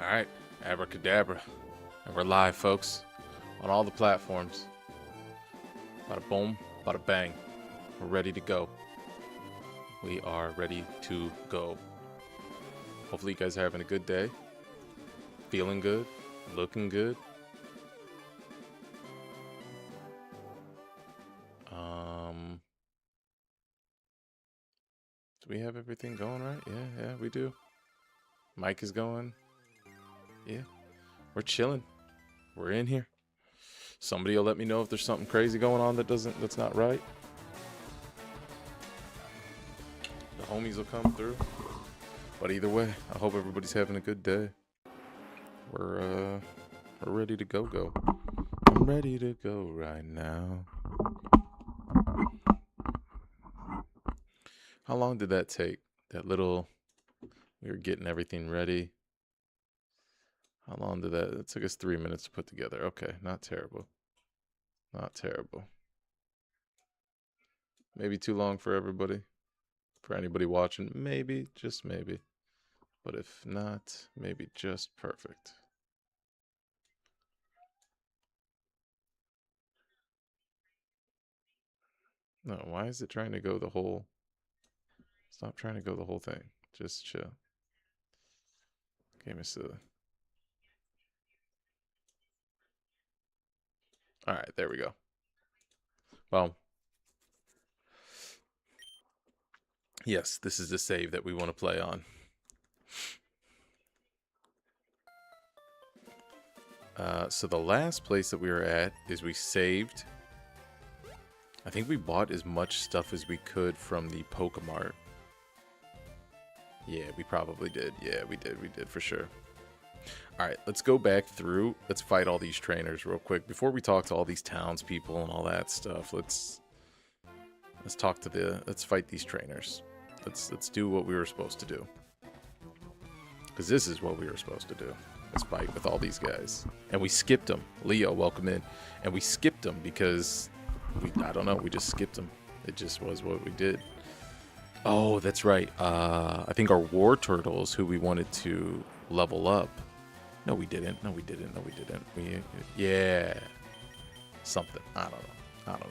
All right, abracadabra. And we're live, folks, on all the platforms. Bada boom, bada bang. We're ready to go. We are ready to go. Hopefully you guys are having a good day. Feeling good, looking good. Do we have everything going right? Yeah, we do. Mic is going. Yeah, we're chilling. We're in here. Somebody will let me know if there's something crazy going on that's not right. The homies will come through. But either way, I hope everybody's having a good day. We're ready to go. I'm ready to go right now. How long did that take? We were getting everything ready. How long did that? It took us 3 minutes to put together. Okay, not terrible. Not terrible. Maybe too long for everybody. For anybody watching, maybe, just maybe. But if not, maybe just perfect. No, why is it trying to go the whole... Stop trying to go the whole thing. Just chill. Game is silly. Alright, there we go. Well, yes, this is the save that we want to play on. So the last place that we were at is we saved. I think we bought as much stuff as we could from the Pokemart. Yeah, we probably did. Yeah, we did for sure. Alright, let's go back through. Let's fight all these trainers real quick. Before we talk to all these townspeople and all that stuff, let's fight these trainers. Let's do what we were supposed to do. Because this is what we were supposed to do. Let's fight with all these guys. And we skipped them. Leo, welcome in. And we skipped them because I don't know, we just skipped them. It just was what we did. Oh, that's right. I think our war turtles, who we wanted to level up. No, we didn't. Yeah. Something. I don't know.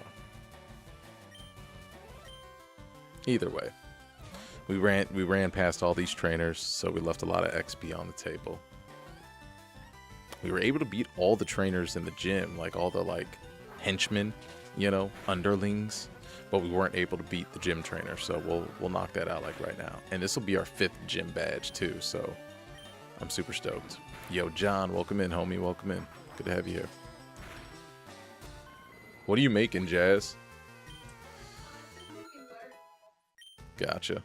Either way. We ran past all these trainers, so we left a lot of XP on the table. We were able to beat all the trainers in the gym, like all the henchmen, underlings, but we weren't able to beat the gym trainer, so we'll knock that out right now. And this will be our 5th gym badge too, so I'm super stoked. Yo, John, welcome in, homie, welcome in. Good to have you here. What are you making, Jazz? Gotcha.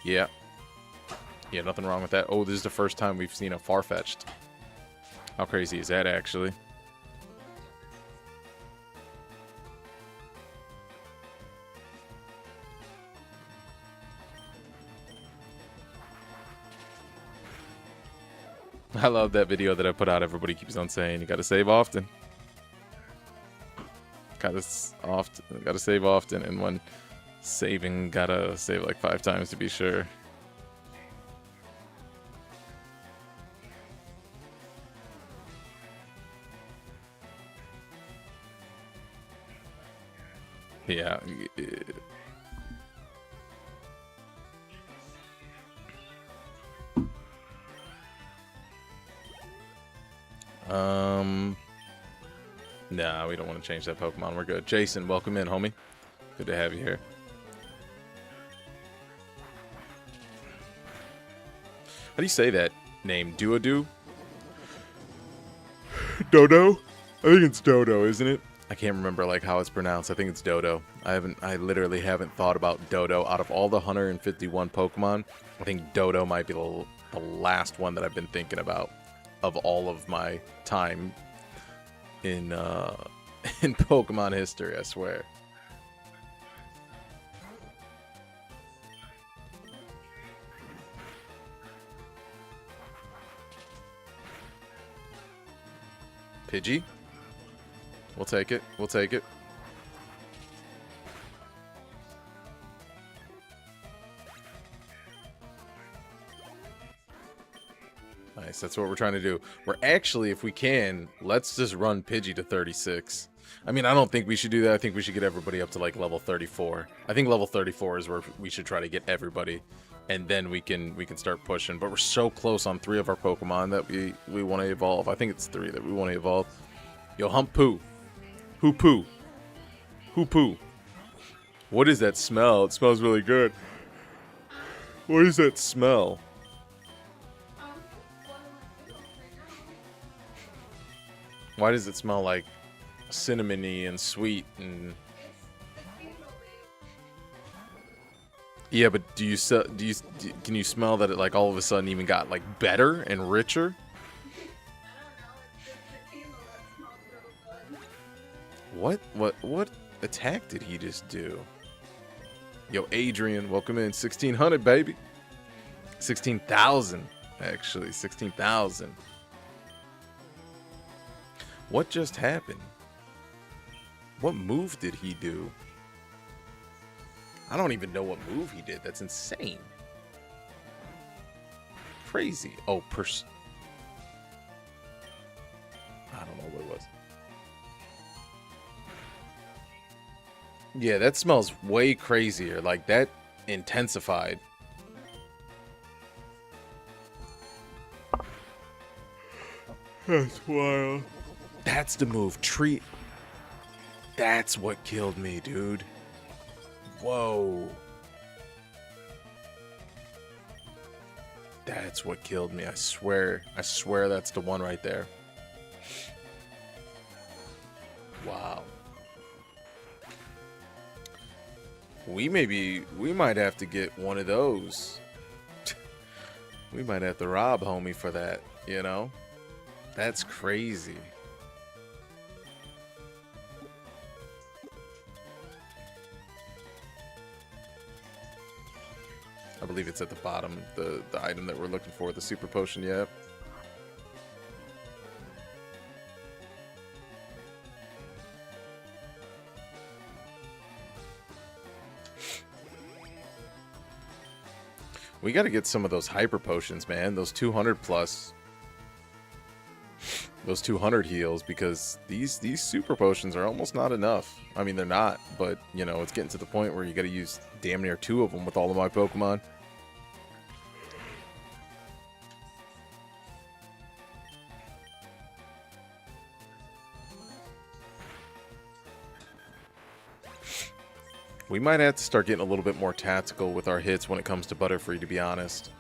Yeah. Yeah, nothing wrong with that. Oh, this is the first time we've seen a Farfetch'd. How crazy is that, actually? I love that video that I put out. Everybody keeps on saying you gotta save often. Gotta save often, and when saving, gotta save like 5 times to be sure. Yeah. Nah, we don't want to change that Pokemon. We're good. Jason, welcome in, homie. Good to have you here. How do you say that name? Duodoo? Dodo? I think it's Dodo, isn't it? I can't remember how it's pronounced. I think it's Dodo. I literally haven't thought about Dodo. Out of all the 151 Pokemon, I think Dodo might be the last one that I've been thinking about of all of my time in in Pokemon history, I swear. Pidgey? We'll take it. We'll take it. Nice. That's what we're trying to do. We're actually, if we can, let's just run Pidgey to 36. I mean, I don't think we should do that. I think we should get everybody up to like level 34. I think level 34 is where we should try to get everybody, and then we can start pushing. But we're so close on 3 of our Pokemon that we want to evolve. I think it's 3 that we want to evolve. Yo, Hump-Poo. Hoo-Poo. Hoo-Poo. What is that smell? It smells really good. What is that smell? Why does it smell like cinnamony and sweet and... Yeah, but can you smell that it like all of a sudden even got like better and richer? What attack did he just do? Yo, Adrian, welcome in. 1600, baby. 16,000, actually. 16,000. What just happened? What move did he do? I don't even know what move he did. That's insane. Crazy. Oh, I don't know what it was. Yeah, that smells way crazier. Like, that intensified. That's wild. That's the move. Treat. That's what killed me, dude. Whoa. That's what killed me. I swear that's the one right there. Wow. We might have to get one of those. We might have to rob homie for that, you know? That's crazy. I believe it's at the bottom, the item that we're looking for, the super potion, yeah. We got to get some of those hyper potions, man. Those 200 plus. Those 200 heals, because these super potions are almost not enough. I mean, they're not, but, you know, it's getting to the point where you got to use damn near 2 of them with all of my Pokemon. We might have to start getting a little bit more tactical with our hits when it comes to Butterfree, to be honest.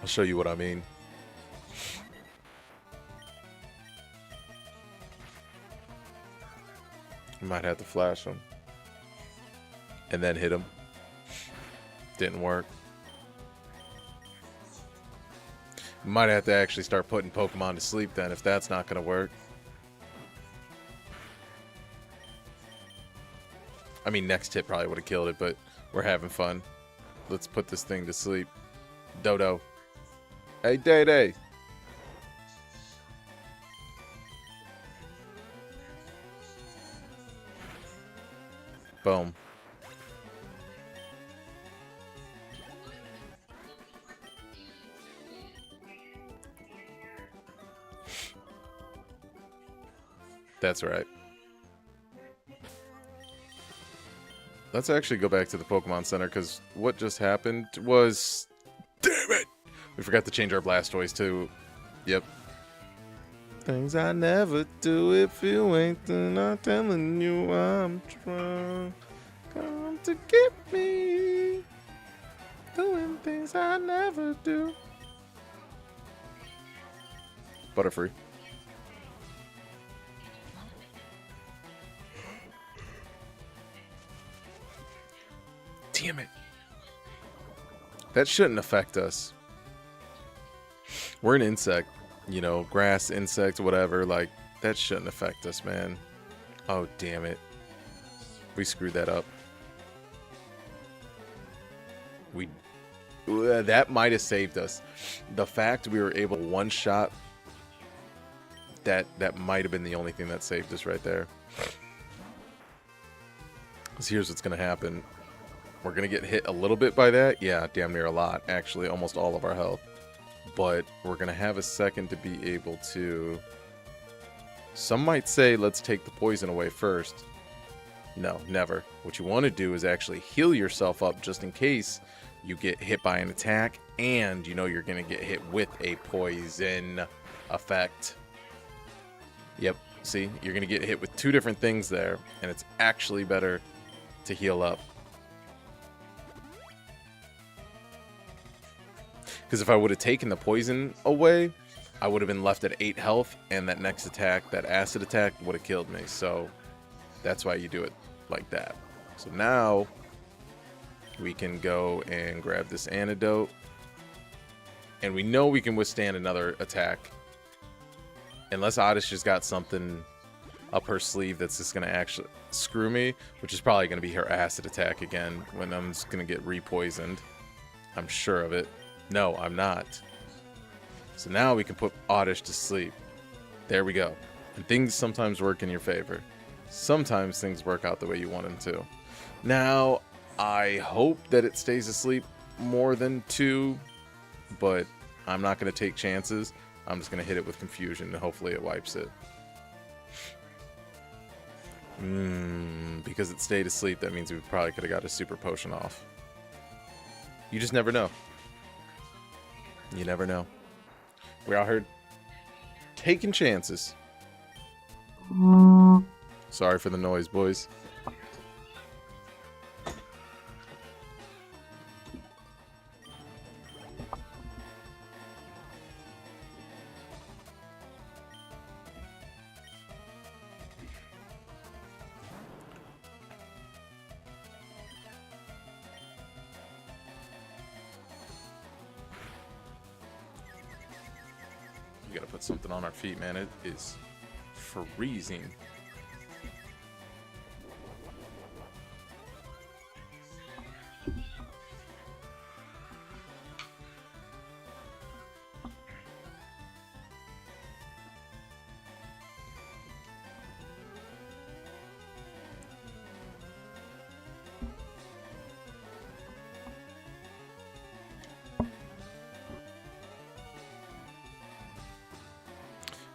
I'll show you what I mean. We might have to flash him. And then hit him. Didn't work. We might have to actually start putting Pokemon to sleep then, if that's not going to work. I mean, next hit probably would have killed it, but we're having fun. Let's put this thing to sleep. Dodo. Hey, Day-Day. Boom. That's right. Let's actually go back to the Pokemon Center, because what just happened was... Damn it! We forgot to change our Blastoise too. Yep. Things I never do if you ain't not telling you I'm trying. Come to get me. Doing things I never do. Butterfree. Damn it. That shouldn't affect us. We're an insect. You know, grass, insect, whatever. Like, that shouldn't affect us, man. Oh, damn it. We screwed that up. That might have saved us. The fact we were able to one-shot That might have been the only thing that saved us right there. Because here's what's going to happen. We're going to get hit a little bit by that. Yeah, damn near a lot. Actually, almost all of our health. But we're going to have a second to be able to... Some might say, let's take the poison away first. No, never. What you want to do is actually heal yourself up just in case you get hit by an attack and you know you're going to get hit with a poison effect. Yep, see? You're going to get hit with two different things there, and it's actually better to heal up. Because if I would have taken the poison away, I would have been left at 8 health, and that next attack, that acid attack, would have killed me. So that's why you do it like that. So now we can go and grab this antidote. And we know we can withstand another attack. Unless Oddish has got something up her sleeve that's just going to actually screw me. Which is probably going to be her acid attack again. When I'm just going to get re-poisoned. I'm sure of it. No, I'm not. So now we can put Oddish to sleep. There we go. And things sometimes work in your favor. Sometimes things work out the way you want them to. Now, I hope that it stays asleep more than 2, but I'm not going to take chances. I'm just going to hit it with confusion, and hopefully it wipes it. Because it stayed asleep, that means we probably could have got a super potion off. You just never know. You never know. We're out here taking chances. Sorry for the noise, boys. We gotta put something on our feet, man. It is freezing.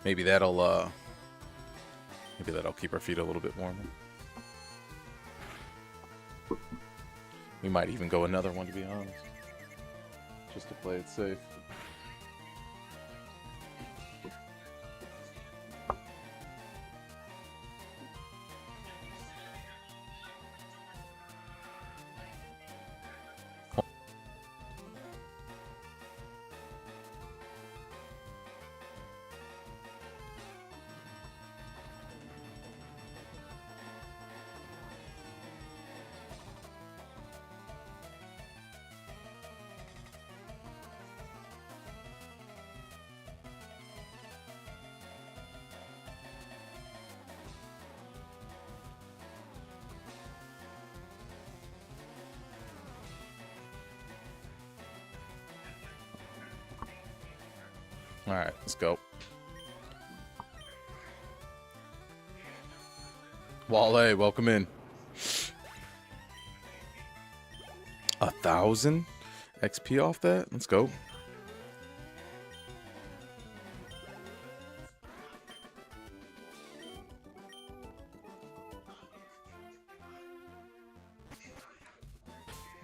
Maybe that'll keep our feet a little bit warmer. We might even go another one, to be honest. Just to play it safe. Alright, let's go. Wale, welcome in. 1,000 XP off that? Let's go.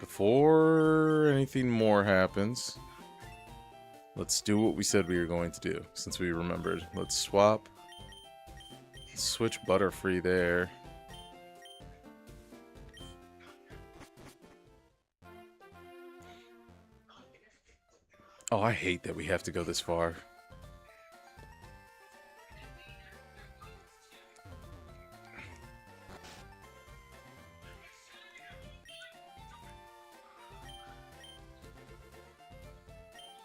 Before anything more happens, let's do what we said we were going to do, since we remembered. Let's swap. Switch Butterfree there. Oh, I hate that we have to go this far.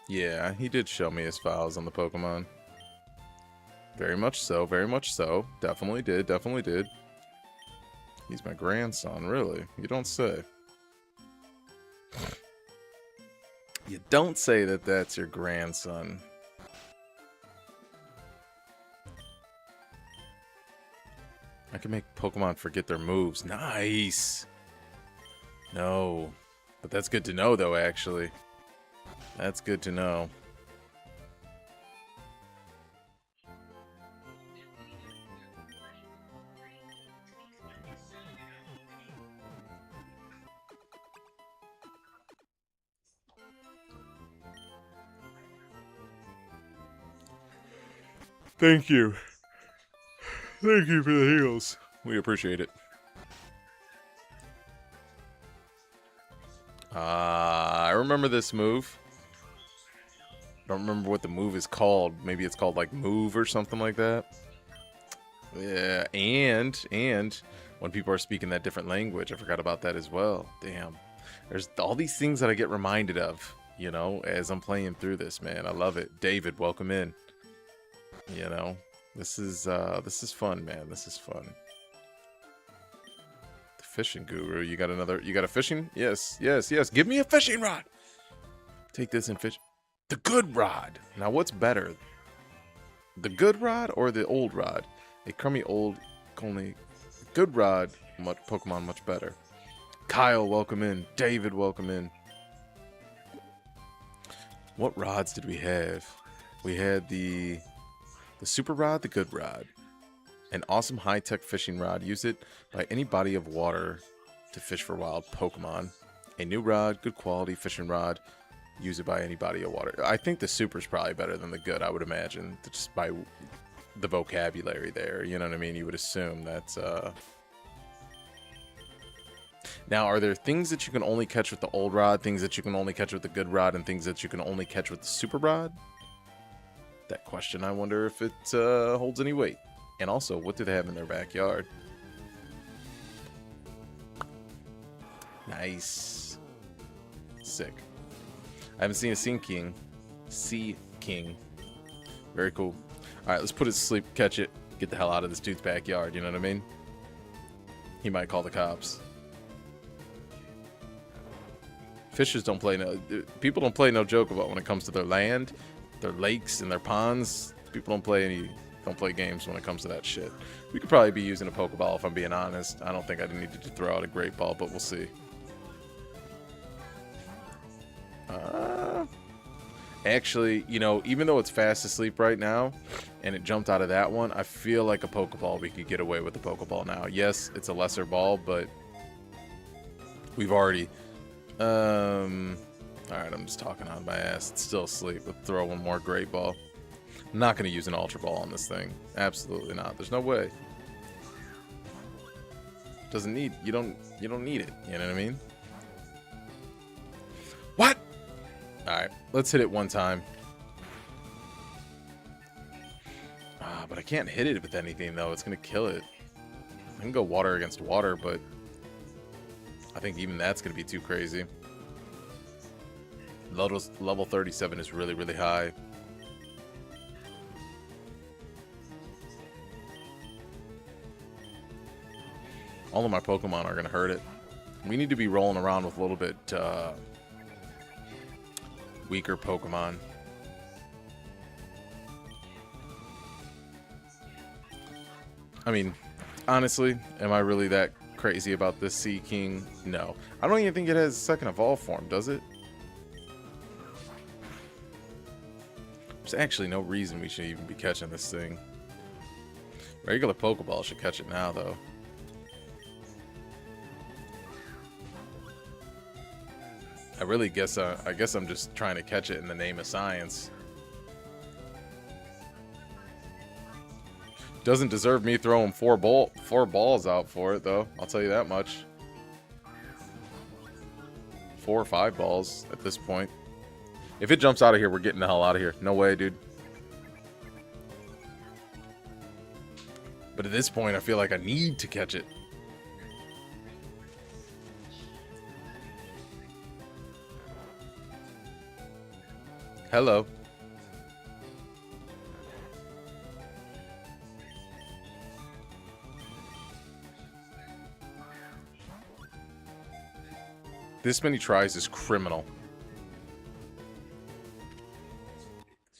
Yeah, he did show me his files on the Pokemon. Very much so, very much so. Definitely did, definitely did. He's my grandson, really. You don't say. You don't say that that's your grandson. I can make Pokemon forget their moves. Nice. No. But that's good to know, though, actually. That's good to know. Thank you. Thank you for the heals. We appreciate it. I remember this move. I don't remember what the move is called. Maybe it's called like Move or something like that. Yeah, and when people are speaking that different language, I forgot about that as well. Damn. There's all these things that I get reminded of, you know, as I'm playing through this, man. I love it. David, welcome in. You know, this is fun, man. This is fun. The fishing guru, you got a fishing? Yes. Give me a fishing rod. Take this and fish. The good rod. Now, what's better? The good rod or the old rod? A crummy old, only good rod, Pokemon much better. Kyle, welcome in. David, welcome in. What rods did we have? We had the super rod, the good rod. An awesome high-tech fishing rod. Use it by any body of water to fish for wild Pokemon. A new rod, good quality fishing rod. Use it by any body of water. I think the super's probably better than the good, I would imagine. Just by the vocabulary there, you know what I mean? You would assume that's, Now, are there things that you can only catch with the old rod, things that you can only catch with the good rod, and things that you can only catch with the super rod? That question, I wonder if it holds any weight. And also, what do they have in their backyard? Nice. Sick. I haven't seen a Sea King. Very cool. Alright, let's put it to sleep, catch it, get the hell out of this dude's backyard, you know what I mean? He might call the cops. Fishers don't play no... People don't play no joke about when it comes to their land, their lakes, and their ponds. People don't play games when it comes to that shit. We could probably be using a Pokeball if I'm being honest. I don't think I needed to throw out a Great Ball, but we'll see. Actually, you know, even though it's fast asleep right now, and it jumped out of that one, I feel like a Pokeball, we could get away with the Pokeball now. Yes, it's a lesser ball, but we've already... Alright, I'm just talking on my ass. It's still asleep. Let's throw one more Great Ball. I'm not going to use an Ultra Ball on this thing. Absolutely not. There's no way. Doesn't need... You don't need it. You know what I mean? What? Alright, let's hit it one time. But I can't hit it with anything, though. It's going to kill it. I can go water against water, but I think even that's going to be too crazy. Level 37 is really, really high. All of my Pokemon are going to hurt it. We need to be rolling around with a little bit weaker Pokemon. I mean, honestly, am I really that crazy about this Sea King? No. I don't even think it has a second evolve form, does it? There's actually no reason we should even be catching this thing. Regular Pokeball should catch it now, though. I guess I'm just trying to catch it in the name of science. Doesn't deserve me throwing four balls out for it, though. I'll tell you that much. 4 or 5 balls at this point. If it jumps out of here, we're getting the hell out of here. No way, dude. But at this point, I feel like I need to catch it. Hello. This many tries is criminal.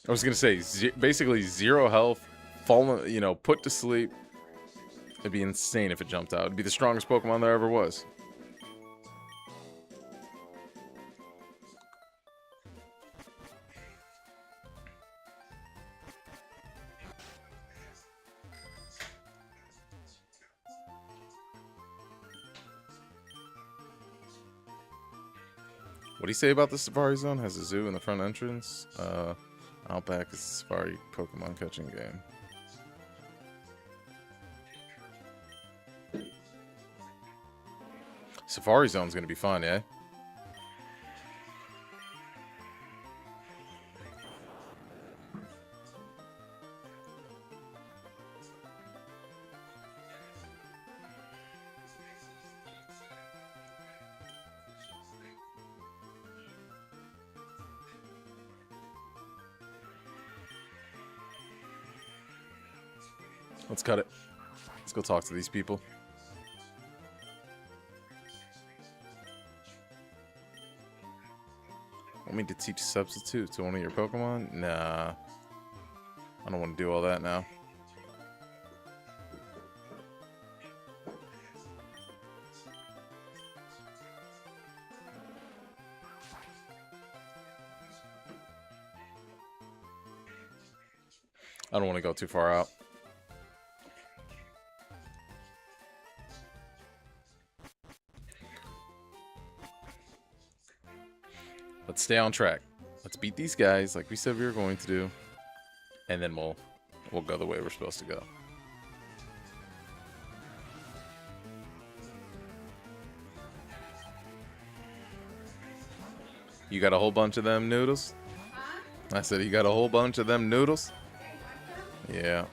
I was gonna say basically 0 health, fallen, you know, put to sleep, It'd be insane if it jumped out. It'd be the strongest Pokemon there ever was. What do you say about the Safari Zone? Has a zoo in the front entrance. Outback is a Safari Pokemon catching game. Safari Zone's gonna be fun, yeah? Let's cut it. Let's go talk to these people. Want me to teach substitute to one of your Pokemon? Nah. I don't want to do all that now. I don't want to go too far out. Let's stay on track. Let's beat these guys like we said we were going to do. And then we'll go the way we're supposed to go. You got a whole bunch of them noodles? Huh? I said you got a whole bunch of them noodles? Yeah.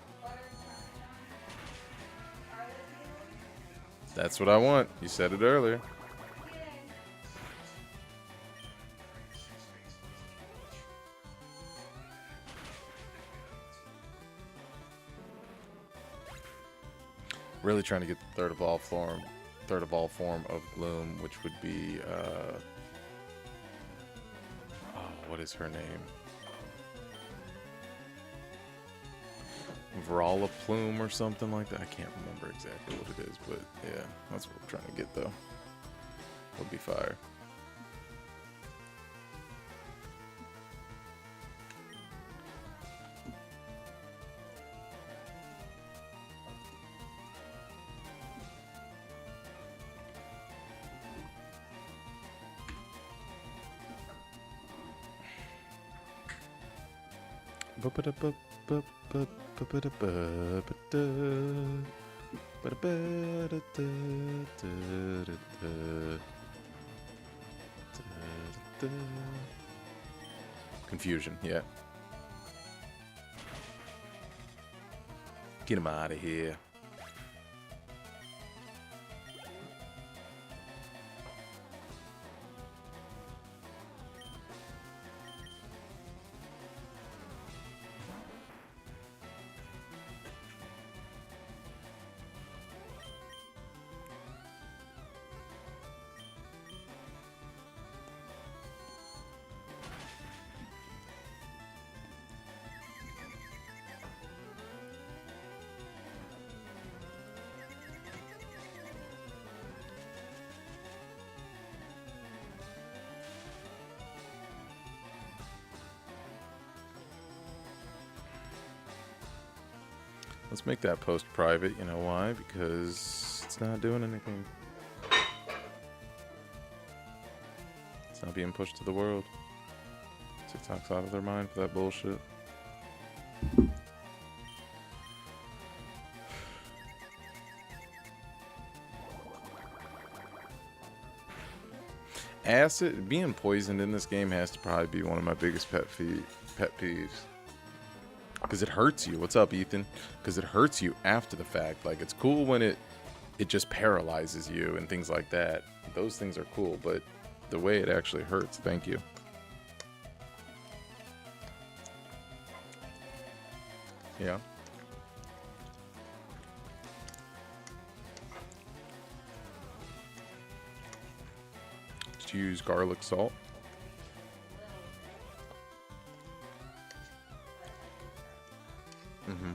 That's what I want. You said it earlier. Really trying to get the third evolved form of Gloom, which would be oh, what is her name? Vrala Plume or something like that. I can't remember exactly what it is, but yeah, that's what we're trying to get though. Would be fire. Confusion, yeah. Get him out of here. Let's make that post private. You know why? Because it's not doing anything. It's not being pushed to the world. TikTok's out of their mind for that bullshit. Acid, being poisoned in this game has to probably be one of my biggest pet peeves. Because it hurts you. What's up, Ethan? Because it hurts you after the fact. Like, it's cool when it just paralyzes you and things like that. Those things are cool, but the way it actually hurts, thank you. Yeah. Did you use garlic salt? Mm-hmm.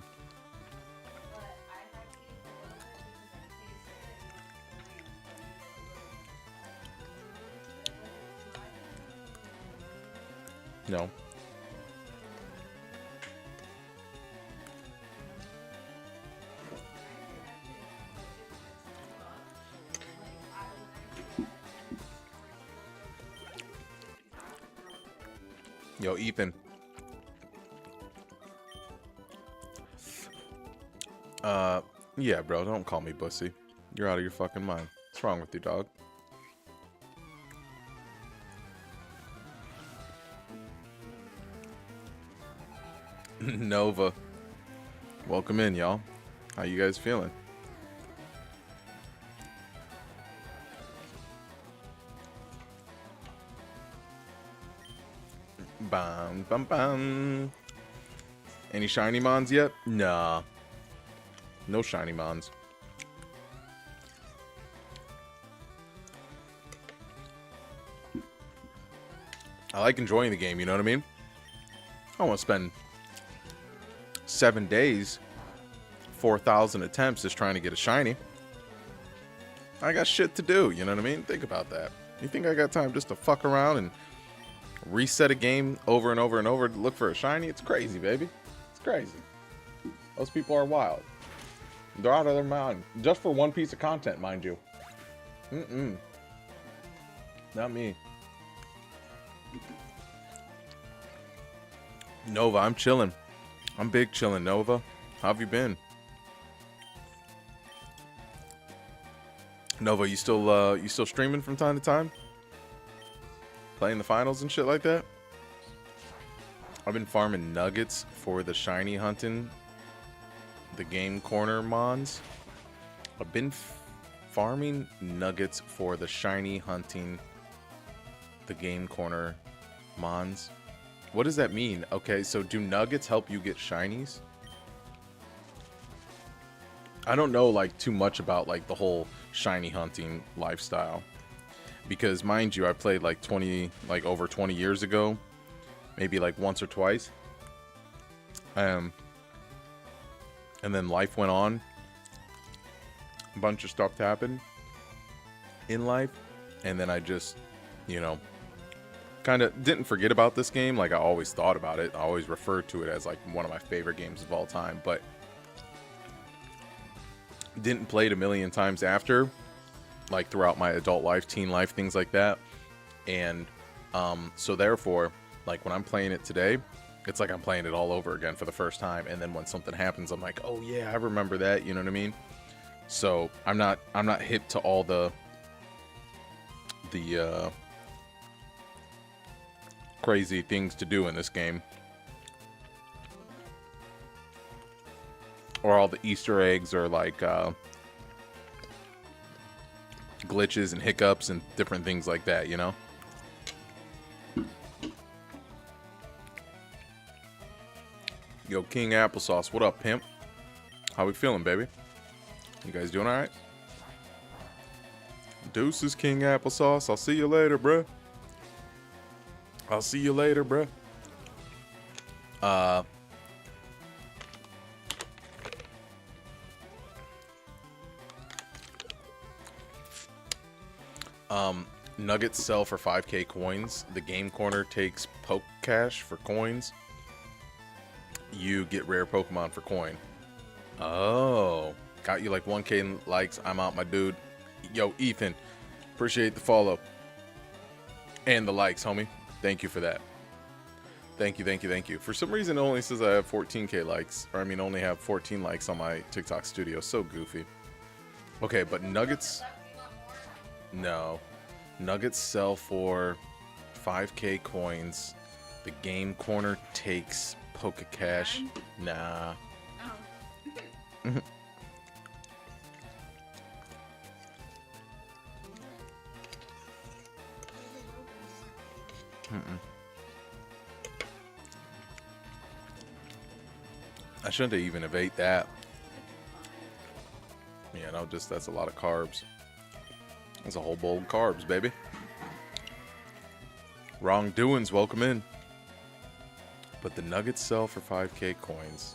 No. Yo, Ethan. Yeah, bro, don't call me bussy. You're out of your fucking mind. What's wrong with you, dog? Nova. Welcome in, y'all. How you guys feeling? Bam, bam, bam. Any shiny mons yet? Nah. No shiny mons. I like enjoying the game, you know what I mean? I don't want to spend 7 days, 4,000 attempts just trying to get a shiny. I got shit to do, you know what I mean? Think about that. You think I got time just to fuck around and reset a game over and over and over to look for a shiny? It's crazy, baby. It's crazy. Those people are wild. They're out of their mind. Just for one piece of content, mind you. Not me. Nova, I'm chilling. I'm big chilling, Nova. How have you been? Nova, you still streaming from time to time? Playing the finals and shit like that? I've been farming nuggets for the shiny hunting, the game corner mons. I've been farming nuggets for the shiny hunting, the game corner mons. What does that mean? Okay, so do nuggets help you get shinies? I don't know like too much about like the whole shiny hunting lifestyle, because mind you, I played like over 20 years ago, maybe like once or twice. And then life went on. A bunch of stuff happened in life, and then I just, you know, kind of didn't forget about this game. Like I always thought about it. I always referred to it as like one of my favorite games of all time, but didn't play it a million times after, like throughout my adult life, teen life, things like that. And so therefore, like when I'm playing it today, it's like I'm playing it all over again for the first time. And then when something happens, I'm like, oh yeah, I remember that. You know what I mean? So I'm not hip to all the crazy things to do in this game, or all the Easter eggs, or like glitches and hiccups and different things like that, you know? Yo, King Applesauce, what up, pimp? How we feeling, baby? You guys doing alright? Deuces, King Applesauce. I'll see you later, bruh. I'll see you later, bruh. Nuggets sell for 5k coins. The game corner takes poke cash for coins. You get rare Pokemon for coin. Oh, got you like 1k likes. I'm out, my dude. Yo, Ethan, appreciate the follow and the likes, homie. Thank you for that. Thank you, thank you, thank you. For some reason, it only says I have 14k likes, or I mean, only have 14 likes on my TikTok studio. So goofy. Okay, but nuggets. No. Nuggets sell for 5k coins. The game corner takes Poke Cash. Nah. Oh. I shouldn't have even have ate that. Yeah, no, just that's a lot of carbs. That's a whole bowl of carbs, baby. Wrongdoings, welcome in. But the nuggets sell for 5k coins.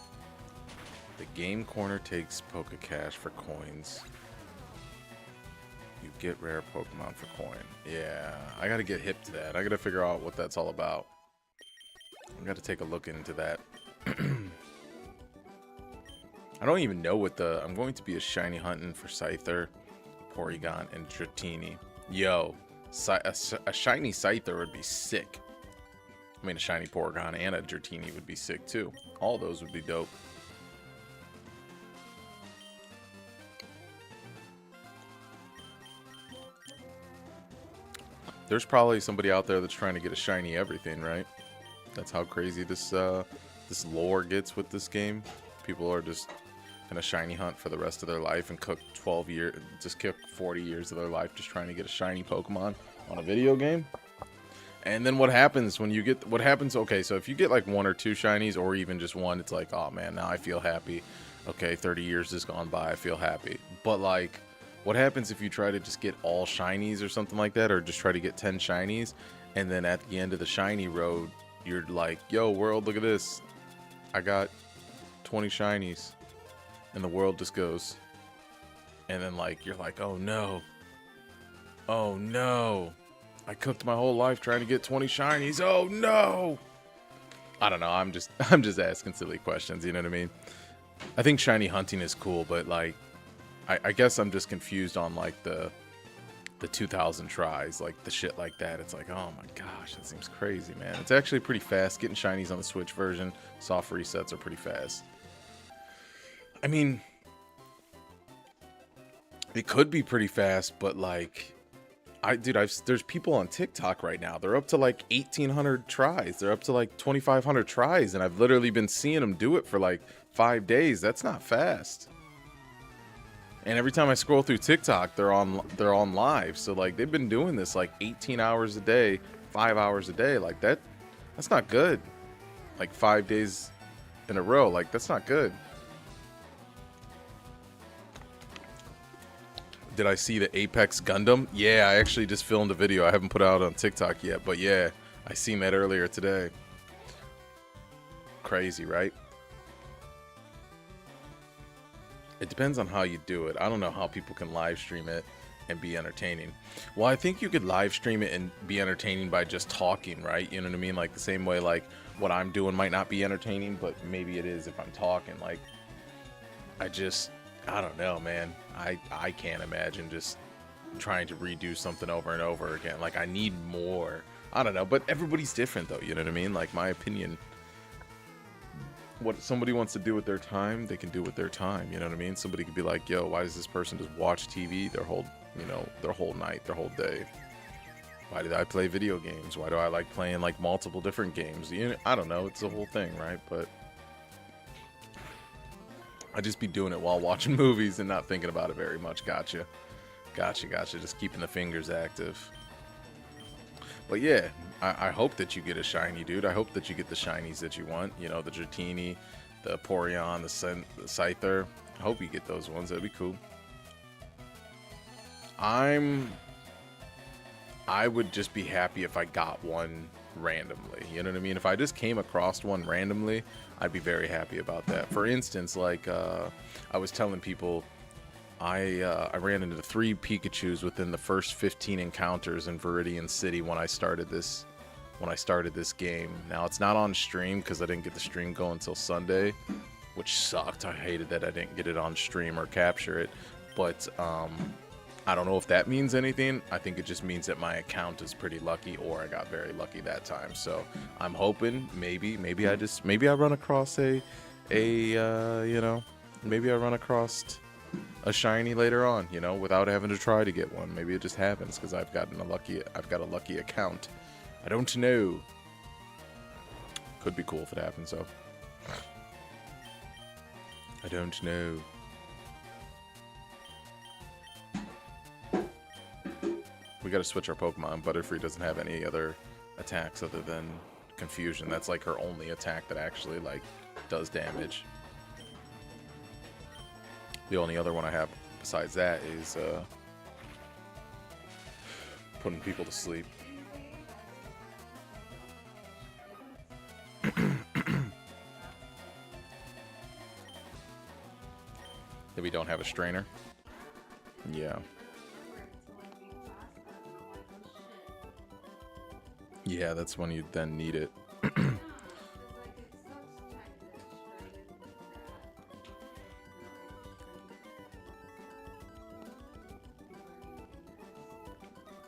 The game corner takes Poke Cash for coins. You get rare Pokemon for coin. Yeah, I gotta get hip to that. I gotta figure out what that's all about. I got to take a look into that. I don't even know what the... I'm going to be a shiny hunting for Scyther, Porygon, and Dratini. Yo, a shiny Scyther would be sick. I mean, a shiny Porygon and a Dratini would be sick too. All those would be dope. There's probably somebody out there that's trying to get a shiny everything, right? That's how crazy this this lore gets with this game. People are just gonna shiny hunt for the rest of their life and cook 12 years, just cook 40 years of their life just trying to get a shiny Pokemon on a video game. And then what happens when you get, what happens, okay, so if you get like 1 or 2 shinies or even just one, it's like, oh man, now I feel happy. Okay, 30 years has gone by, I feel happy. But like, what happens if you try to just get all shinies or something like that, or just try to get 10 shinies, and then at the end of the shiny road, you're like, yo, world, look at this. I got 20 shinies. And the world just goes. And then like, you're like, oh no. Oh no. I cooked my whole life trying to get 20 shinies. Oh no. I don't know. I'm just asking silly questions. You know what I mean? I think shiny hunting is cool, but like, I guess I'm just confused on like the 2,000 tries, like the shit like that. It's like, oh my gosh, that seems crazy, man. It's actually pretty fast. Getting shinies on the Switch version, soft resets are pretty fast. I mean, it could be pretty fast, but like, there's people on TikTok right now. They're up to like 1,800 tries. They're up to like 2,500 tries, and I've literally been seeing them do it for like 5 days. That's not fast. And every time I scroll through TikTok, they're on live. So like, they've been doing this like 18 hours a day, 5 hours a day. Like that's not good. Like 5 days in a row. Like, that's not good. Did I see the Apex Gundam? Yeah, I actually just filmed a video. I haven't put it out on TikTok yet, but yeah, I seen that earlier today. Crazy, right? It depends on how you do it. I don't know how people can live stream it and be entertaining. Well, I think you could live stream it and be entertaining by just talking, right? You know what I mean? Like the same way like what I'm doing might not be entertaining, but maybe it is if I'm talking. Like, I don't know, man. I can't imagine just trying to redo something over and over again. Like, I need more. I don't know, but everybody's different though, you know what I mean? Like, my opinion, what somebody wants to do with their time, they can do with their time, you know what I mean? Somebody could be like, yo, why does this person just watch TV their whole, you know, their whole night, their whole day? Why did I play video games? Why do I like playing like multiple different games? You know, I don't know, it's the whole thing, right? But I just be doing it while watching movies and not thinking about it very much. Gotcha. Just keeping the fingers active. But yeah, I hope that you get a shiny, dude. I hope that you get the shinies that you want. You know, the Dratini, the Porygon, the Scyther. I hope you get those ones. That'd be cool. I would just be happy if I got one randomly. You know what I mean? If I just came across one randomly, I'd be very happy about that. For instance, like I was telling people, I ran into 3 Pikachus within the first 15 encounters in Viridian City when I started this game. Now it's not on stream because I didn't get the stream going until Sunday, which sucked. I hated that I didn't get it on stream or capture it. But I don't know if that means anything. I think it just means that my account is pretty lucky, or I got very lucky that time. So I'm hoping maybe I run across a you know, maybe I run across a shiny later on, you know, without having to try to get one. Maybe it just happens because I've got a lucky account. I don't know. Could be cool if it happens though. I don't know. We gotta switch our Pokemon. Butterfree doesn't have any other attacks other than Confusion. That's like her only attack that actually like does damage. The only other one I have besides that is putting people to sleep. That we don't have a strainer. Yeah. Yeah, that's when you then need it.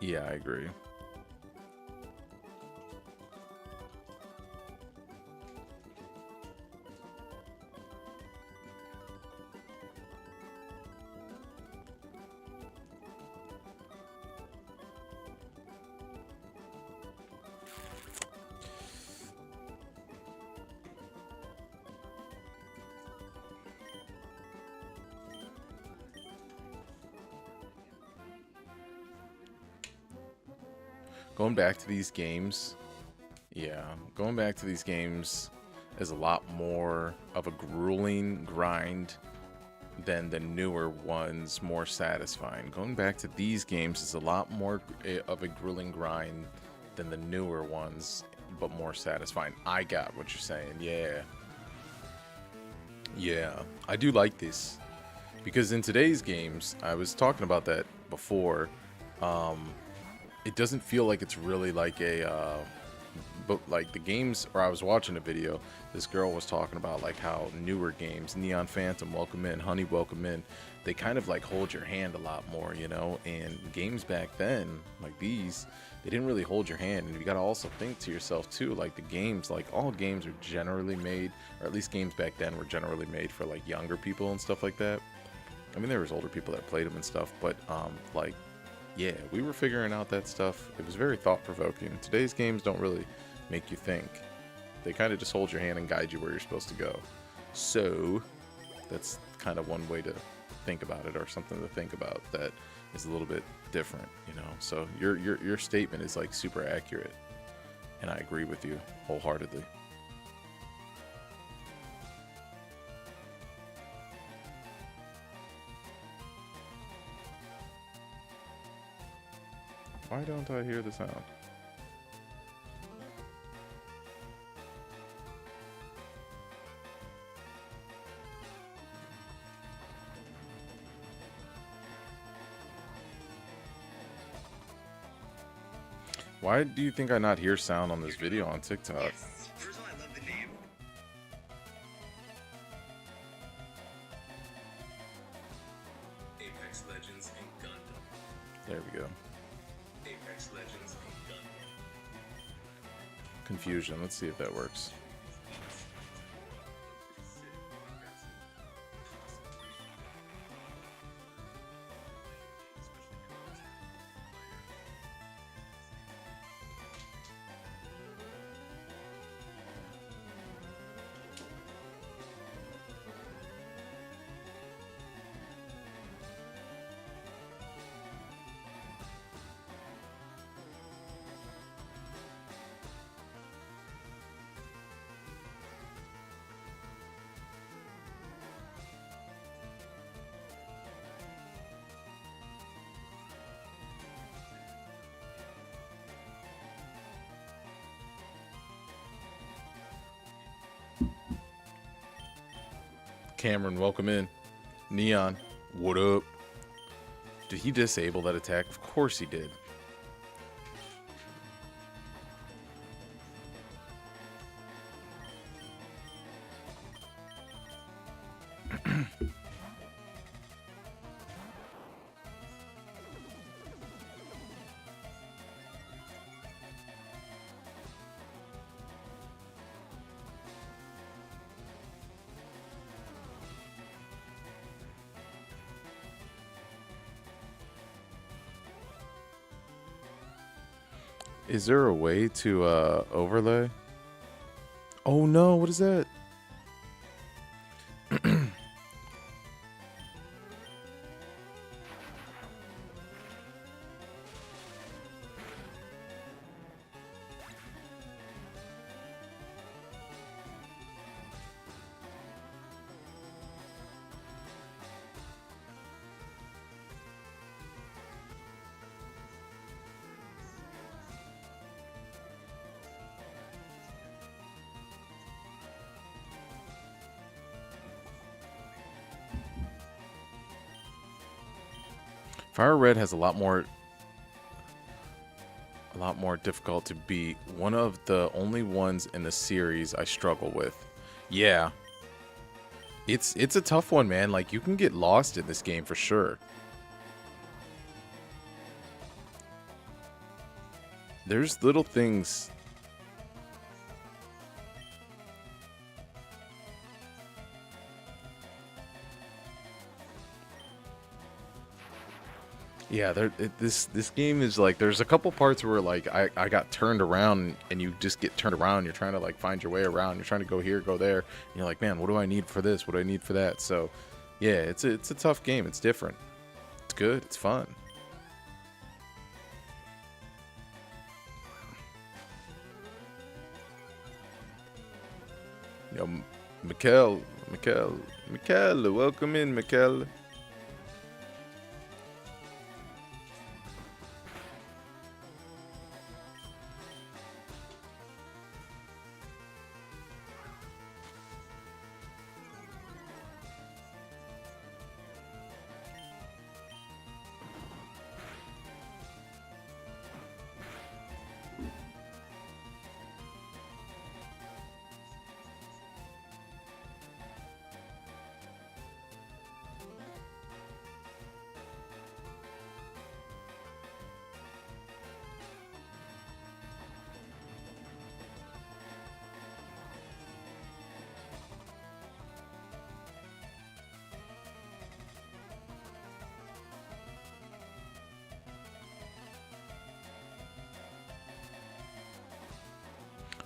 Yeah, I agree. Going back to these games, yeah, going back to these games is a lot more of a grueling grind than the newer ones, more satisfying. Going back to these games is a lot more of a grueling grind than the newer ones, but more satisfying. I got what you're saying. Yeah. Yeah, I do like this. Because in today's games, I was talking about that before, it doesn't feel like it's really like a but like the games, or I was watching a video, this girl was talking about like how newer games, Neon Phantom, welcome in, Honey, welcome in, they kind of like hold your hand a lot more, you know. And games back then, like these, they didn't really hold your hand. And you got to also think to yourself too, like the games, like all games are generally made, or at least games back then were generally made for like younger people and stuff like that. I mean, there was older people that played them and stuff, but like, yeah, we were figuring out that stuff. It was very thought-provoking. Today's games don't really make you think. They kind of just hold your hand and guide you where you're supposed to go. So that's kind of one way to think about it, or something to think about that is a little bit different, you know. So your statement is like super accurate, and I agree with you wholeheartedly. Why don't I hear the sound? Why do you think I not hear sound on this video on TikTok? Yes. First of all, I love the name. Apex Legends and Gundam. There we go. Apex Legends and Gundam. Confusion. Let's see if that works. Cameron, welcome in. Neon, what up? Did he disable that attack? Of course he did. Is there a way to overlay? Oh no, what is that? FireRed has a lot more difficult to beat. One of the only ones in the series I struggle with. Yeah. It's a tough one, man. Like, you can get lost in this game for sure. There's little things. Yeah, this game is like, there's a couple parts where like I got turned around, and you just get turned around. You're trying to like find your way around. You're trying to go here, go there. And you're like, man, what do I need for this? What do I need for that? So, yeah, it's a tough game. It's different. It's good. It's fun. Yo, Mikkel, welcome in, Mikkel.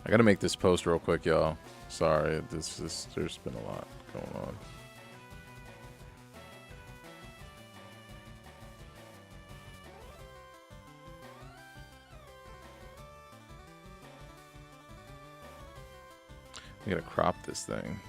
I gotta make this post real quick, y'all. Sorry, there's been a lot going on. I gotta crop this thing.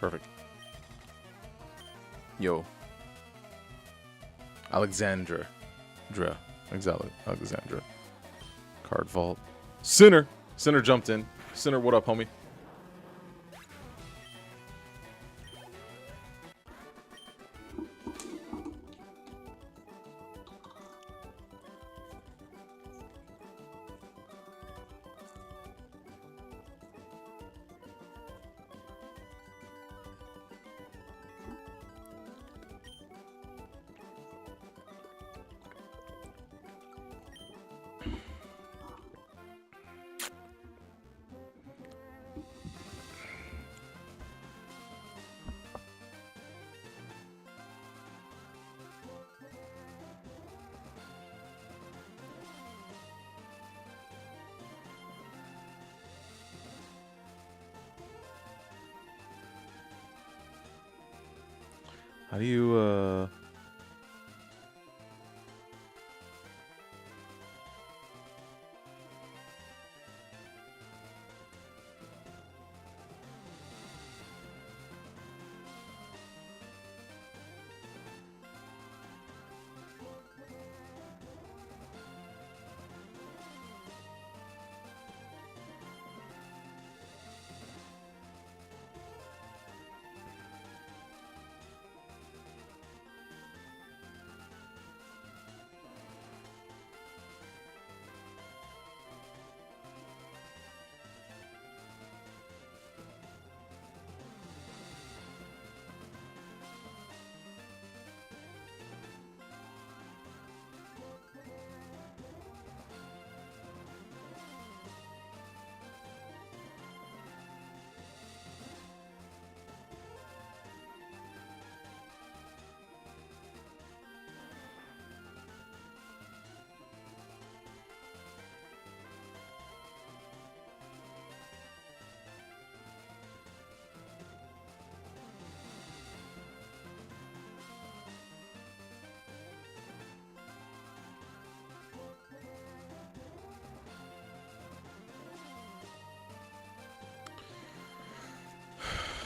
Perfect. Yo. Alexandra. Alexandra. Card vault. Sinner! Sinner jumped in. Sinner, what up, homie? How do you,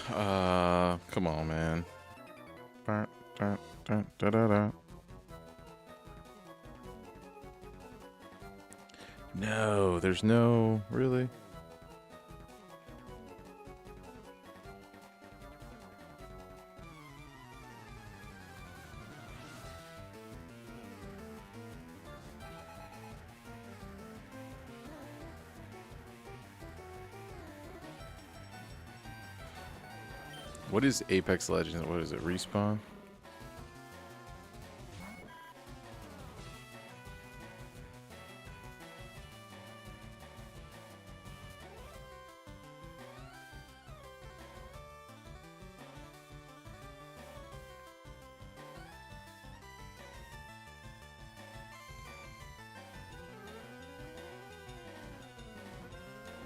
Come on, man. Ba, da, da, da, da, da. No, there's no... Really? What is Apex Legends? What is it? Respawn?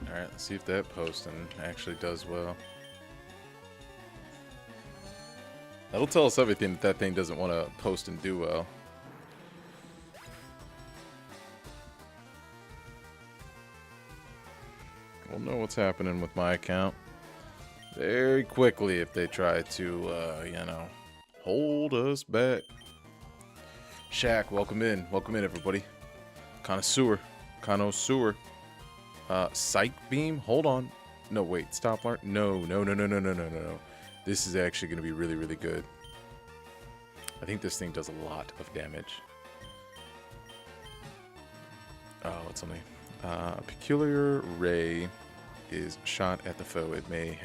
Alright, let's see if that posting actually does well. That'll tell us everything that thing doesn't want to post and do well. We'll know what's happening with my account very quickly if they try to, you know, hold us back. Shaq, welcome in. Welcome in, everybody. Connoisseur. Psych beam? Hold on. No, wait. Stop learn. No. This is actually going to be really, really good. I think this thing does a lot of damage. Oh, it's only... peculiar ray is shot at the foe. It may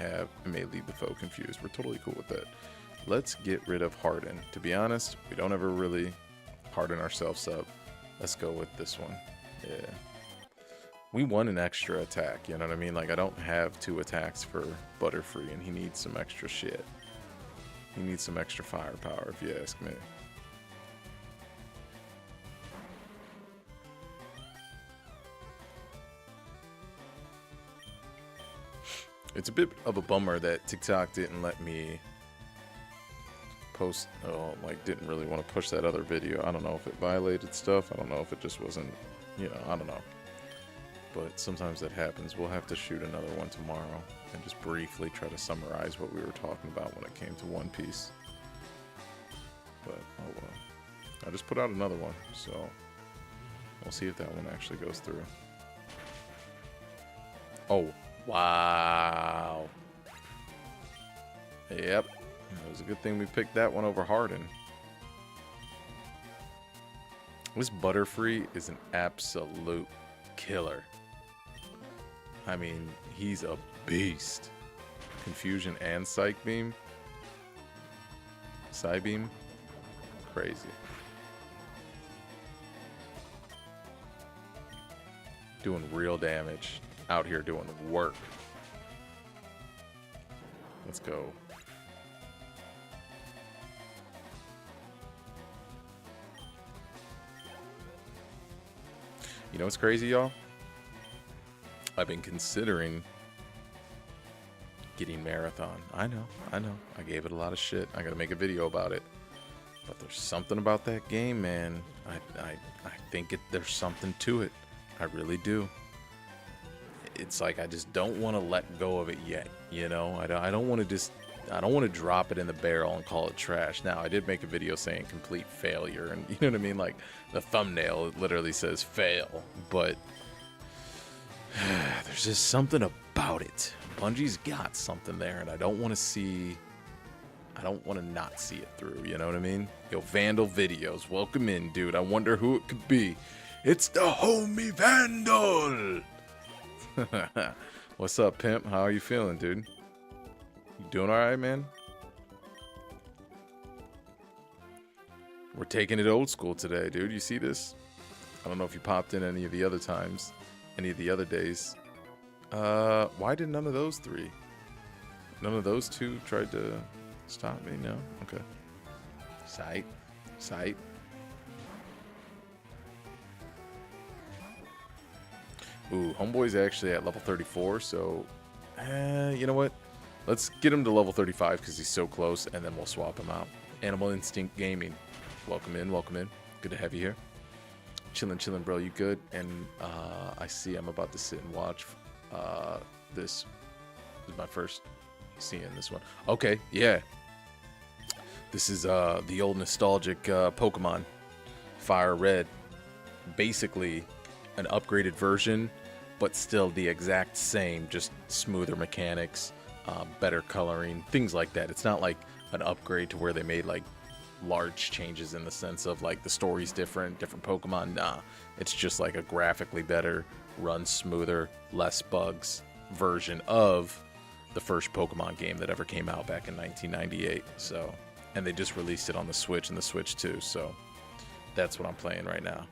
leave the foe confused. We're totally cool with that. Let's get rid of harden. To be honest, we don't ever really harden ourselves up. Let's go with this one. Yeah. We want an extra attack, you know what I mean? Like, I don't have 2 attacks for Butterfree, and he needs some extra shit. He needs some extra firepower, if you ask me. It's a bit of a bummer that TikTok didn't let me post, didn't really want to push that other video. I don't know if it violated stuff. I don't know if it just wasn't, you know, I don't know. But sometimes that happens. We'll have to shoot another one tomorrow and just briefly try to summarize what we were talking about when it came to One Piece. But, oh well. I just put out another one, so we'll see if that one actually goes through. Oh, wow. Yep. It was a good thing we picked that one over Harden. This Butterfree is an absolute killer. I mean, he's a beast. Confusion and Psych Beam. Psybeam. Crazy. Doing real damage. Out here doing work. Let's go. You know what's crazy, y'all? I've been considering getting Marathon. I know. I gave it a lot of shit. I gotta make a video about it. But there's something about that game, man. I think there's something to it. I really do. It's like I just don't want to let go of it yet. You know, I don't want to drop it in the barrel and call it trash. Now, I did make a video saying complete failure, and you know what I mean? Like, the thumbnail, it literally says fail, but there's just something about it. Bungie's got something there, and I don't want to not see it through, you know what I mean? Yo, Vandal Videos, welcome in, dude. I wonder who it could be. It's the homie Vandal! What's up, pimp? How are you feeling, dude? You doing alright, man? We're taking it old school today, dude. You see this? I don't know if you popped in any of the other times, any of the other days. Why did none of those 3? None of those 2 tried to stop me? No? Okay. Sight. Ooh, Homeboy's actually at level 34, so... you know what? Let's get him to level 35 because he's so close, and then we'll swap him out. Animal Instinct Gaming. Welcome in. Good to have you here. Chillin', bro. You good? And I see I'm about to sit and watch this. This is my first seeing this one. Okay, yeah. This is the old nostalgic Pokemon, FireRed. Basically, an upgraded version, but still the exact same, just smoother mechanics, better coloring, things like that. It's not like an upgrade to where they made like large changes in the sense of like the story's different Pokemon. Nah, it's just like a graphically better, runs smoother, less bugs version of the first Pokemon game that ever came out back in 1998. So, and they just released it on the Switch and the Switch 2. So that's what I'm playing right now.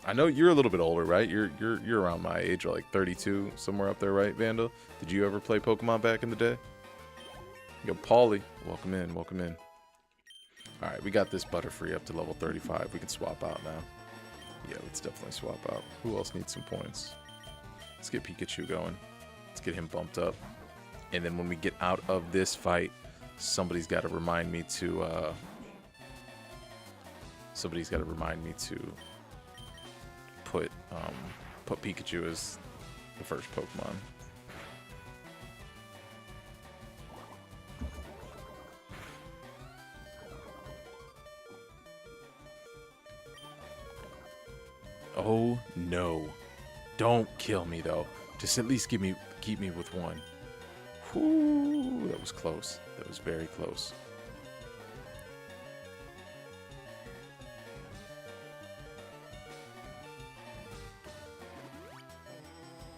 I know you're a little bit older, right? You're around my age, or like 32, somewhere up there, right, Vandal? Did you ever play Pokemon back in the day? Yo, Paulie, welcome in, welcome in. All right, we got this Butterfree up to level 35. We can swap out now. Yeah, let's definitely swap out. Who else needs some points? Let's get Pikachu going. Let's get him bumped up. And then when we get out of this fight, somebody's got to remind me to put Pikachu as the first Pokemon. Oh no. Don't kill me though. Just at least keep me with one. Whoo, that was close. That was very close.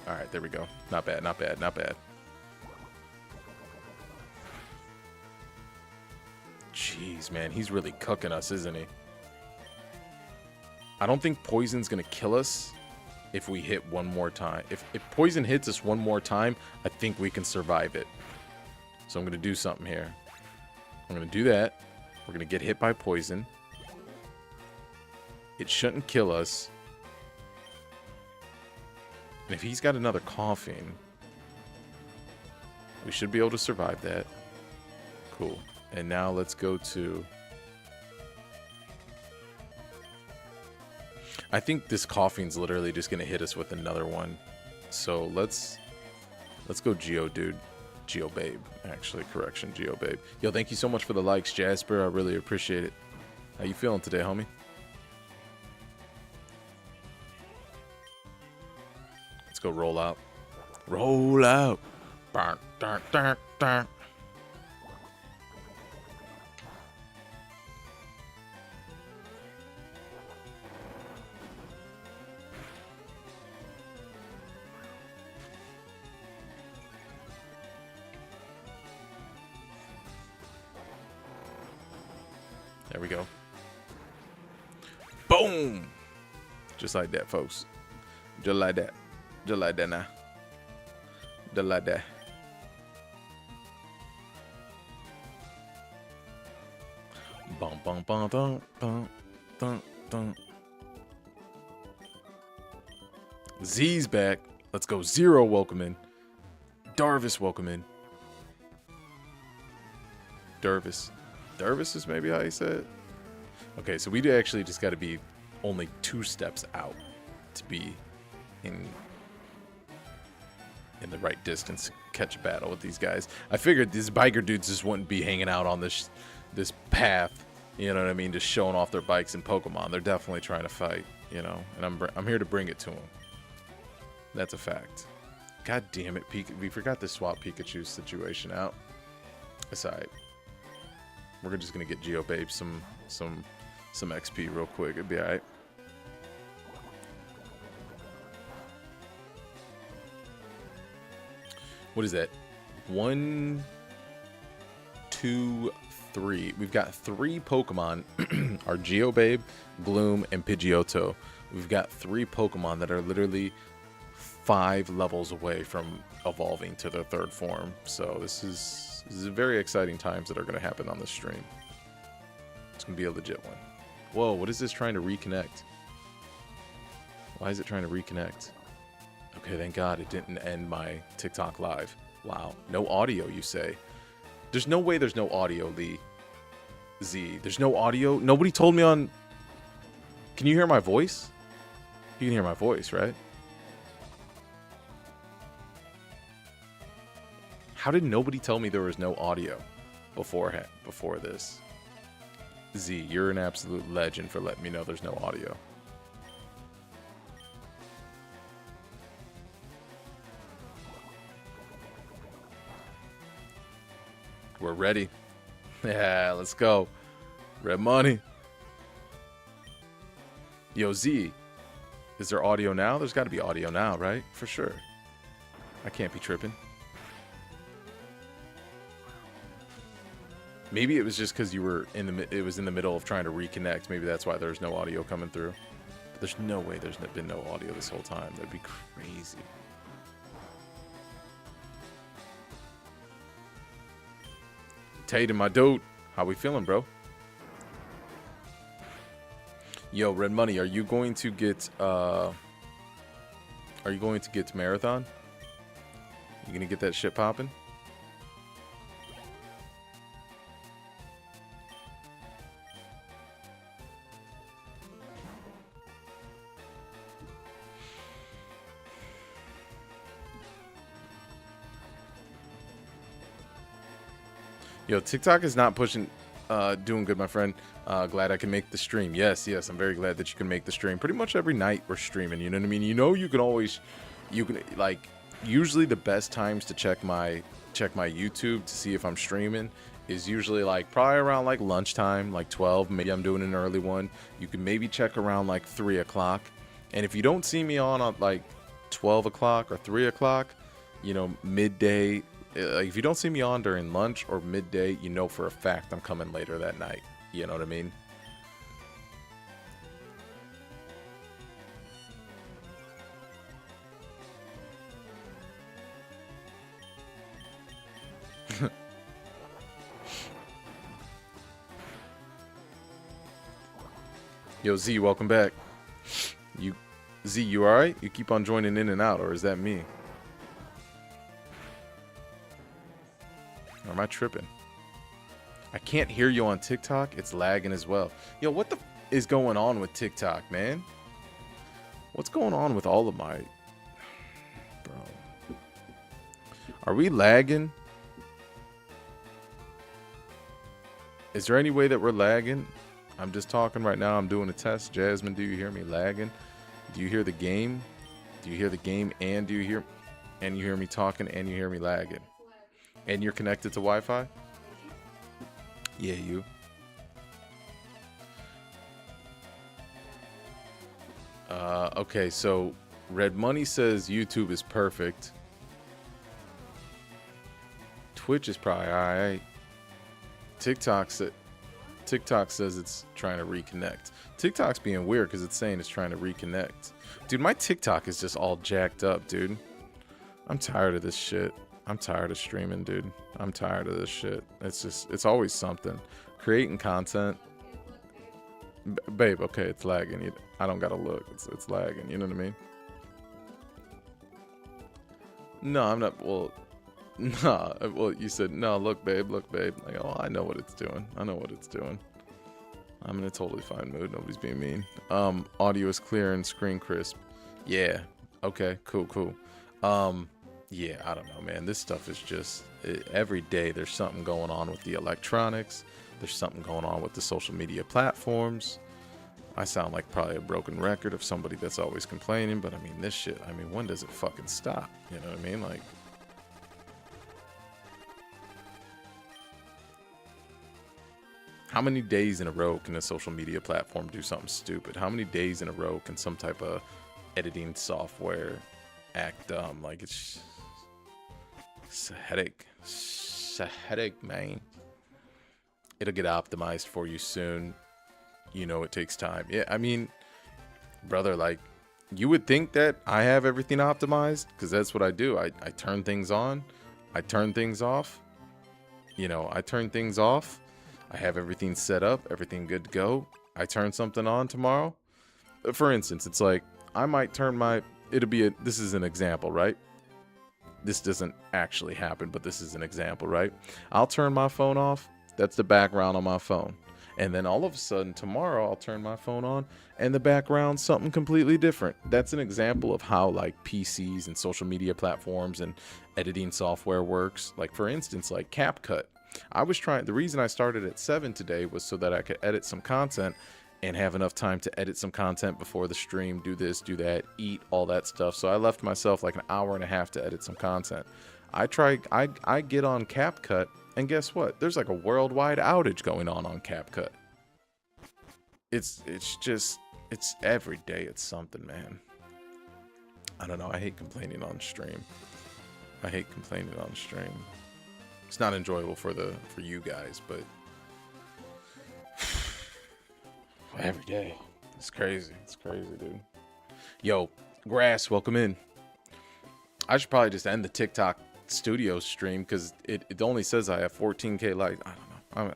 All right, there we go. Not bad, not bad, not bad. Jeez, man, he's really cooking us, isn't he? I don't think poison's gonna kill us if we hit one more time. If poison hits us one more time, I think we can survive it. So I'm gonna do something here. I'm gonna do that. We're gonna get hit by poison. It shouldn't kill us. And if he's got another coughing, we should be able to survive that. Cool. And now let's go to... I think this coughing's literally just going to hit us with another one. So let's go Geodude. Geobabe. Actually, correction, Geobabe. Yo, thank you so much for the likes, Jasper. I really appreciate it. How you feeling today, homie? Let's go roll out. Roll out. Bark, dark, dark, dark. There we go. Boom! Just like that, folks. Just like that. Just like that now. Just like that. Bum, bum, bum, dun, dun, dun, dun. Z's back. Let's go. Zero, welcome in. Darvis, welcome in. Darvis. Darvis is maybe how you say it. Okay, so we actually just got to be only 2 steps out to be in the right distance to catch a battle with these guys. I figured these biker dudes just wouldn't be hanging out on this path, you know what I mean, just showing off their bikes and Pokemon. They're definitely trying to fight, you know, and I'm here to bring it to them. That's a fact. God damn it, we forgot to swap Pikachu situation out. It's alright. We're just gonna get Geobabe some XP real quick. It'd be alright. What is that? 1, 2, 3. We've got 3 Pokemon. Our Geobabe, Gloom, and Pidgeotto. We've got 3 Pokemon that are literally 5 levels away from evolving to their 3rd form. So this is very exciting times that are going to happen on this stream. It's going to be a legit one. Whoa, what is this trying to reconnect? Why is it trying to reconnect? Okay, thank God it didn't end my TikTok live. Wow. No audio, you say? There's no way there's no audio, Lee. Z. There's no audio? Nobody told me on... Can you hear my voice? You can hear my voice, right? How did nobody tell me there was no audio before this? Z, you're an absolute legend for letting me know there's no audio. We're ready. Yeah, let's go. Red money. Yo, Z, is there audio now? There's got to be audio now, right? For sure. I can't be tripping. Maybe it was just because you were it was in the middle of trying to reconnect. Maybe that's why there's no audio coming through. But there's no way there's been no audio this whole time. That'd be crazy. Tatum, my dude, how we feeling, bro? Yo, Red Money, are you going to get to Marathon? You gonna get that shit popping? Yo, TikTok is not pushing, doing good, my friend. Glad I can make the stream. Yes, I'm very glad that you can make the stream. Pretty much every night we're streaming, you know what I mean? You know, you can like, usually the best times to check my YouTube to see if I'm streaming is usually like probably around like lunchtime, like 12. Maybe I'm doing an early one. You can maybe check around like 3 o'clock. And if you don't see me on like 12 o'clock or 3 o'clock, you know, midday. If you don't see me on during lunch or midday, you know for a fact I'm coming later that night. You know what I mean? Yo, Z, welcome back. Z, you alright? You keep on joining in and out, or is that me? Or am I tripping? I can't hear you on TikTok. It's lagging as well. Yo, what the is going on with TikTok, man? What's going on with all of my... Bro. Are we lagging? Is there any way that we're lagging? I'm just talking right now. I'm doing a test. Jasmine, do you hear me lagging? Do you hear the game? Do you hear the game and do you hear... And you hear me talking and you hear me lagging? And you're connected to Wi-Fi? Yeah, you. Okay, so Red Money says YouTube is perfect. Twitch is probably alright. TikTok says it's trying to reconnect. TikTok's being weird because it's saying it's trying to reconnect. Dude, my TikTok is just all jacked up, dude. I'm tired of this shit. I'm tired of streaming, dude. I'm tired of this shit. It's always something. Creating content. Babe, okay, it's lagging. I don't gotta look. It's lagging. You know what I mean? No, I'm not. Well, nah. Well, you said, no, look, babe. Look, babe. Like, oh, I know what it's doing. I know what it's doing. I'm in a totally fine mood. Nobody's being mean. Audio is clear and screen crisp. Yeah. Okay, cool. Yeah, I don't know, man. This stuff is just every day there's something going on with the electronics. There's something going on with the social media platforms. I sound like probably a broken record of somebody that's always complaining, but I mean, this shit, I mean, when does it fucking stop? You know what I mean? Like, how many days in a row can a social media platform do something stupid? How many days in a row can some type of editing software act dumb? Like, it's a headache. It's a headache, man. It'll get optimized for you soon. You know, it takes time. Yeah, I mean, brother, like, you would think that I have everything optimized because that's what I do. I turn things on. I turn things off. You know, I turn things off. I have everything set up, everything good to go. I turn something on tomorrow. For instance, it's like, I might turn this is an example, right? This doesn't actually happen, but this is an example, right? I'll turn my phone off. That's the background on my phone. And then all of a sudden tomorrow I'll turn my phone on and the background's something completely different. That's an example of how like PCs and social media platforms and editing software works. Like for instance, like CapCut. The reason I started at 7 today was so that I could edit some content and have enough time to edit some content before the stream, do this, do that, eat, all that stuff. So I left myself like an hour and a half to edit some content. I get on CapCut, and guess what? There's like a worldwide outage going on CapCut. It's every day it's something, man. I don't know. I hate complaining on stream. It's not enjoyable for you guys, but every day. It's crazy. It's crazy, dude. Yo, Grass, welcome in. I should probably just end the TikTok studio stream because it only says I have 14K likes. I don't know.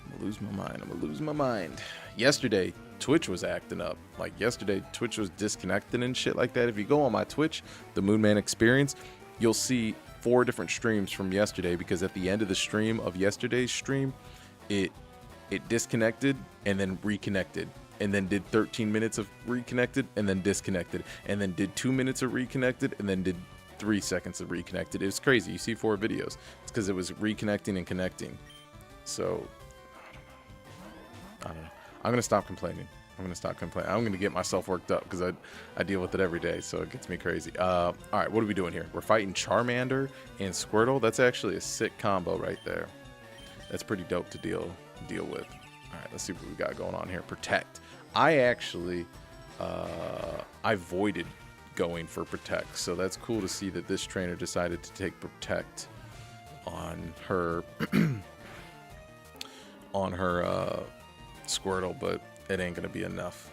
I'm gonna lose my mind. Yesterday, Twitch was acting up. Like yesterday, Twitch was disconnected and shit like that. If you go on my Twitch, the Moonman Experience, you'll see 4 different streams from yesterday because at the end of the stream of yesterday's stream, it disconnected and then reconnected and then did 13 minutes of reconnected and then disconnected and then did 2 minutes of reconnected and then did 3 seconds of reconnected. It was crazy. You see 4 videos. It's because it was reconnecting and connecting. So I don't know. I'm going to stop complaining. I'm going to get myself worked up because I deal with it every day. So it gets me crazy. All right. What are we doing here? We're fighting Charmander and Squirtle. That's actually a sick combo right there. That's pretty dope to deal with. All right, let's see what we got going on here. Protect. I actually I voided going for Protect, so that's cool to see that this trainer decided to take Protect on her Squirtle, but it ain't gonna be enough.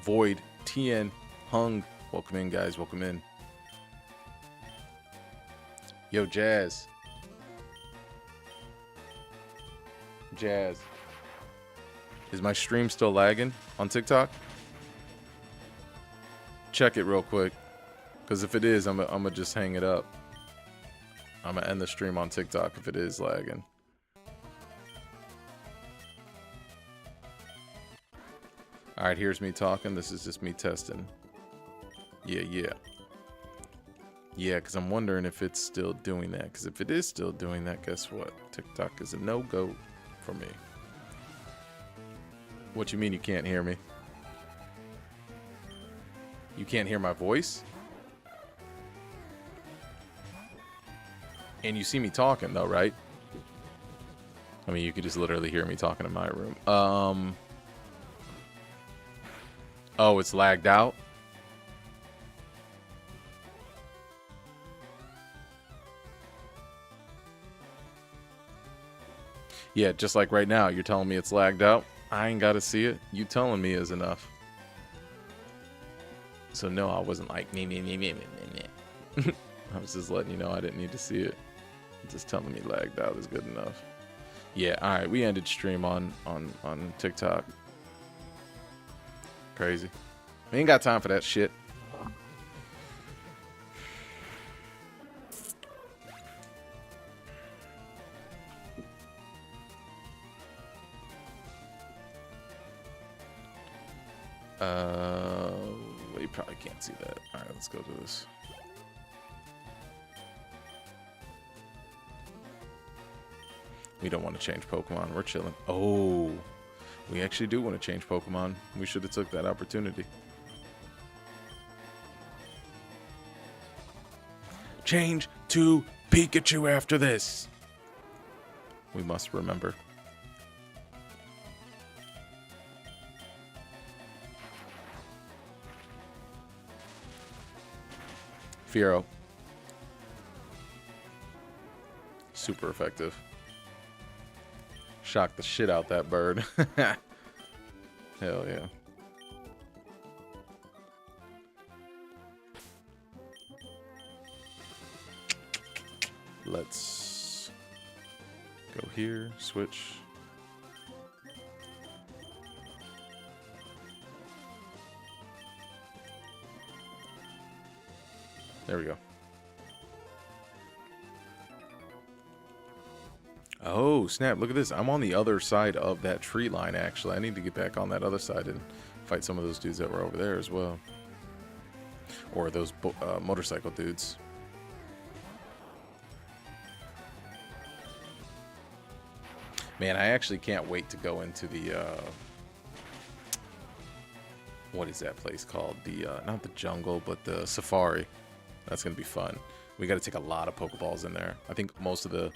Void, TN, Hung, welcome in, guys. Welcome in. Yo, Jazz, is my stream still lagging on TikTok? Check it real quick, because if it is, I'm gonna just hang it up. I'm gonna end the stream on TikTok if it is lagging. All right, here's me talking. This is just me testing. Yeah, because I'm wondering if it's still doing that. Because if it is still doing that, guess what? TikTok is a no-go for me. What you mean you can't hear me? You can't hear my voice? And you see me talking though, right? I mean, you could just literally hear me talking in my room. Oh, it's lagged out? Yeah, just like right now, you're telling me it's lagged out. I ain't got to see it. You telling me is enough. So no, I wasn't like me. I was just letting you know I didn't need to see it. Just telling me lagged out is good enough. Yeah, all right. We ended stream on TikTok. Crazy. We ain't got time for that shit. Well, you probably can't see that. All right, let's go to this. We don't want to change Pokemon. We're chilling. Oh, we actually do want to change Pokemon. We should have took that opportunity. Change to Pikachu after this. We must remember. Fiero. Super effective. Shocked the shit out that bird. Hell yeah. Let's go here, switch. There we go. Oh, snap. Look at this. I'm on the other side of that tree line, actually. I need to get back on that other side and fight some of those dudes that were over there as well. Or those motorcycle dudes. Man, I actually can't wait to go into the... what is that place called? The not the jungle, but the safari. That's going to be fun. We got to take a lot of Pokeballs in there. I think most of the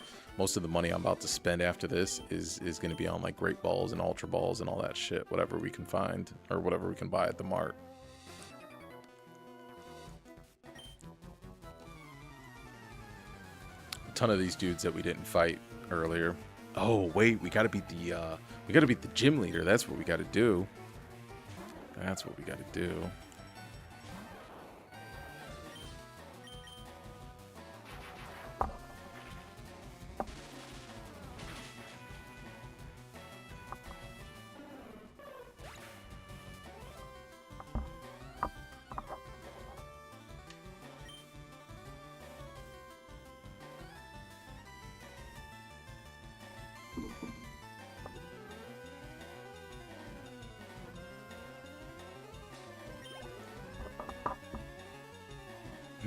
money I'm about to spend after this is going to be on like Great Balls and Ultra Balls and all that shit. Whatever we can find or whatever we can buy at the mart. A ton of these dudes that we didn't fight earlier. Oh wait, we got to beat the gym leader. That's what we got to do. That's what we got to do.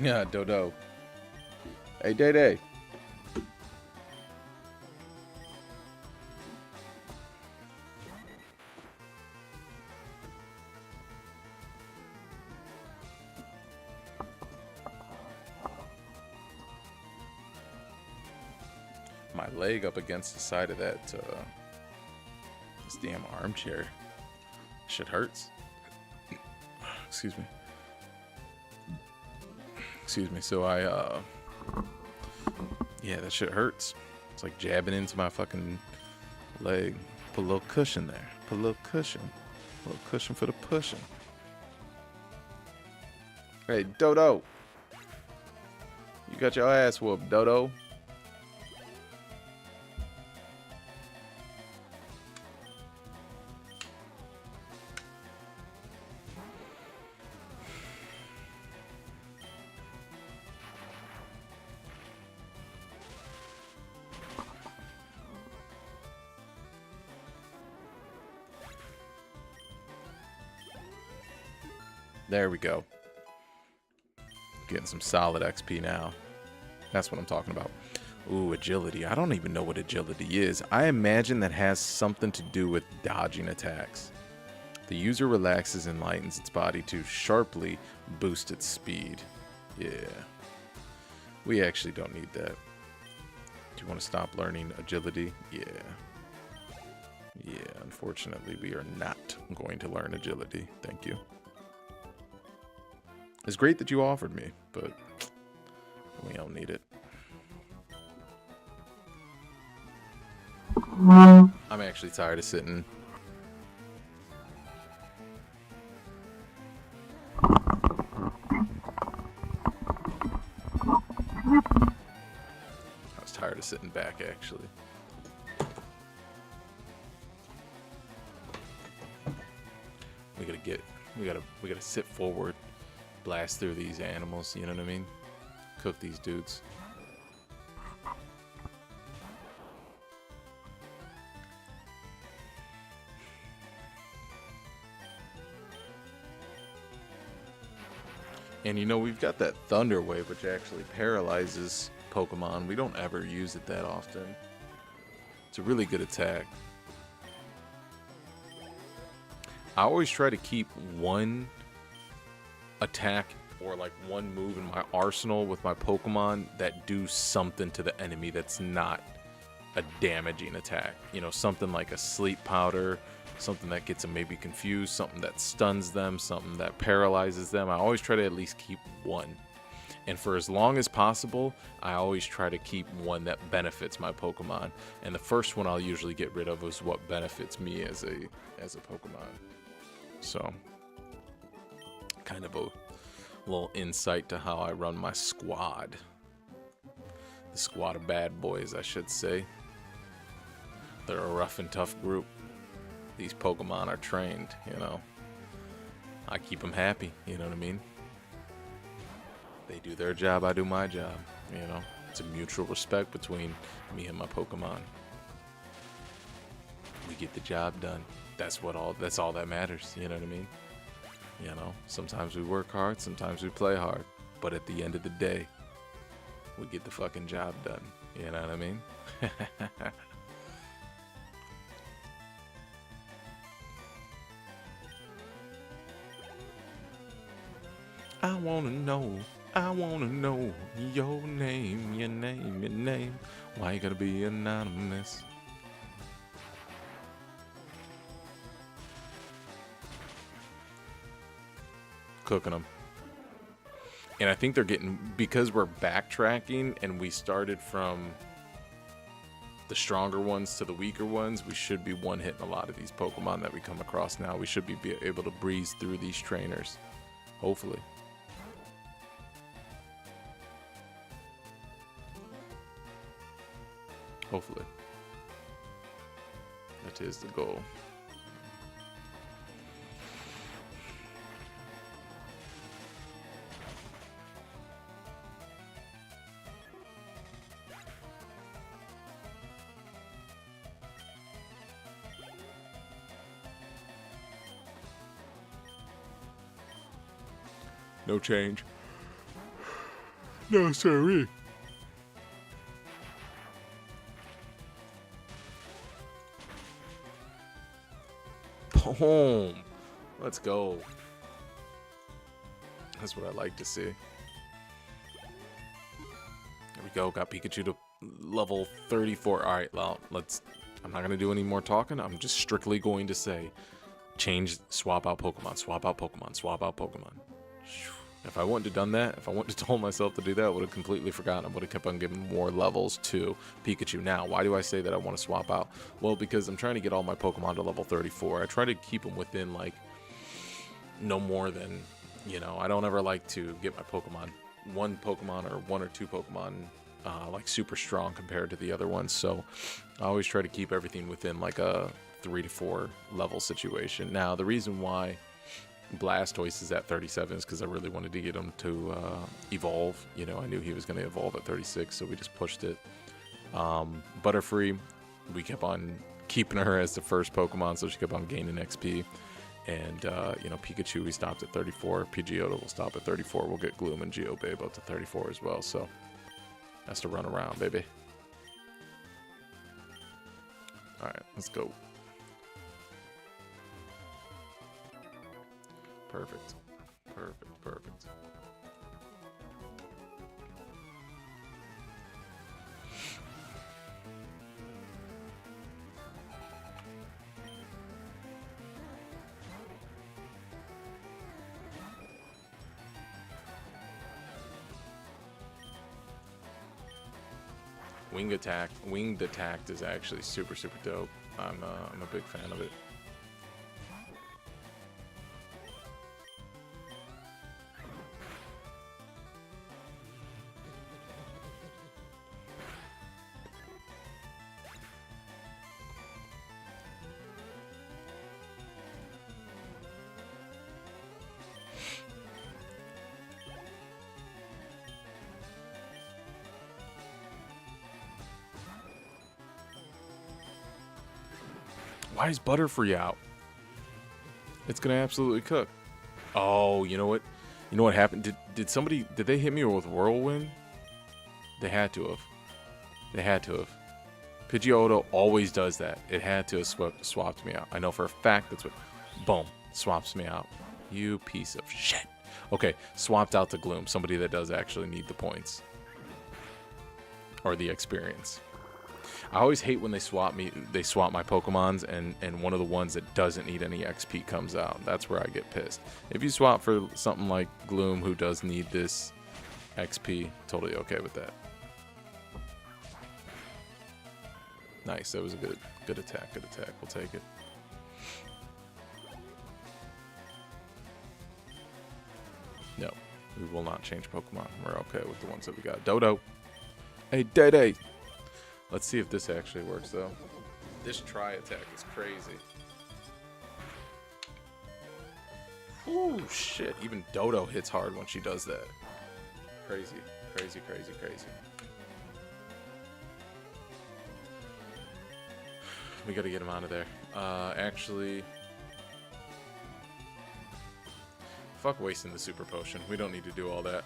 Yeah, Dodo. Hey, Day Day. My leg up against the side of that, this damn armchair. Shit hurts. Excuse me. Excuse me. So yeah, that shit hurts. It's like jabbing into my fucking leg. Put a little cushion there. Put a little cushion. A little cushion for the pushing. Hey, Dodo. You got your ass whooped, Dodo. There we go. Getting some solid XP now. That's what I'm talking about. Ooh, agility. I don't even know what agility is. I imagine that has something to do with dodging attacks. The user relaxes and lightens its body to sharply boost its speed. Yeah. We actually don't need that. Do you want to stop learning agility? Yeah. Yeah, unfortunately, we are not going to learn agility. Thank you. It's great that you offered me, but we don't need it. I'm actually tired of sitting. I was tired of sitting back, actually. We gotta sit forward. Blast through these animals, you know what I mean? Cook these dudes. And you know, we've got that Thunder Wave, which actually paralyzes Pokemon. We don't ever use it that often. It's a really good attack. I always try to keep one attack or like one move in my arsenal with my Pokemon that do something to the enemy that's not a damaging attack. You know, something like a sleep powder, something that gets them maybe confused, something that stuns them, something that paralyzes them. I always try to at least keep one. And for as long as possible, I always try to keep one that benefits my Pokemon. And the first one I'll usually get rid of is what benefits me as a Pokemon. So, kind of a little insight to how I run my squad. The squad of bad boys, I should say. They're a rough and tough group. These Pokemon are trained, you know. I keep them happy, you know what I mean? They do their job, I do my job, you know. It's a mutual respect between me and my Pokemon. we get the job done. That's all that matters. You know what I mean? You know, sometimes we work hard, sometimes we play hard, but at the end of the day, we get the fucking job done. You know what I mean? I wanna know your name, your name, your name. Why you gotta be anonymous? Cooking them. And I think they're getting, because we're backtracking and we started from the stronger ones to the weaker ones, we should be one-hitting a lot of these Pokemon that we come across now. We should be able to breeze through these trainers. Hopefully. Hopefully. That is the goal. No change. No, sorry. Boom. Let's go. That's what I like to see. There we go. Got Pikachu to level 34. All right, well, I'm not going to do any more talking. I'm just strictly going to say, swap out Pokemon, swap out Pokemon, swap out Pokemon. If I wouldn't have done that, if I wouldn't have told myself to do that, I would have completely forgotten. I would have kept on giving more levels to Pikachu. Now, why do I say that I want to swap out? Well, because I'm trying to get all my Pokemon to level 34. I try to keep them within, like, no more than, you know, I don't ever like to get my Pokemon, one or two Pokemon, like, super strong compared to the other ones. So I always try to keep everything within, like, a 3 to 4 level situation. Now, the reason why Blastoise is at 37 is because I really wanted to get him to evolve. You know, I knew he was going to evolve at 36, so we just pushed it. Butterfree, we kept on keeping her as the first Pokemon, so she kept on gaining XP. And, you know, Pikachu, we stopped at 34. Pidgeotto will stop at 34. We'll get Gloom and Geobabe up to 34 as well, so has to run around, baby. Alright, let's go. Perfect. Perfect, perfect. Winged attack is actually super dope. I'm a big fan of it. Why is Butterfree out? It's gonna absolutely cook. Oh, you know what? You know what happened? Did they hit me with Whirlwind? They had to have. They had to have. Pidgeotto always does that. It had to have swapped me out. I know for a fact that's what. Boom. Swaps me out. You piece of shit. Okay, swapped out to Gloom. Somebody that does actually need the points. Or the experience. I always hate when they swap my Pokemons and one of the ones that doesn't need any XP comes out. That's where I get pissed. If you swap for something like Gloom who does need this XP, totally okay with that. Nice, that was a good attack, We'll take it. No, we will not change Pokemon. We're okay with the ones that we got. Dodo. Hey, Day. Let's see if this actually works, though. This try attack is crazy. Ooh, shit. Even Dodo hits hard when she does that. Crazy. We gotta get him out of there. Actually, fuck wasting the super potion. We don't need to do all that.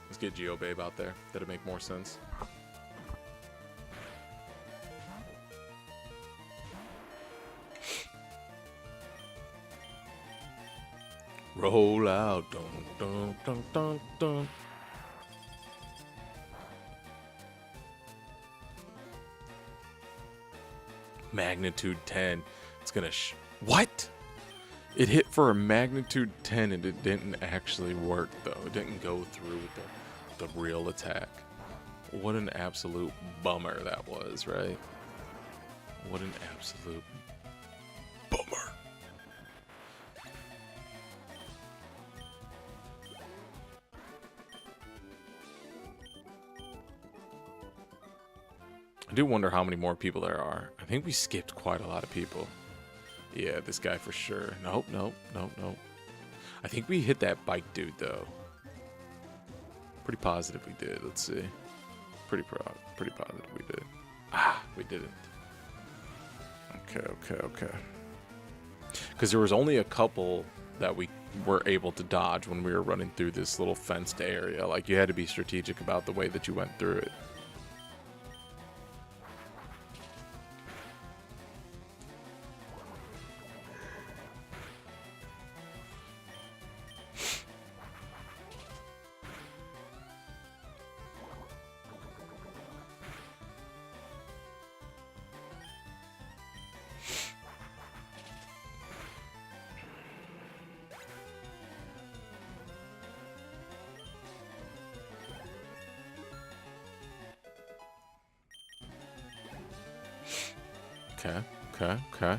Let's get Geobabe out there. That'd make more sense. Roll out. Dun, dun, dun, dun, dun. Magnitude 10. It's gonna what? It hit for a magnitude 10 and it didn't actually work though. It didn't go through with the real attack. What an absolute bummer that was, right? What an absolute bummer. I do wonder how many more people there are. I think we skipped quite a lot of people. Yeah, this guy for sure. Nope, nope, nope, nope. I think we hit that bike dude, though. Pretty positive we did. Let's see. Pretty positive we did. Ah, we didn't. Okay. Because there was only a couple that we were able to dodge when we were running through this little fenced area. Like, you had to be strategic about the way that you went through it. Okay.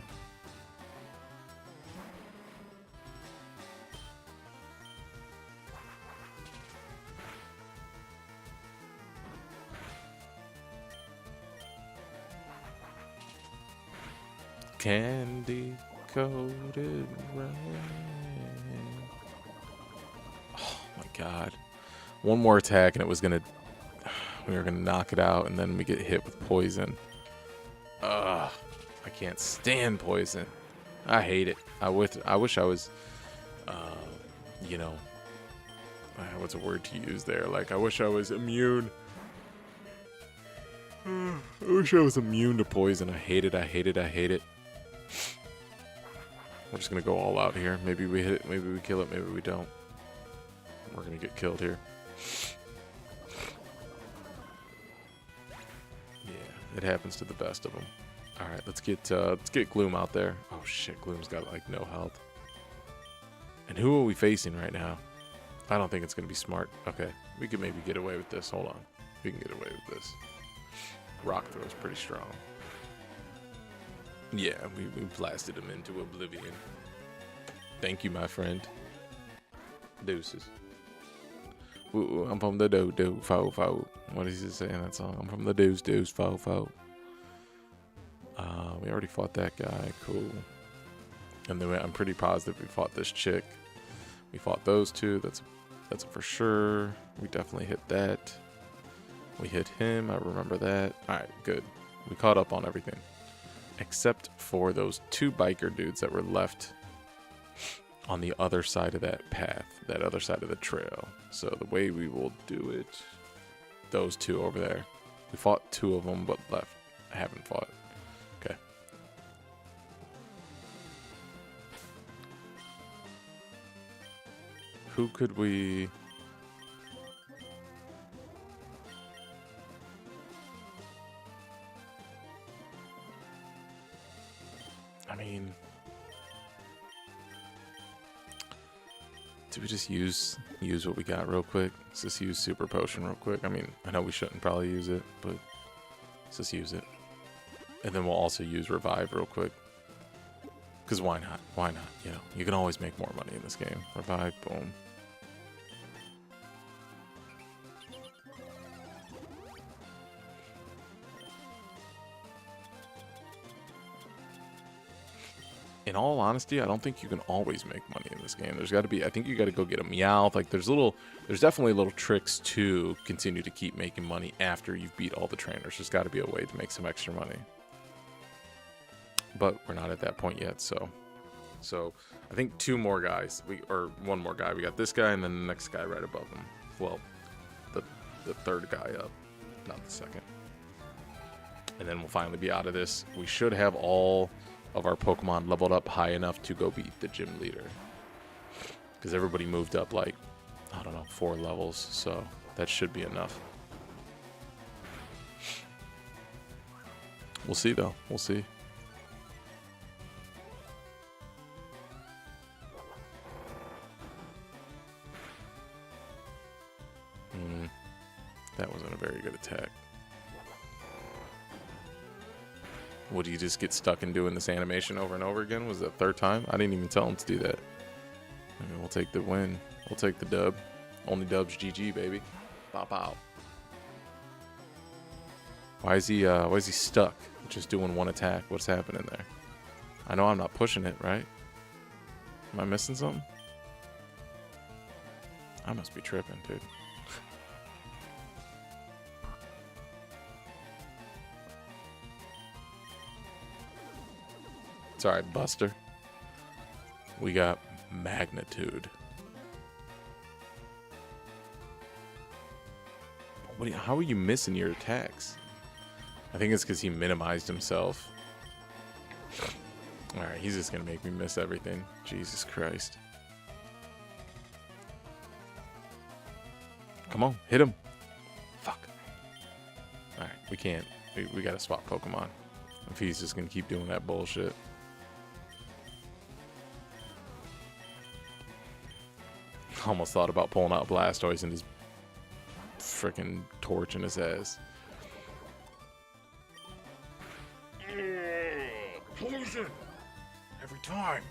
Candy coated rain. Oh my god. One more attack and it was gonna... We were gonna knock it out and then we get hit with poison. Ugh. I can't stand poison. I hate it. I wish I was, you know, what's a word to use there? Like, I wish I was immune. I wish I was immune to poison. I hate it. We're just going to go all out here. Maybe we hit it. Maybe we kill it. Maybe we don't. We're going to get killed here. Yeah, it happens to the best of them. All right, let's get Gloom out there. Oh shit, Gloom's got like no health. And who are we facing right now? I don't think it's gonna be smart. Okay, we could maybe get away with this. Hold on, we can get away with this. Rock throw's pretty strong. Yeah, we blasted him into oblivion. Thank you, my friend. Deuces. Ooh, I'm from the do fo fo. What is he saying in that song? I'm from the deuce fo fo. We already fought that guy. Cool. And then I'm pretty positive we fought this chick. We fought those two. That's for sure. We definitely hit that. We hit him. I remember that. All right, good. We caught up on everything. Except for those two biker dudes that were left on the other side of that path. That other side of the trail. So the way we will do it... Those two over there. We fought two of them, but left. I haven't fought. Okay. Who could we... I mean... Do we just use what we got real quick? Let's just use Super Potion real quick. I mean, I know we shouldn't probably use it, but let's just use it. And then we'll also use Revive real quick. Because why not? Why not? You know, you can always make more money in this game. Revive, boom. And in all honesty, I don't think you can always make money in this game. There's got to be, I think you got to go get a Meowth. Like, there's definitely little tricks to continue to keep making money after you've beat all the trainers. There's got to be a way to make some extra money. But we're not at that point yet, so I think two more guys, or one more guy. We got this guy and then the next guy right above him. Well, the third guy up, not the second. And then we'll finally be out of this. We should have all of our Pokemon leveled up high enough to go beat the gym leader. Because everybody moved up like, I don't know, 4 levels. So that should be enough. We'll see though. We'll see. That wasn't a very good attack. Would you just get stuck in doing this animation over and over again? Was it the third time? I didn't even tell him to do that. I mean, we'll take the win. We'll take the dub. Only dubs GG, baby. Pop out. Why is he stuck? Just doing one attack. What's happening there? I know I'm not pushing it, right? Am I missing something? I must be tripping, dude. It's alright, Buster. We got magnitude. How are you missing your attacks? I think it's because he minimized himself. Alright, he's just gonna make me miss everything. Jesus Christ. Come on, hit him. Fuck. Alright, we can't. We gotta swap Pokemon. If he's just gonna keep doing that bullshit. Almost thought about pulling out Blastoise and just freaking torching his ass. Poison! Every time.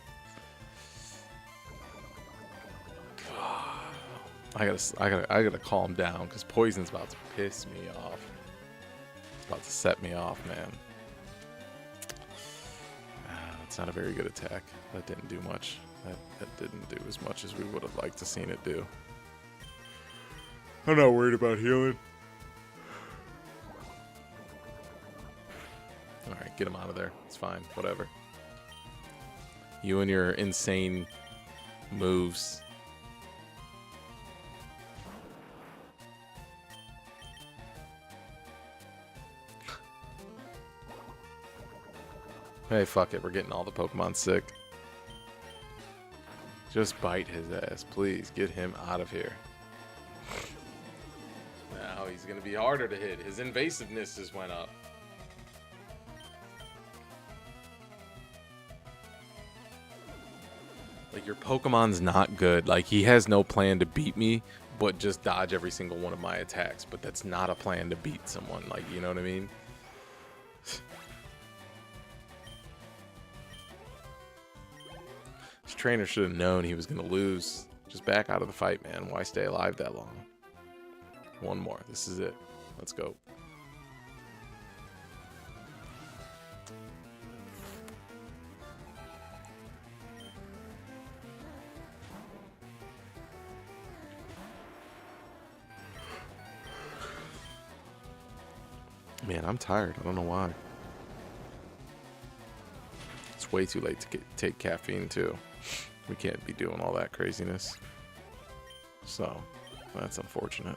I gotta calm down because poison's about to piss me off. It's about to set me off, man. It's not a very good attack. That didn't do much. That didn't do as much as we would have liked to seen it do. I'm not worried about healing. Alright, get him out of there. It's fine. Whatever. You and your insane moves. Hey, fuck it. We're getting all the Pokemon sick. Just bite his ass. Please, get him out of here. Now he's going to be harder to hit. His invasiveness just went up. Like, your Pokemon's not good. Like, he has no plan to beat me, but just dodge every single one of my attacks. But that's not a plan to beat someone. Like, you know what I mean? This trainer should have known he was going to lose. Just back out of the fight, man. Why stay alive that long? One more. This is it. Let's go. Man, I'm tired. I don't know why. It's way too late to take caffeine, too. We can't be doing all that craziness. So, that's unfortunate.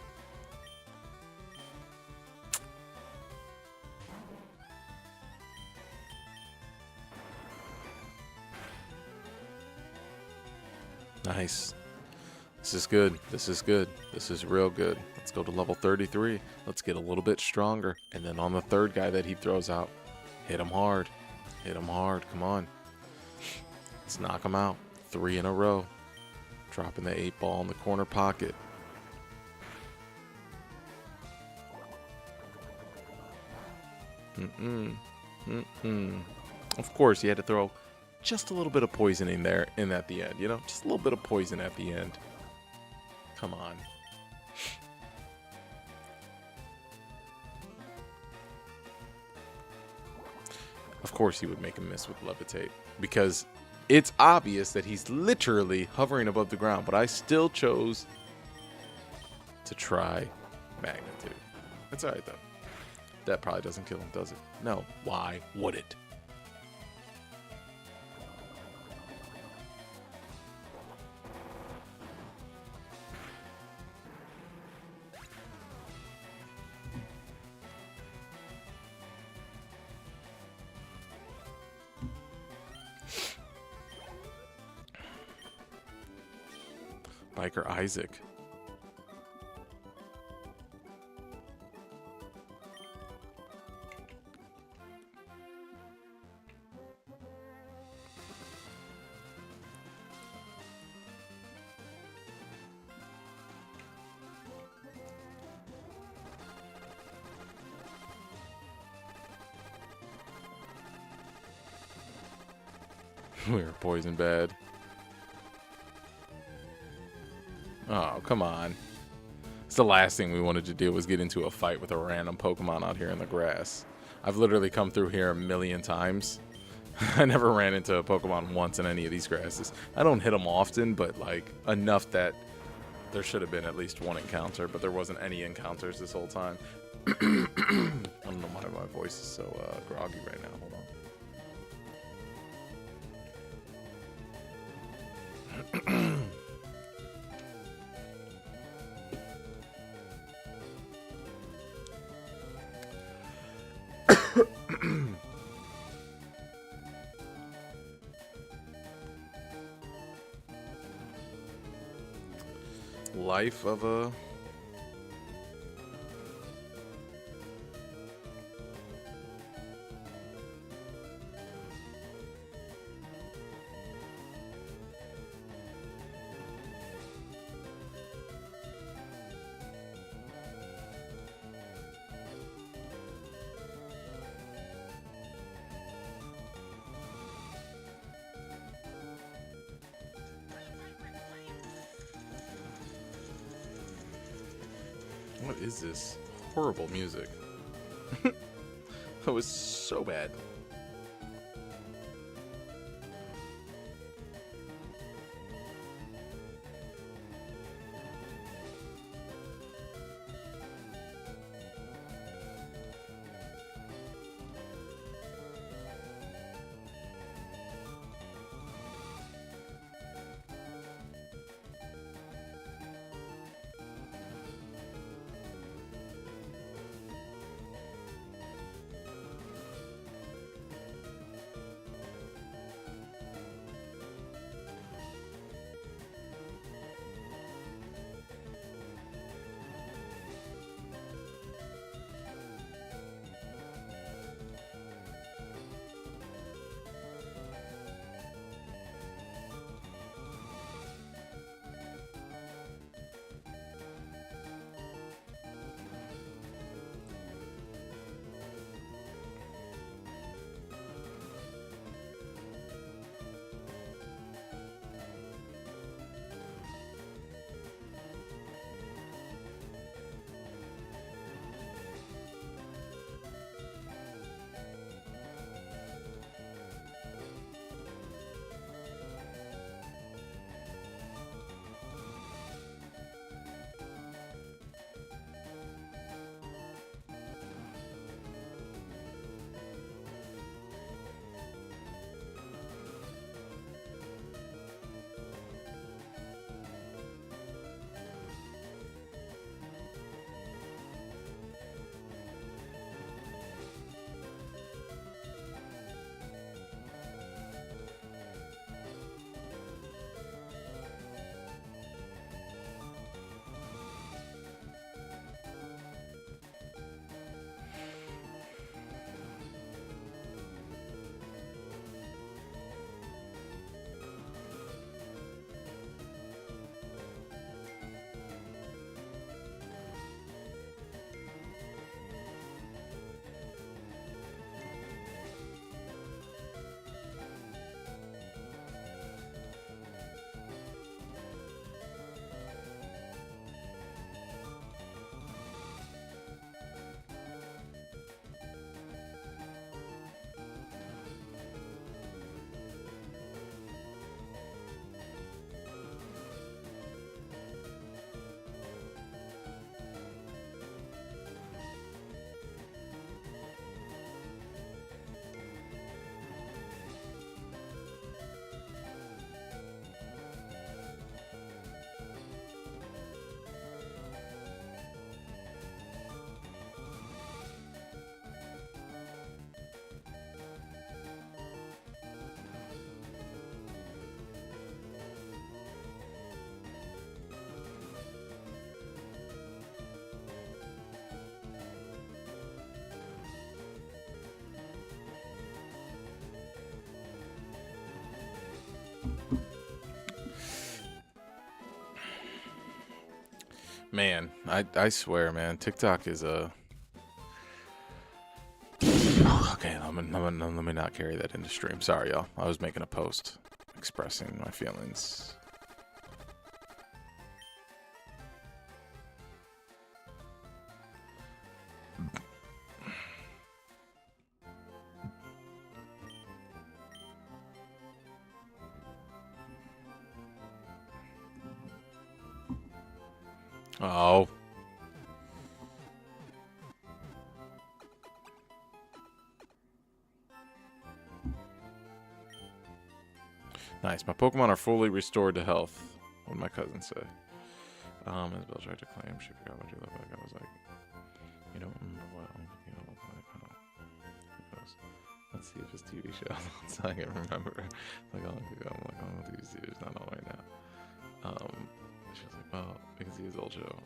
Nice. This is good. This is good. This is real good. Let's go to level 33. Let's get a little bit stronger. And then on the third guy that he throws out, hit him hard. Hit him hard. Come on. Let's knock him out. 3 in a row. Dropping the 8-ball in the corner pocket. Of course, he had to throw just a little bit of poisoning there in at the end. You know, just a little bit of poison at the end. Come on. Of course he would make him miss with Levitate. Because It's obvious that he's literally hovering above the ground, but I still chose to try magnitude. That's alright, though. That probably doesn't kill him, does it? No. Why would it? Biker Isaac. We're poison bad. Oh, come on. It's the last thing we wanted to do was get into a fight with a random Pokemon out here in the grass. I've literally come through here a million times. I never ran into a Pokemon once in any of these grasses. I don't hit them often, but like enough that there should have been at least one encounter, but there wasn't any encounters this whole time. I don't know why my voice is so groggy right now. Hold on. Life of a... What is this horrible music? That was so bad. Man, I swear, man, TikTok is a. Okay, let me not carry that into stream. Sorry, y'all. I was making a post expressing my feelings. Oh. Nice. My Pokemon are fully restored to health. What did my cousin say? Isabel tried to claim she forgot what you look like. I was like, you don't remember what you don't look like. Oh. He goes, let's see if it's TV show. So I can remember. Like, oh, I'm like, oh, TV series, not on right now. She was like, well, you can see his old show.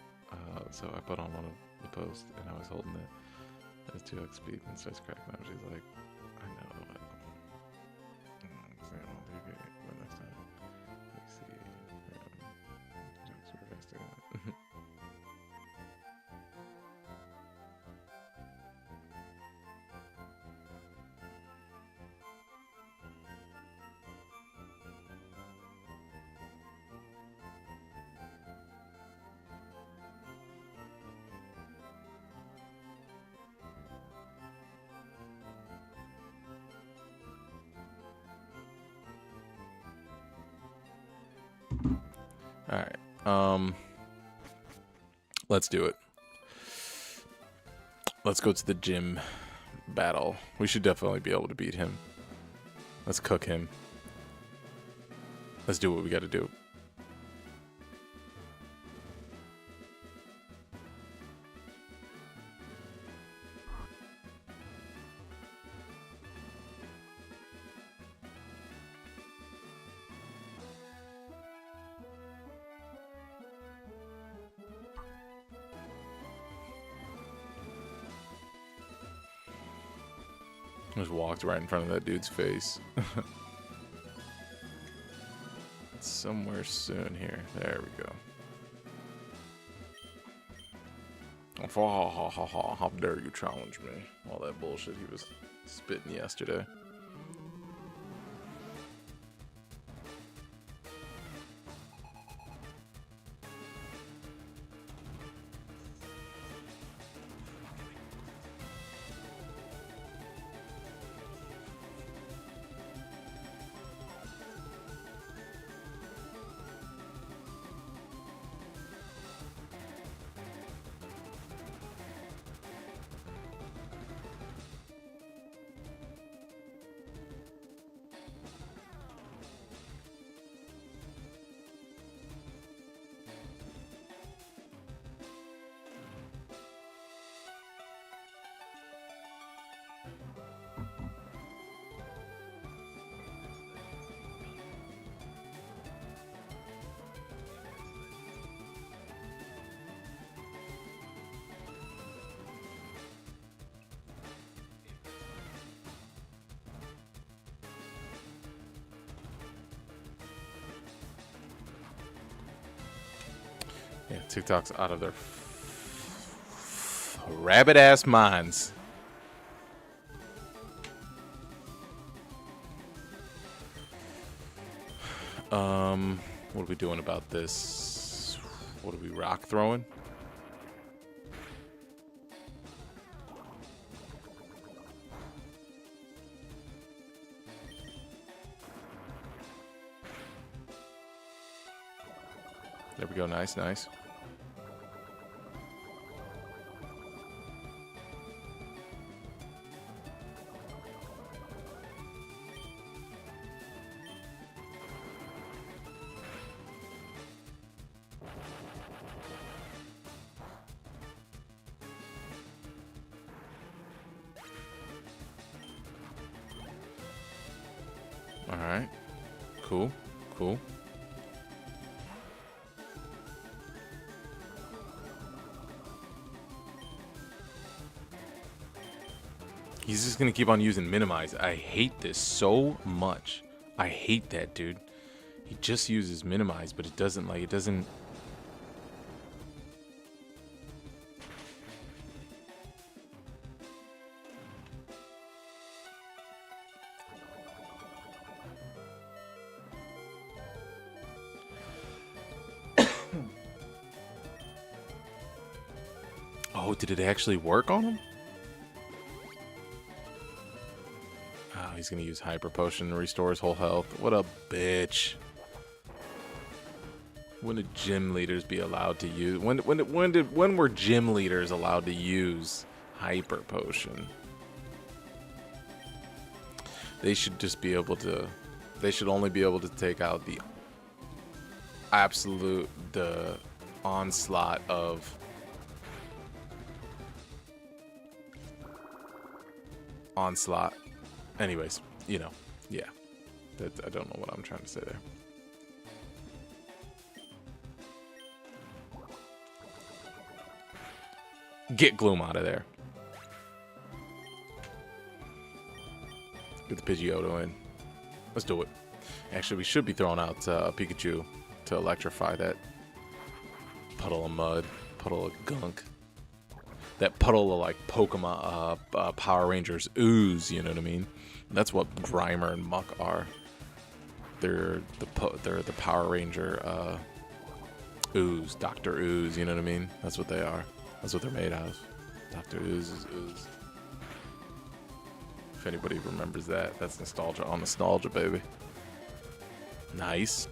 So I put on one of the posts, and I was holding it at 2x speed, and starts cracking up. She's like, I know, but next time, you see, Alright, let's do it. Let's go to the gym battle. We should definitely be able to beat him. Let's cook him. Let's do what we gotta do. Just walked right in front of that dude's face. It's somewhere soon here. There we go. How dare you challenge me? All that bullshit he was spitting yesterday. Yeah, TikTok's out of their rabbit ass minds. What are we doing about this? What are we rock throwing? There we go. Nice, nice. All right. Cool. Cool. He's just gonna keep on using minimize. I hate this so much. I hate that, dude. He just uses minimize, but it doesn't Oh, did it actually work on him? Oh, he's gonna use Hyper Potion to restore his whole health. What a bitch. When did gym leaders be allowed to use? When were gym leaders allowed to use Hyper Potion? They should just be able to. They should only be able to take out the the onslaught of onslaught. Anyways, you know, yeah. I don't know what I'm trying to say there. Get Gloom out of there. Get the Pidgeotto in. Let's do it. Actually, we should be throwing out Pikachu to electrify that puddle of mud, puddle of gunk. That puddle of like Pokemon, Power Rangers ooze. You know what I mean? That's what Grimer and Muck are. They're the Power Ranger ooze, Dr. Ooze. You know what I mean? That's what they are. That's what they're made out of. Dr. Ooze is ooze. If anybody remembers that, that's nostalgia on nostalgia, baby. Nice.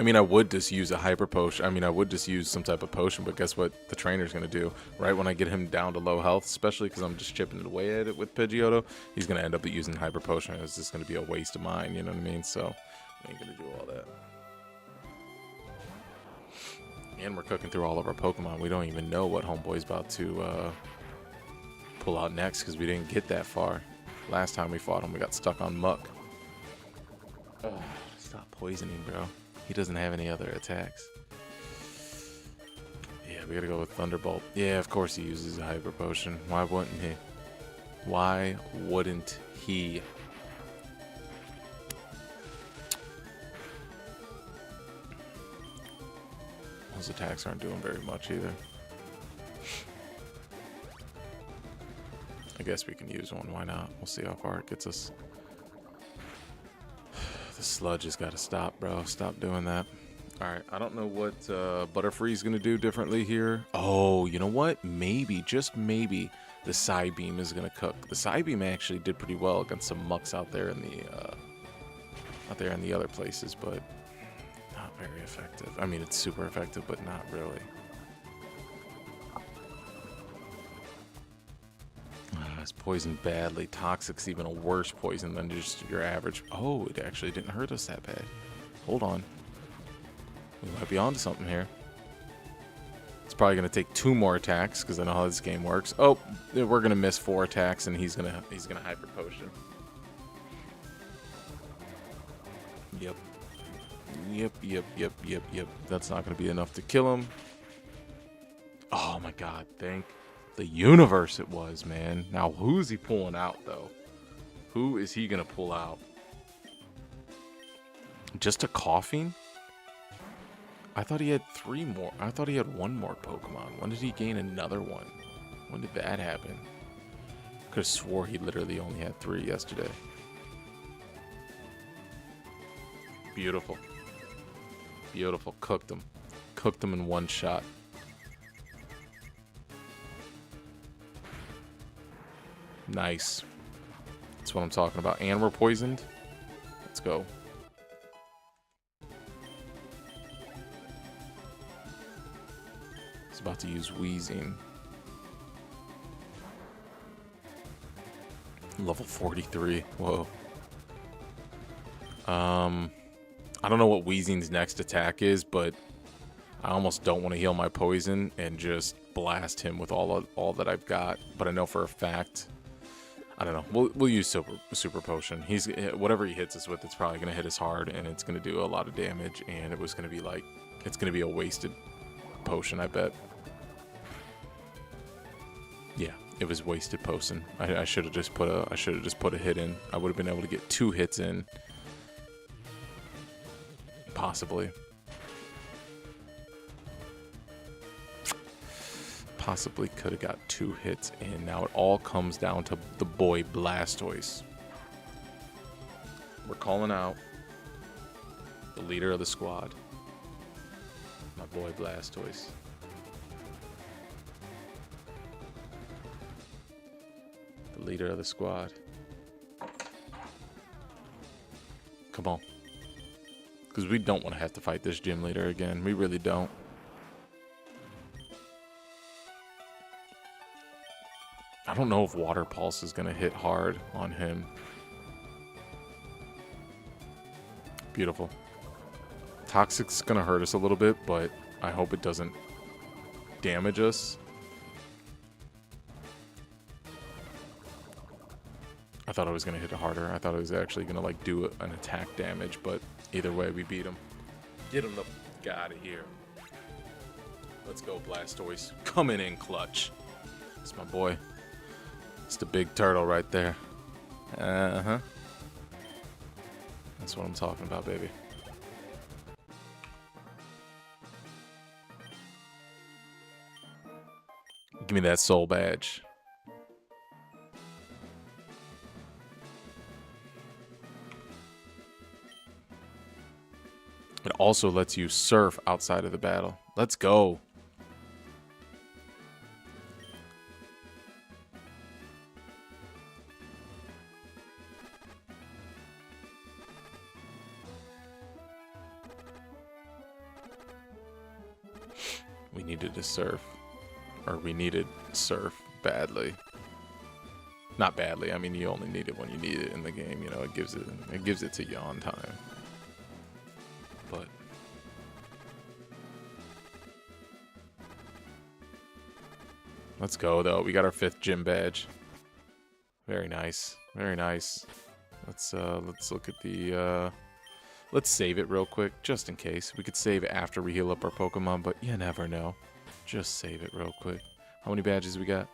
I mean, I would just use a hyper potion. I mean, I would just use some type of potion, but guess what the trainer's going to do? Right when I get him down to low health, especially because I'm just chipping away at it with Pidgeotto, he's going to end up using hyper potion. It's just going to be a waste of mine, you know what I mean? So, I ain't going to do all that. And we're cooking through all of our Pokemon. We don't even know what Homeboy's about to pull out next because we didn't get that far. Last time we fought him, we got stuck on Muck. Ugh, stop poisoning, bro. He doesn't have any other attacks. Yeah, we gotta go with Thunderbolt. Yeah, of course he uses a Hyper Potion. Why wouldn't he? Why wouldn't he? Those attacks aren't doing very much either. I guess we can use one. Why not? We'll see how far it gets us. The sludge has got to stop, bro. Stop doing that. All right. I don't know what Butterfree's going to do differently here. Oh, you know what? Maybe, just maybe, the Psybeam is going to cook. The Psybeam actually did pretty well against some Mucks out there in the other places, but not very effective. I mean, it's super effective, but not really. It's poisoned badly. Toxic's even a worse poison than just your average. Oh, it actually didn't hurt us that bad. Hold on. We might be onto something here. It's probably going to take 2 more attacks because I know how this game works. Oh, we're going to miss 4 attacks and he's gonna Hyper Potion. Yep. Yep. That's not going to be enough to kill him. Oh my god, thank the universe it was, man. Now, who's he pulling out, though? Who is he going to pull out? Just a Coughing? I thought he had 3 more. I thought he had 1 more Pokemon. When did he gain another one? When did that happen? Could have swore he literally only had 3 yesterday. Beautiful. Beautiful. Cooked him. Cooked him in 1 shot. Nice. That's what I'm talking about. And we're poisoned. Let's go. He's about to use Wheezing. Level 43. Whoa. I don't know what Wheezing's next attack is, but I almost don't want to heal my poison and just blast him with all that I've got. But I know for a fact, I don't know. We'll use super potion. He's whatever he hits us with, it's probably gonna hit us hard, and it's gonna do a lot of damage. And it was gonna be like, it's gonna be a wasted potion, I bet. Yeah, it was wasted potion. I should have just put a hit in. I would have been able to get 2 hits in, possibly. Possibly could have got 2 hits in. Now it all comes down to the boy Blastoise. We're calling out the leader of the squad, my boy Blastoise. leader of the squad. Come on. Because we don't want to have to fight this gym leader again. We really don't. I don't know if Water Pulse is going to hit hard on him. Beautiful. Toxic's going to hurt us a little bit, but I hope it doesn't damage us. I thought I was going to hit it harder. I thought it was actually going to like do an attack damage, but either way, we beat him. Get him the fuck out of here. Let's go, Blastoise. Coming in clutch. It's my boy. It's the big turtle right there. Uh-huh. That's what I'm talking about, baby. Give me that soul badge. It also lets you surf outside of the battle. Let's go. We needed to surf. Or we needed surf badly. Not badly. I mean, you only need it when you need it in the game. You know, it gives it to you on time. But let's go though. We got our 5th gym badge. Very nice. Very nice. Let's look at the let's save it real quick just in case. We could save after we heal up our Pokemon, but you never know. Just save it real quick. How many badges we got?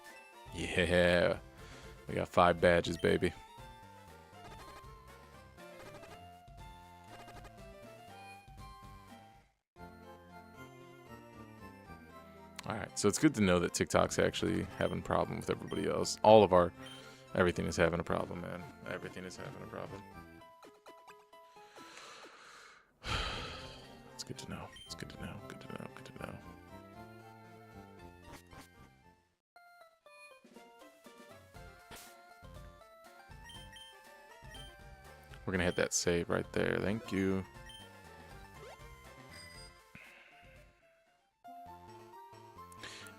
Yeah. We got 5 badges, baby. Alright, so it's good to know that TikTok's actually having a problem with everybody else. Everything is having a problem, man. Everything is having a problem. It's good to know. It's good to know. Good to know. Good to know. We're going to hit that save right there. Thank you.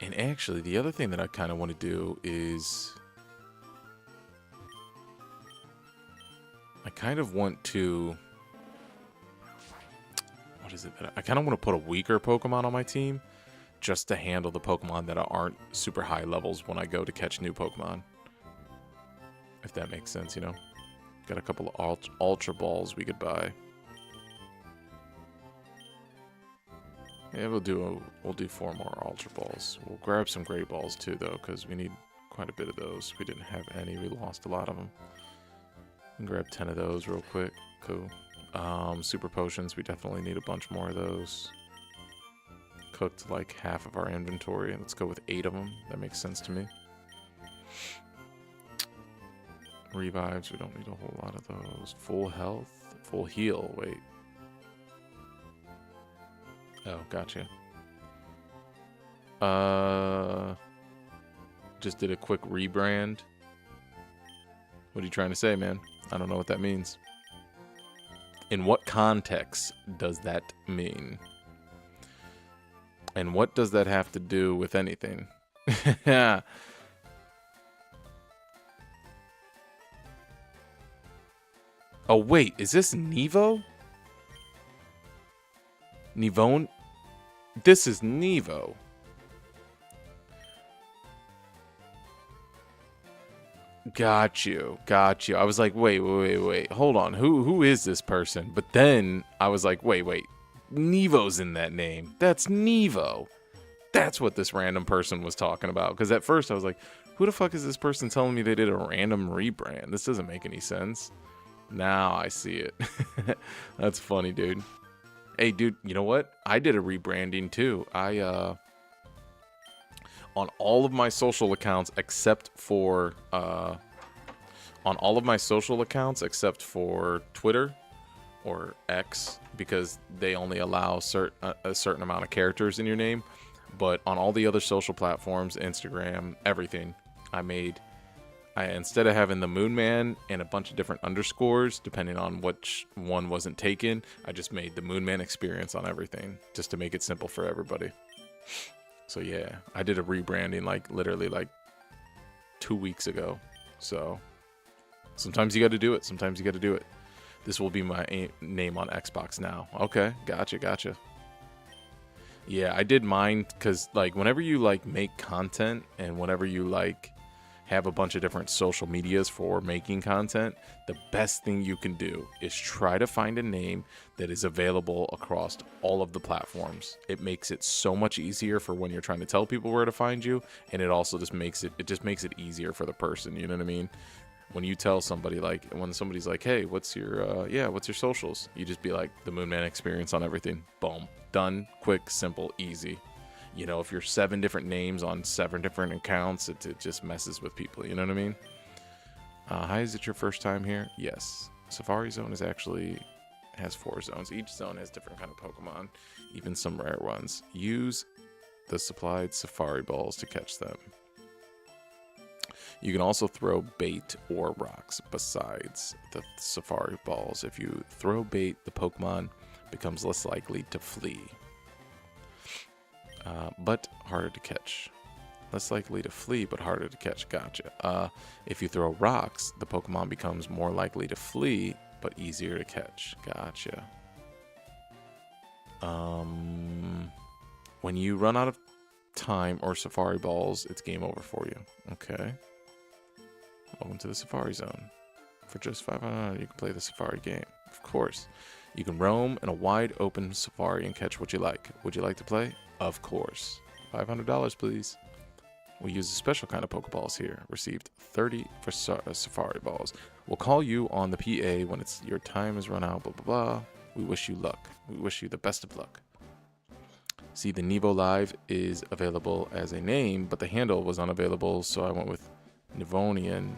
And actually, the other thing that I kind of want to do is I kind of want to... What is it? I kind of want to put a weaker Pokemon on my team just to handle the Pokemon that aren't super high levels when I go to catch new Pokemon. If that makes sense, you know? Got a couple of Ultra Balls we could buy. Yeah, we'll do 4 more Ultra Balls. We'll grab some Great Balls too, though, because we need quite a bit of those. We didn't have any. We lost a lot of them. And grab 10 of those real quick. Cool. Super Potions. We definitely need a bunch more of those. Cooked like half of our inventory. Let's go with 8 of them. That makes sense to me. Revives. We don't need a whole lot of those. Full health. Full heal. Wait. Oh, gotcha. Just did a quick rebrand. What are you trying to say, man? I don't know what that means. In what context does that mean? And what does that have to do with anything? Yeah. Oh, wait. Is this Nevo? Nevone? This is Nevo. Got you. I was like, wait. Hold on. Who is this person? But then I was like, wait. Nevo's in that name. That's Nevo. That's what this random person was talking about. Because at first I was like, who the fuck is this person telling me they did a random rebrand? This doesn't make any sense. Now I see it. That's funny, dude. Hey, dude, you know what? I did a rebranding too. On all of my social accounts except for Twitter or X, because they only allow a certain amount of characters in your name. But on all the other social platforms, Instagram, everything, I instead of having the Moon Man and a bunch of different underscores, depending on which one wasn't taken, I just made the Moon Man experience on everything, just to make it simple for everybody. So yeah, I did a rebranding like literally like 2 weeks ago. So sometimes you got to do it. Sometimes you got to do it. This will be my name on Xbox now. Okay, gotcha. Yeah, I did mine because like whenever you like make content and whenever you like have a bunch of different social medias for making content, the best thing you can do is try to find a name that is available across all of the platforms. It makes it so much easier for when you're trying to tell people where to find you, and it also just makes it easier for the person, you know what I mean? When you tell somebody, like when somebody's like, hey, what's your socials, you just be like, the Moon Man experience on everything. Boom, done, quick, simple, easy. You know, if you're 7 different names on 7 different accounts, it just messes with people. You know what I mean? Hi, is it your first time here? Yes. Safari Zone has 4 zones. Each zone has different kind of Pokemon, even some rare ones. Use the supplied Safari Balls to catch them. You can also throw bait or rocks besides the Safari Balls. If you throw bait, the Pokemon becomes less likely to flee. But harder to catch. Less likely to flee, but harder to catch. Gotcha. If you throw rocks, the Pokemon becomes more likely to flee, but easier to catch. Gotcha. When you run out of time or Safari Balls, it's game over for you. Okay. Welcome to the Safari Zone. For just $500, you can play the Safari game. Of course. You can roam in a wide open safari and catch what you like. Would you like to play? Of course. $500, please. We use a special kind of Pokeballs here. Received 30 for Safari Balls. We'll call you on the PA when your time has run out, blah, blah, blah. We wish you luck. We wish you the best of luck. See, the Nevo Live is available as a name, but the handle was unavailable, so I went with Nivonian.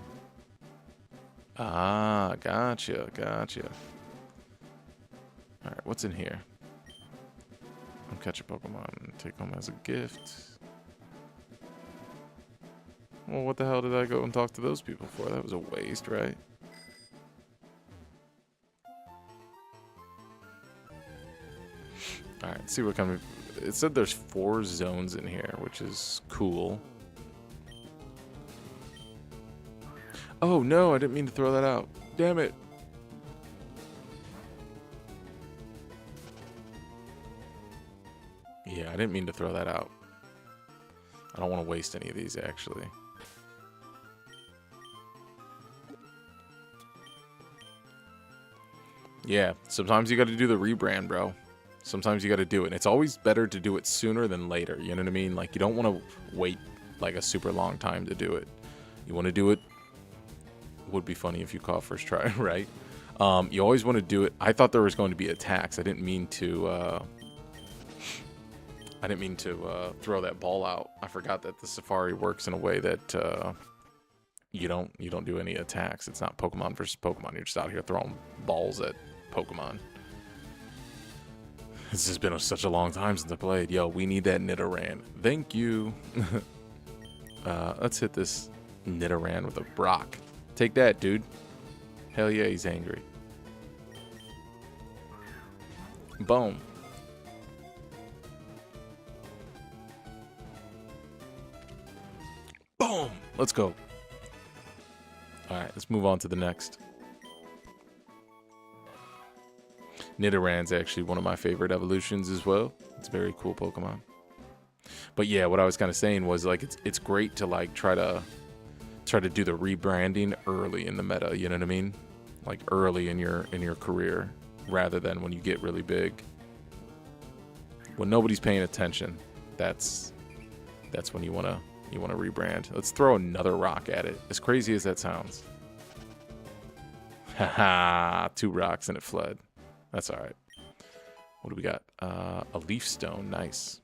Ah, gotcha. Alright, what's in here? Catch a Pokemon, take home as a gift. Well, what the hell did I go and talk to those people for? That was a waste, right? Alright, see what kind of... It said there's 4 zones in here, which is cool. Oh, no, I didn't mean to throw that out. Damn it. Yeah, I didn't mean to throw that out. I don't want to waste any of these, actually. Yeah, sometimes you got to do the rebrand, bro. Sometimes you got to do it. And it's always better to do it sooner than later. You know what I mean? Like, you don't want to wait, like, a super long time to do it. You want to do it. Would be funny if you caught first try, right? You always want to do it. I thought there was going to be attacks. I didn't mean to throw that ball out. I forgot that the Safari works in a way that you don't do any attacks. It's not Pokemon versus Pokemon. You're just out here throwing balls at Pokemon. This has been such a long time since I played. Yo, we need that Nidoran. Thank you. Let's hit this Nidoran with a Brock. Take that, dude. Hell yeah, he's angry. Boom. Boom. Let's go. All right, let's move on to the next. Nidoran's actually one of my favorite evolutions as well. It's a very cool Pokemon. But yeah, what I was kind of saying was like it's great to like try to do the rebranding early in the meta, you know what I mean? Like early in your career rather than when you get really big. When nobody's paying attention, that's when you want to rebrand. Let's throw another rock at it. As crazy as that sounds. Haha, 2 rocks and it fled. That's all right. What do we got? A leaf stone. Nice.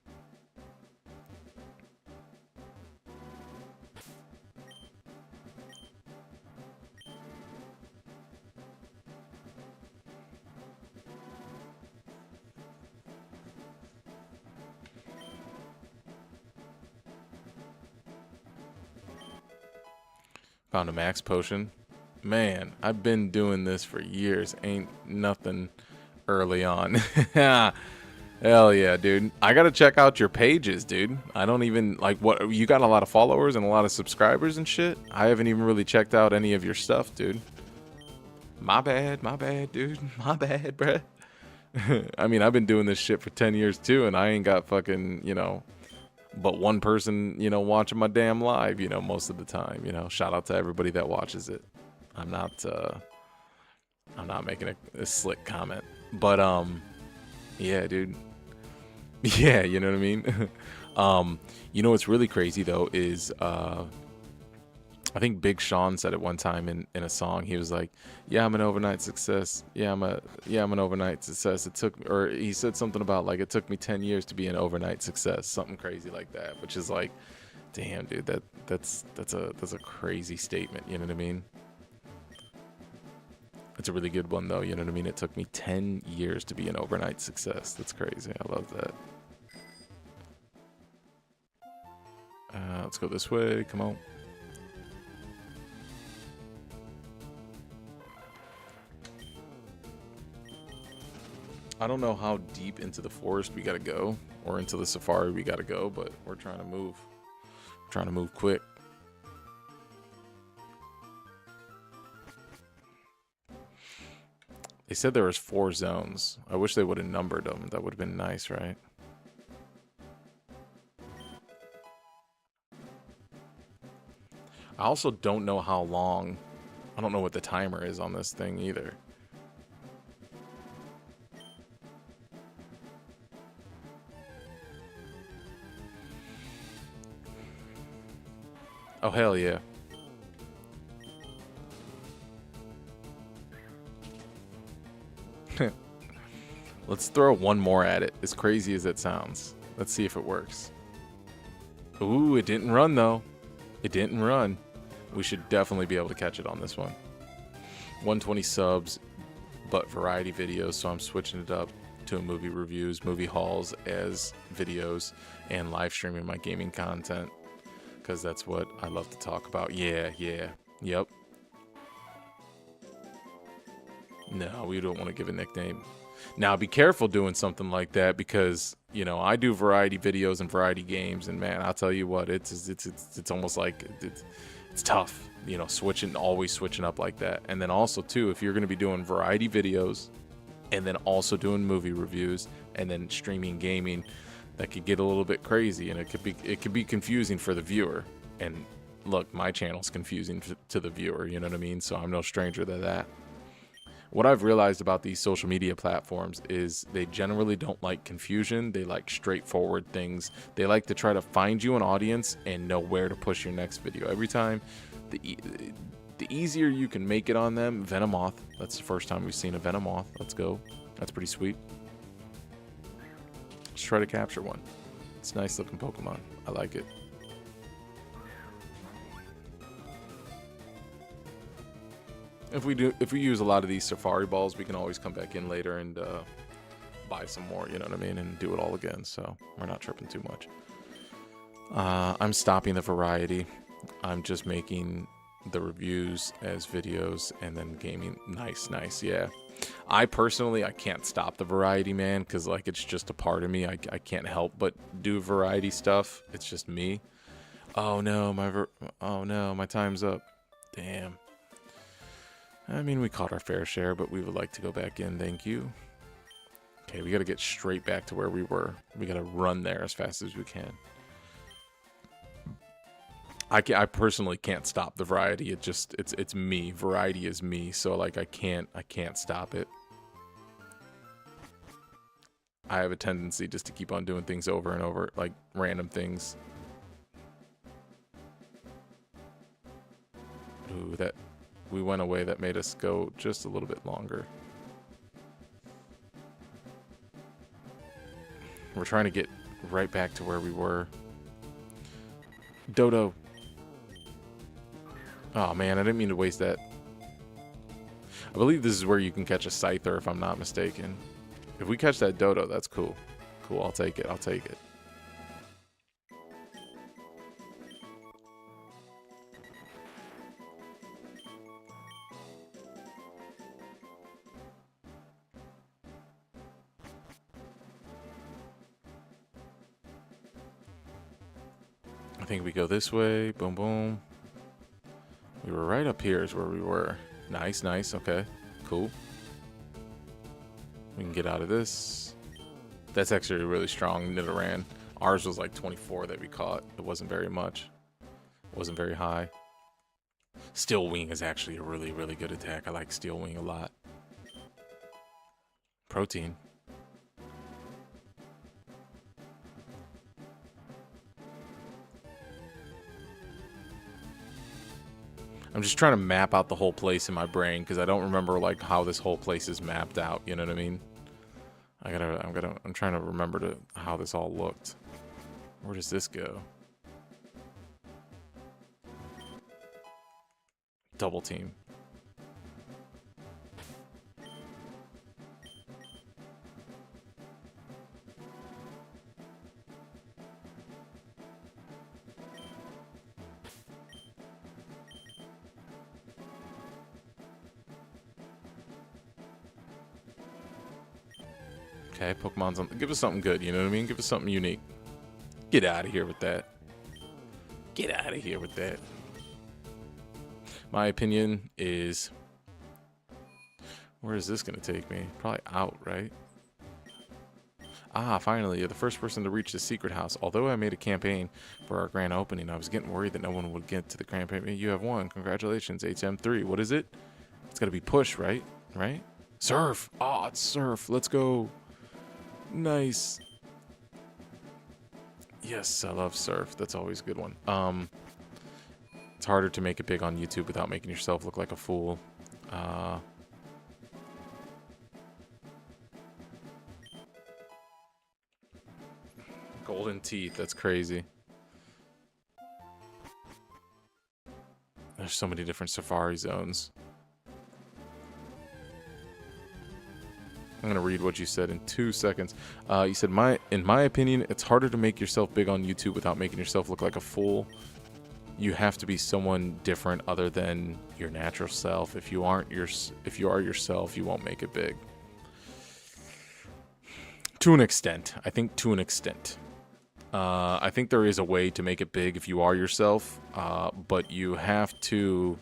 Found a max potion. Man, I've been doing this for years. Ain't nothing early on. Hell yeah, dude. I gotta check out your pages, dude. I don't even, like, what, you got a lot of followers and a lot of subscribers and shit? I haven't even really checked out any of your stuff, dude. My bad, dude. My bad, bruh. I mean, I've been doing this shit for 10 years too, and I ain't got fucking, you know, but one person, you know, watching my damn live, you know, most of the time, you know. Shout out to everybody that watches it. I'm not making a slick comment. But yeah, dude. Yeah, you know what I mean? You know what's really crazy though is I think Big Sean said it one time in a song. He was like, "Yeah, I'm an overnight success. Yeah, I'm an overnight success. It took," or he said something about like it took me 10 years to be an overnight success, something crazy like that. Which is like, damn, dude, that's a crazy statement. You know what I mean? It's a really good one though. You know what I mean? It took me 10 years to be an overnight success. That's crazy. I love that. Let's go this way. Come on. I don't know how deep into the forest we gotta go, or into the safari we gotta go, but we're trying to move. We're trying to move quick. They said there was 4 zones. I wish they would have numbered them. That would have been nice, right? I also don't know how long. I don't know what the timer is on this thing either. Oh, hell yeah. Let's throw one more at it, as crazy as it sounds. Let's see if it works. Ooh, it didn't run, though. It didn't run. We should definitely be able to catch it on this one. 120 subs, but variety videos, so I'm switching it up to movie reviews, movie hauls as videos, and live streaming my gaming content, because that's what I love to talk about. Yeah, yep. No, we don't want to give a nickname. Now, be careful doing something like that, because, you know, I do variety videos and variety games, and man, I'll tell you what, it's almost like it's tough, you know, always switching up like that. And then also too, if you're going to be doing variety videos and then also doing movie reviews and then streaming gaming, that could get a little bit crazy, and it could be confusing for the viewer. And look, my channel's confusing to the viewer, you know what I mean? So I'm no stranger to that. What I've realized about these social media platforms is they generally don't like confusion. They like straightforward things. They like to try to find you an audience and know where to push your next video. Every time, the easier you can make it on them. Venomoth. That's the first time we've seen a Venomoth. Let's go. That's pretty sweet. Let's try to capture one. It's a nice looking Pokemon. I like it. If we use a lot of these safari balls, we can always come back in later and buy some more, you know what I mean, and do it all again. So we're not tripping too much. I'm stopping the variety. I'm just making the reviews as videos and then gaming. Nice, yeah. I personally, I can't stop the variety, man, because like it's just a part of me. I can't help but do variety stuff. It's just me. Oh no, my time's up. Damn. I mean, we caught our fair share, but we would like to go back in. Thank you. Okay, we got to get straight back to where we were. We got to run there as fast as we can. I personally can't stop the variety. It's me. Variety is me. So like I can't stop it. I have a tendency just to keep on doing things over and over, like random things. Ooh, that we went away. That made us go just a little bit longer. We're trying to get right back to where we were. Dodo. Oh man, I didn't mean to waste that. I believe this is where you can catch a Scyther, if I'm not mistaken. If we catch that Dodo, that's cool. Cool, I'll take it. think we go this way. Boom, boom. We were right up here is where we were. Nice, nice. Okay, cool. We can get out of this. That's actually really strong Nidoran. Ours was like 24 that we caught. It wasn't very much. It wasn't very high. Steel Wing is actually a really, really good attack. I like Steel Wing a lot. Protein. I'm just trying to map out the whole place in my brain because I don't remember like how this whole place is mapped out. You know what I mean? I'm trying to remember how this all looked. Where does this go? Double team. Okay, Pokemon's on. Give us something good, you know what I mean? Give us something unique. Get out of here with that. Get out of here with that. My opinion is... Where is this going to take me? Probably out, right? Ah, finally, you're the first person to reach the secret house. Although I made a campaign for our grand opening, I was getting worried that no one would get to the grand campaign. You have won. Congratulations, HM3. What is it? It's got to be push, right? Right? Surf! Oh, it's surf. Let's go. Nice. Yes, I love surf. That's always a good one. It's harder to make it big on YouTube without making yourself look like a fool. Golden teeth. That's crazy. There's so many different safari zones. I'm gonna read what you said in 2 seconds. You said, in my opinion, it's harder to make yourself big on YouTube without making yourself look like a fool. You have to be someone different other than your natural self. If you are yourself, you won't make it big. To an extent, I think to an extent. I think there is a way to make it big if you are yourself, but you have to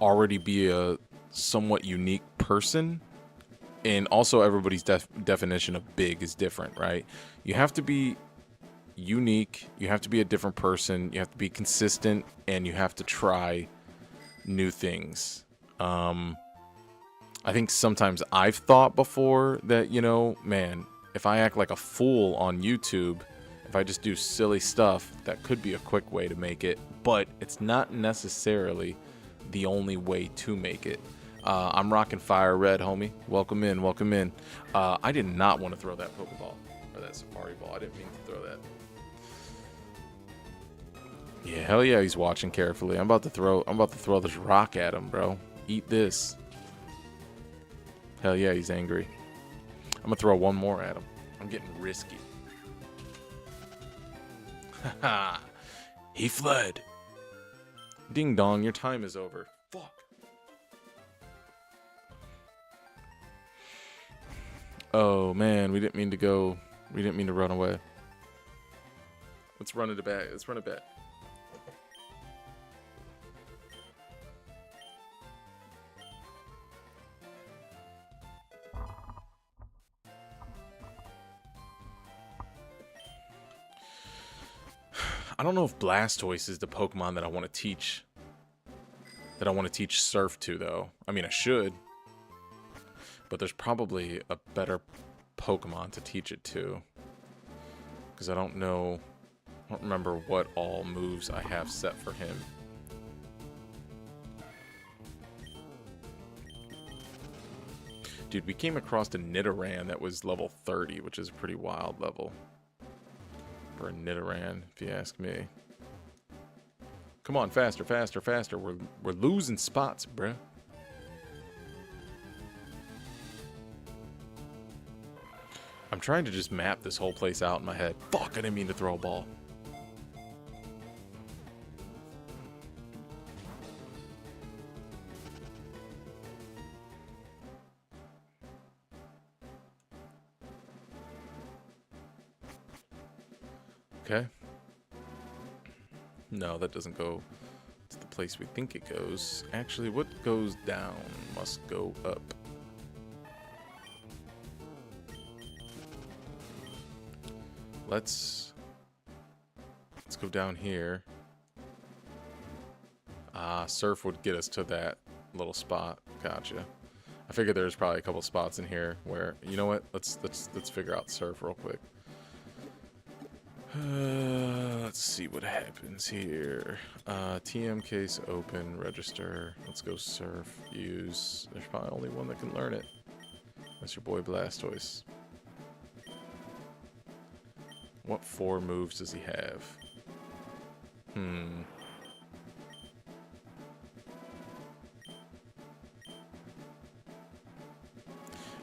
already be a somewhat unique person, and also everybody's definition of big is different, right? You have to be unique, you have to be a different person, you have to be consistent, and you have to try new things. I think sometimes I've thought before that, you know, man, if I act like a fool on YouTube, if I just do silly stuff, that could be a quick way to make it, but it's not necessarily the only way to make it. I'm rocking FireRed, homie. Welcome in, welcome in. I did not want to throw that Pokeball, or that Safari Ball. I didn't mean to throw that. Yeah, hell yeah, he's watching carefully. I'm about to throw this rock at him, bro. Eat this. Hell yeah, he's angry. I'm gonna throw one more at him. I'm getting risky. Haha. He fled. Ding dong, your time is over. Fuck. Oh man, we didn't mean to run away. Let's run it back. Let's run it back. I don't know if Blastoise is the Pokemon that I want to teach. That I want to teach Surf to, though. I mean, I should. But there's probably a better Pokemon to teach it to. Because I don't remember what all moves I have set for him. Dude, we came across a Nidoran that was level 30, which is a pretty wild level. For a Nidoran, if you ask me. Come on, faster, faster, faster. We're losing spots, bruh. I'm trying to just map this whole place out in my head. Fuck, I didn't mean to throw a ball. Okay. No, that doesn't go to the place we think it goes. Actually, what goes down must go up. Let's go down here. Surf would get us to that little spot. Gotcha. I figured there's probably a couple spots in here where, you know what? Let's figure out surf real quick. Let's see what happens here. TM case open, register. Let's go surf, use. There's probably only one that can learn it. That's your boy Blastoise. What 4 moves does he have?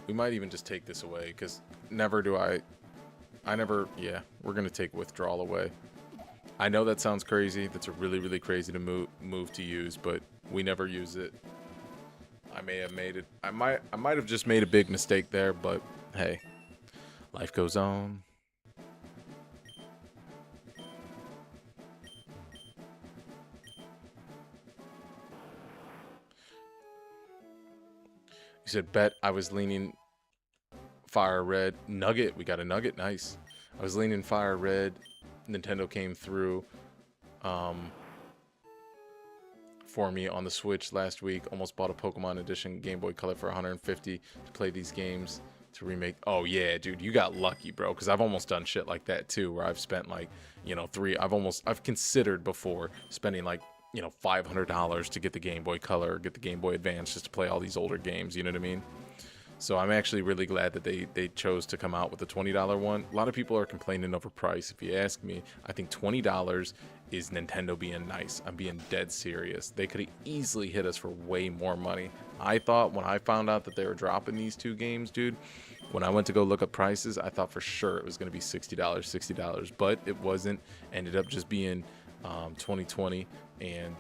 We might even just take this away, because never do I never, yeah, we're going to take withdrawal away. I know that sounds crazy. That's a really, really crazy to move to use, but we never use it. I may have made it. I might have just made a big mistake there, but hey, life goes on. You said bet. I was leaning FireRed. Nugget. We got a nugget. Nice. I was leaning FireRed. Nintendo came through for me on the Switch last week. Almost bought a Pokemon Edition Game Boy Color for $150 to play these games to remake. Oh yeah, dude, you got lucky, bro. Because I've almost done shit like that too, where I've spent like, you know, I've considered before spending like, you know, $500 to get the Game Boy Color, get the Game Boy Advance, just to play all these older games. You know what I mean? So I'm actually really glad that they chose to come out with the $20 one. A lot of people are complaining over price. If you ask me, I think $20 is Nintendo being nice. I'm being dead serious. They could have easily hit us for way more money. I thought when I found out that they were dropping these 2 games, dude, when I went to go look up prices, I thought for sure it was going to be $60, but it wasn't. Ended up just being 2020, and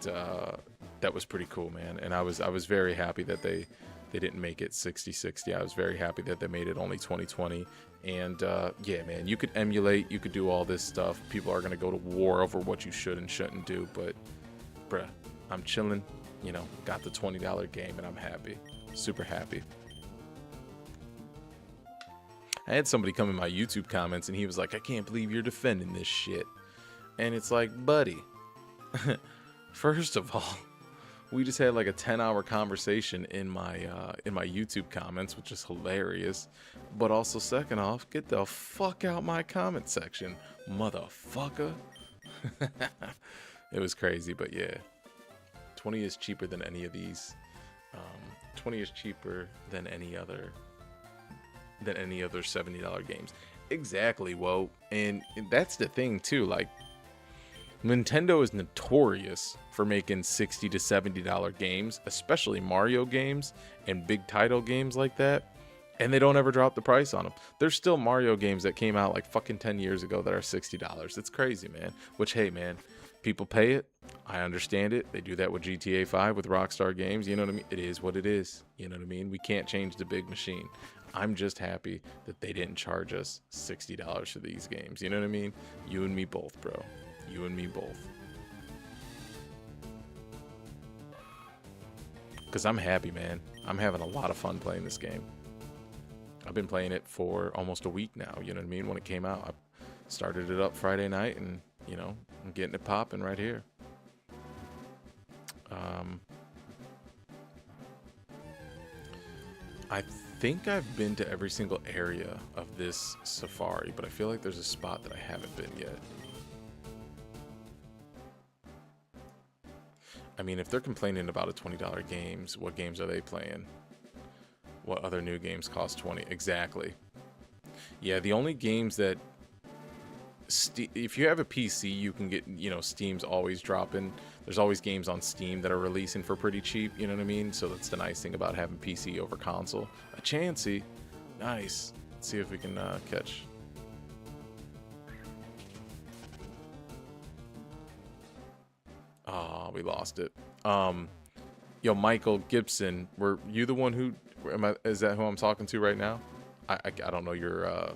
that was pretty cool, man. And I was very happy that they didn't make it 60-60. I was very happy that they made it only 2020. And yeah, man, you could emulate, you could do all this stuff. People are going to go to war over what you should and shouldn't do. But, bruh, I'm chilling. You know, got the $20 game and I'm happy. Super happy. I had somebody come in my YouTube comments and he was like, I can't believe you're defending this shit. And it's like, buddy, first of all, we just had like a 10-hour conversation in my YouTube comments, which is hilarious. But also, second off, get the fuck out my comment section, motherfucker. It was crazy, but yeah. 20 is cheaper than any of these. 20 is cheaper than any other $70 games. Exactly, whoa. And that's the thing too, like, Nintendo is notorious for making $60 to $70 games, especially Mario games and big title games like that, and they don't ever drop the price on them. There's still Mario games that came out like fucking 10 years ago that are $60. It's crazy, man. Which, hey, man, people pay it. I understand it. They do that with GTA 5, with Rockstar Games. You know what I mean? It is what it is. You know what I mean? We can't change the big machine. I'm just happy that they didn't charge us $60 for these games. You know what I mean? You and me both, bro. You and me both. Because I'm happy, man. I'm having a lot of fun playing this game. I've been playing it for almost a week now. You know what I mean? When it came out, I started it up Friday night, and, you know, I'm getting it popping right here. I think I've been to every single area of this safari, but I feel like there's a spot that I haven't been yet. I mean, if they're complaining about a $20 games, what games are they playing? What other new games cost $20? Exactly. Yeah, the only games that... if you have a PC, you can get, you know, Steam's always dropping. There's always games on Steam that are releasing for pretty cheap, you know what I mean? So that's the nice thing about having PC over console. A Chansey. Nice. Let's see if we can catch... Oh, we lost it. Yo, Michael Gibson, were you the one who... is that who I'm talking to right now? I don't know your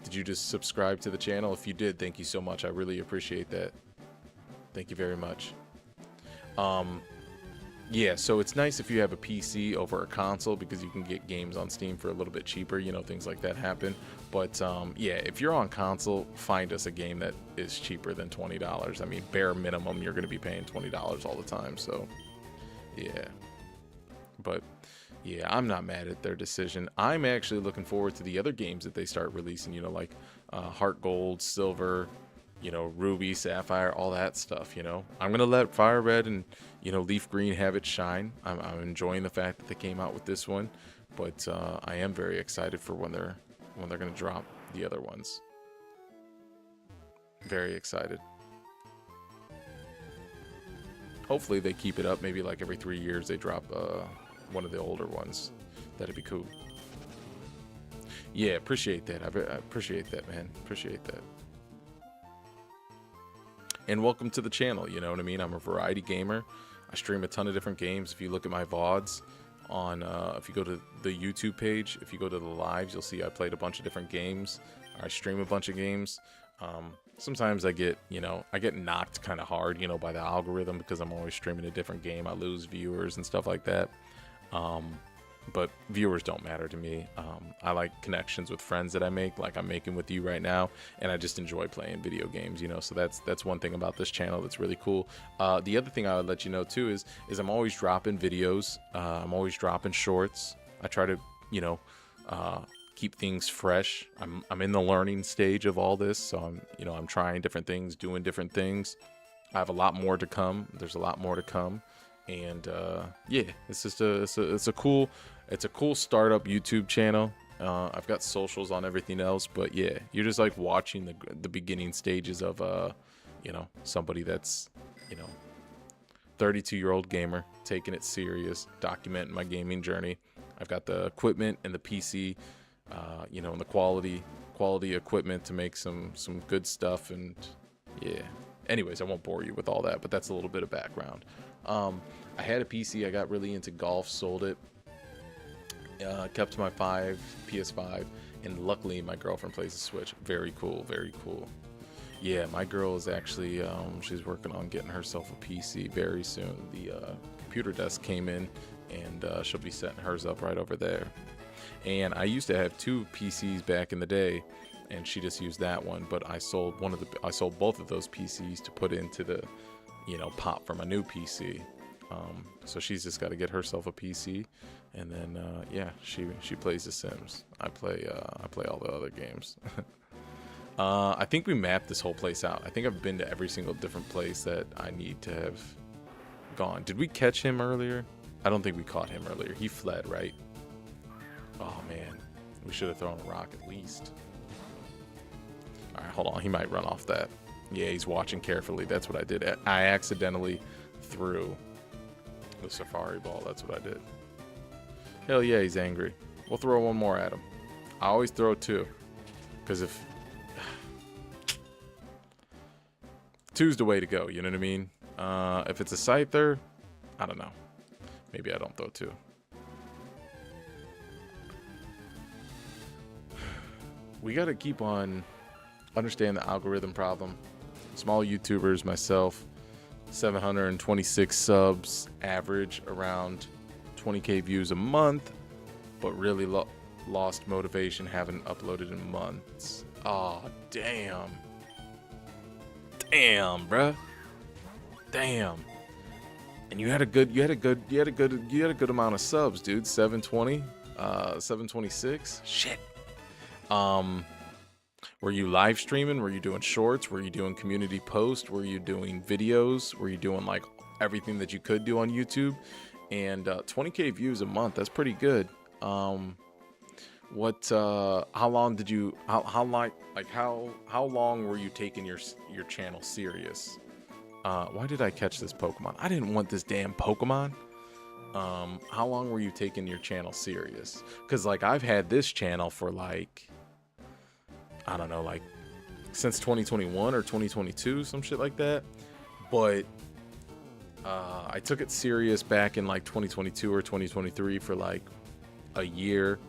Did you just subscribe to the channel? If you did, thank you so much. I really appreciate that. Thank you very much. Yeah, so it's nice if you have a PC over a console because you can get games on Steam for a little bit cheaper, you know, things like that happen. But yeah, if you're on console, find us a game that is cheaper than $20. I mean, bare minimum, you're going to be paying $20 all the time. So yeah, but yeah, I'm not mad at their decision. I'm actually looking forward to the other games that they start releasing, you know, like Heart Gold, Silver, you know, Ruby, Sapphire, all that stuff, you know. I'm going to let FireRed and, you know, Leaf Green have its shine. I'm enjoying the fact that they came out with this one, but I am very excited for when they're going to drop the other ones. Very excited. Hopefully they keep it up. Maybe like every 3 years they drop one of the older ones. That'd be cool. Yeah, appreciate that. I appreciate that, man. Appreciate that. And welcome to the channel, you know what I mean? I'm a variety gamer. I stream a ton of different games. If you look at my VODs on, if you go to the YouTube page, if you go to the lives, you'll see I played a bunch of different games. I stream a bunch of games. Sometimes I get, you know, I get knocked kind of hard, you know, by the algorithm because I'm always streaming a different game. I lose viewers and stuff like that. But viewers don't matter to me. I like connections with friends that I make, like I'm making with you right now, and I just enjoy playing video games, you know. So that's one thing about this channel that's really cool. The other thing I would let you know too is I'm always dropping videos. I'm always dropping shorts. I try to, you know, keep things fresh. I'm in the learning stage of all this, so I'm trying different things, doing different things. I have a lot more to come. There's a lot more to come. And yeah, it's just it's a cool startup YouTube channel. I've got socials on everything else, but yeah, you're just like watching the beginning stages of you know, somebody that's, you know, 32-year-old gamer taking it serious, documenting my gaming journey. I've got the equipment and the PC, you know, and the quality equipment to make some good stuff. And yeah, anyways, I won't bore you with all that, but that's a little bit of background. I had a PC, I got really into golf, sold it, kept my PS5, and luckily my girlfriend plays the Switch. Very cool, very cool. Yeah, my girl is actually, she's working on getting herself a PC very soon. The computer desk came in, and she'll be setting hers up right over there. And I used to have 2 PCs back in the day, and she just used that one, but I sold both of those PCs to put into the, you know, pop for my new PC. So she's just got to get herself a PC, and then yeah, she plays The Sims. I play all the other games. I think we mapped this whole place out. I think I've been to every single different place that I need to have gone. Did we catch him earlier? I don't think we caught him earlier. He fled, right? Oh man, we should have thrown a rock at least. All right, hold on. He might run off that. Yeah, he's watching carefully. That's what I did. I accidentally threw the safari ball. That's what I did. Hell yeah, he's angry. We'll throw one more at him. I always throw 2, because if 2's the way to go, you know what I mean? If it's a scyther, I don't know. Maybe I don't throw 2. We got to keep on understand the algorithm problem. Small YouTubers, myself, 726 subs, average around 20k views a month, but really lost motivation, haven't uploaded in months. Oh, damn, bruh, damn. And you had a good amount of subs, dude. 720, 726. Shit. Were you live streaming? Were you doing shorts? Were you doing community posts? Were you doing videos? Were you doing like everything that you could do on YouTube? And 20k views a month, that's pretty good. How long did you, how long were you taking your channel serious? Why did I catch this Pokemon? I didn't want this damn Pokemon. How long were you taking your channel serious? Because like I've had this channel for like, I don't know, like since 2021 or 2022, some shit like that. But I took it serious back in like 2022 or 2023 for like a year.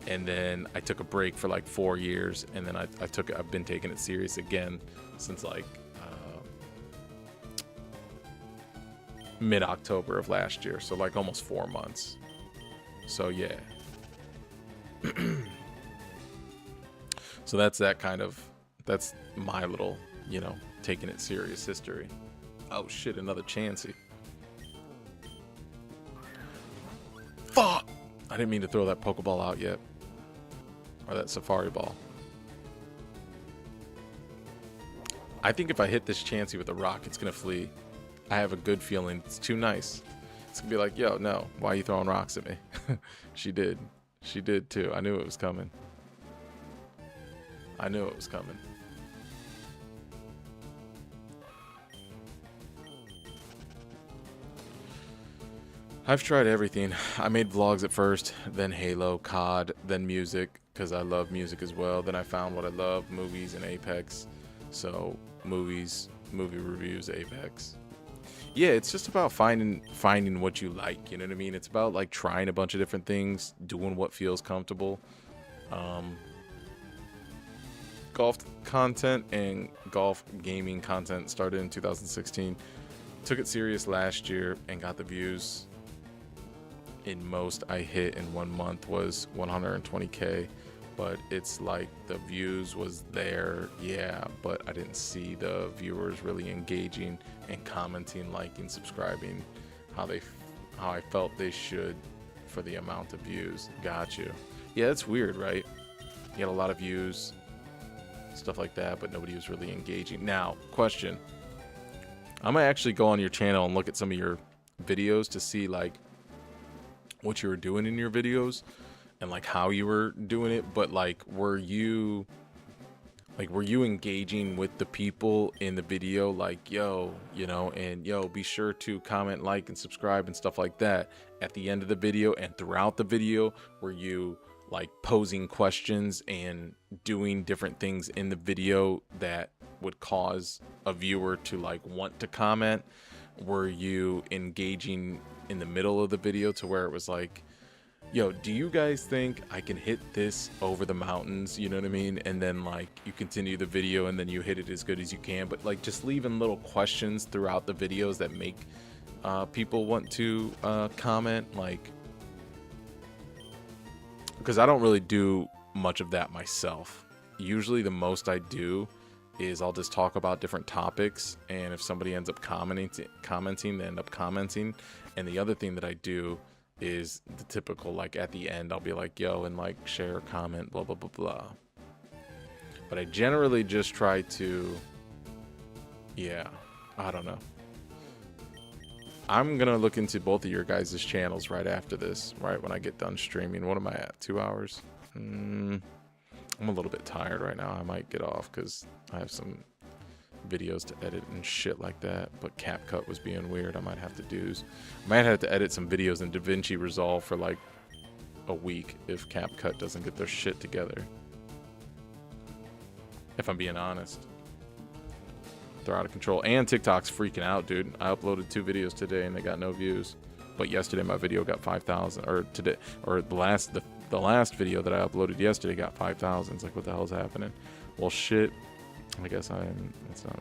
And then I took a break for like 4 years, and then I've been taking it serious again since like mid-October of last year, so like almost 4 months. So yeah. So that's my little, taking it serious history. Oh shit, another Chansey. Fuck! I didn't mean to throw that Pokeball out yet. Or that Safari Ball. I think if I hit this Chansey with a rock, it's gonna flee. I have a good feeling. It's too nice. It's gonna be like, yo, no, why are you throwing rocks at me? She did. She did too. I knew it was coming. I knew it was coming. I've tried everything. I made vlogs at first, then Halo, COD, then music, because I love music as well. Then I found what I love, movies and Apex. So movies, movie reviews, Apex. Yeah, it's just about finding what you like, you know what I mean? It's about like trying a bunch of different things, doing what feels comfortable. Golf content and golf gaming content started in 2016. Took it serious last year and got the views. In most I hit in 1 month was 120K, but it's like the views was there, yeah, but I didn't see the viewers really engaging and commenting, liking, subscribing how I felt they should for the amount of views. Got you. Yeah, it's weird, right? You had a lot of views, stuff like that, but nobody was really engaging. Now, question. I'm gonna actually go on your channel and look at some of your videos to see like what you were doing in your videos and like how you were doing it, but like were you engaging with the people in the video, like yo, and yo, be sure to comment, like, and subscribe and stuff like that at the end of the video and throughout the video? Were you like posing questions and doing different things in the video that would cause a viewer to like want to comment? Were you engaging in the middle of the video to where it was like, yo, do you guys think I can hit this over the mountains? You know what I mean? And then like you continue the video and then you hit it as good as you can, but like just leaving little questions throughout the videos that make people want to comment, like, because I don't really do much of that myself. Usually the most I do is I'll just talk about different topics, and if somebody ends up commenting, they end up commenting. And the other thing that I do is the typical, like at the end I'll be like, yo, and like share, comment, blah blah blah blah. But I generally just try to, yeah, I don't know. I'm gonna look into both of your guys' channels right after this, right when I get done streaming. What am I at, 2 hours? I'm a little bit tired right now. I might get off because I have some videos to edit and shit like that, but CapCut was being weird. I might have to edit some videos in DaVinci Resolve for like a week if CapCut doesn't get their shit together, if I'm being honest. They're out of control, and TikTok's freaking out, dude. I uploaded 2 videos today and they got no views, but yesterday my video got 5,000, or today, or the last video that I uploaded yesterday got 5,000. It's like, what the hell's happening? Well, shit. I guess it's not.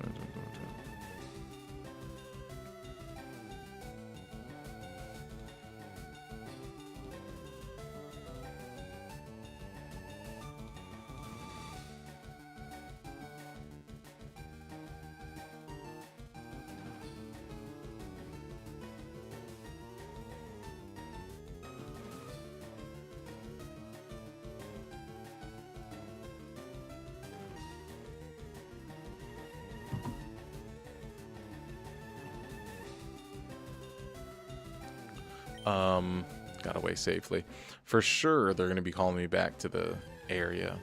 Got away safely. For sure, they're going to be calling me back to the area.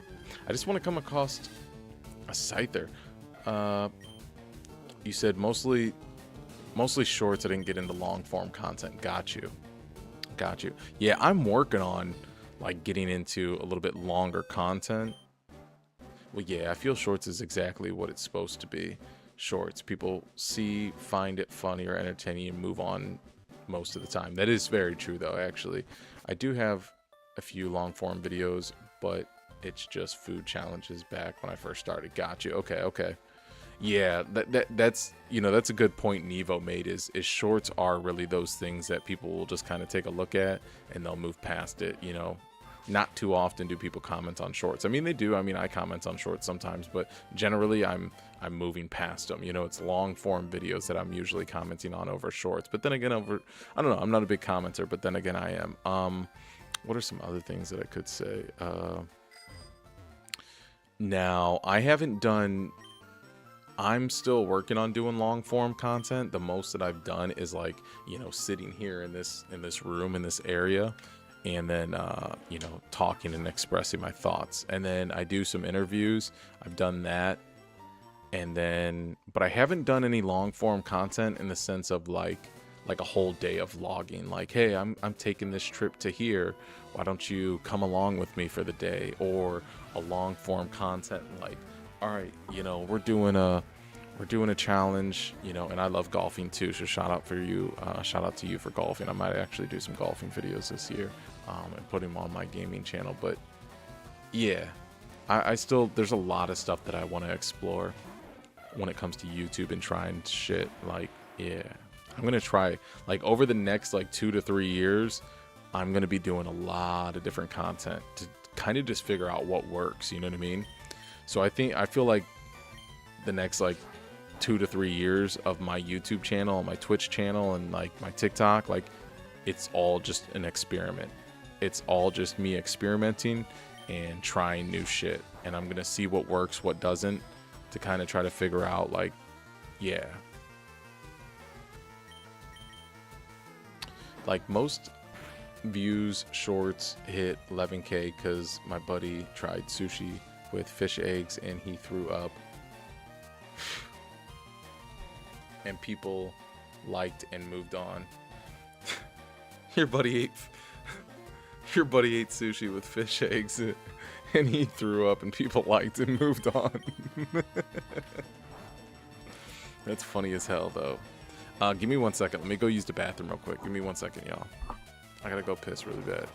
I just want to come across a Scyther. You said mostly shorts. I didn't get into long form content. Got you. Yeah, I'm working on like getting into a little bit longer content. Well, yeah, I feel shorts is exactly what it's supposed to be. Shorts. People see, find it funny or entertaining, and move on most of the time. That is very true, though, actually. I do have a few long form videos, but it's just food challenges back when I first started. Got you. Okay. Yeah, that's that's a good point Nevo made. Is shorts are really those things that people will just kind of take a look at and they'll move past it. Not too often do people comment on shorts. I mean, they do. I mean, I comment on shorts sometimes, but generally I'm moving past them. It's long form videos that I'm usually commenting on over shorts. But then again, I don't know. I'm not a big commenter, but then again, I am. What are some other things that I could say? Now, I'm still working on doing long form content. The most that I've done is like, sitting here in this room, in this area, and then, talking and expressing my thoughts. And then I do some interviews. I've done that. And then, but I haven't done any long form content in the sense of like a whole day of vlogging. Like, hey, I'm taking this trip to here. Why don't you come along with me for the day? Or a long form content like, all right, we're doing a challenge, and I love golfing too. So shout out to you for golfing. I might actually do some golfing videos this year, and put them on my gaming channel. But yeah, I still, there's a lot of stuff that I want to explore when it comes to YouTube and trying shit. Like, yeah, I'm going to try, like, over the next, like, 2 to 3 years, I'm going to be doing a lot of different content to kind of just figure out what works. You know what I mean? So I feel like the next, like, 2 to 3 years of my YouTube channel, my Twitch channel, and, like, my TikTok, like, it's all just an experiment. It's all just me experimenting and trying new shit. And I'm going to see what works, what doesn't, to kind of try to figure out, like, yeah. Like, most views shorts hit 11K because my buddy tried sushi with fish eggs and he threw up. And people liked and moved on. Your buddy ate sushi with fish eggs and he threw up and people liked and moved on. That's funny as hell, though. Give me 1 second. Let me go use the bathroom real quick. Give me 1 second, y'all. I gotta go piss really bad.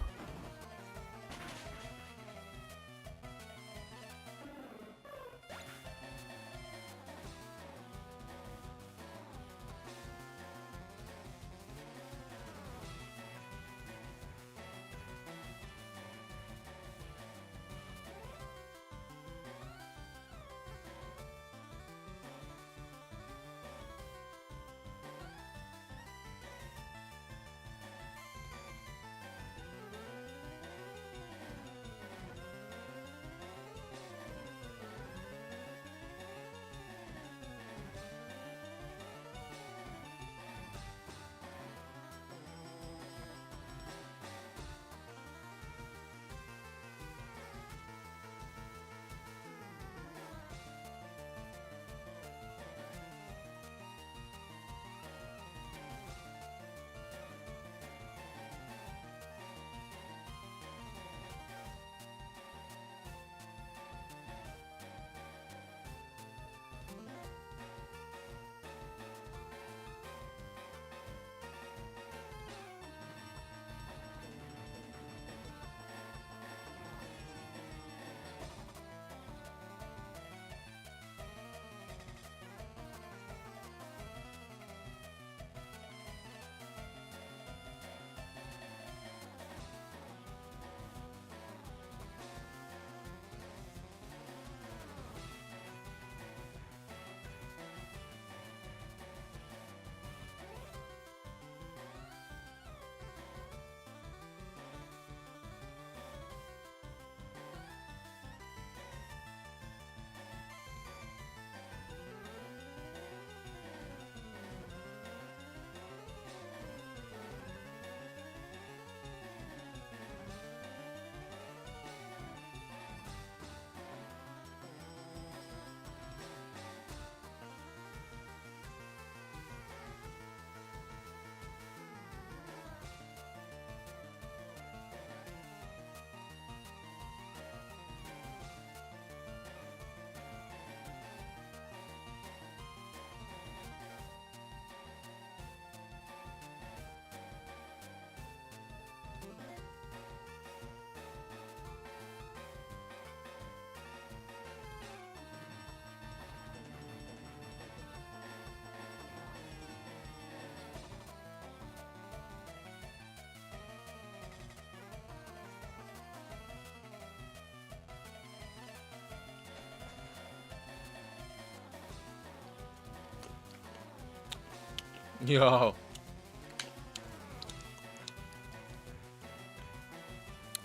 Yo.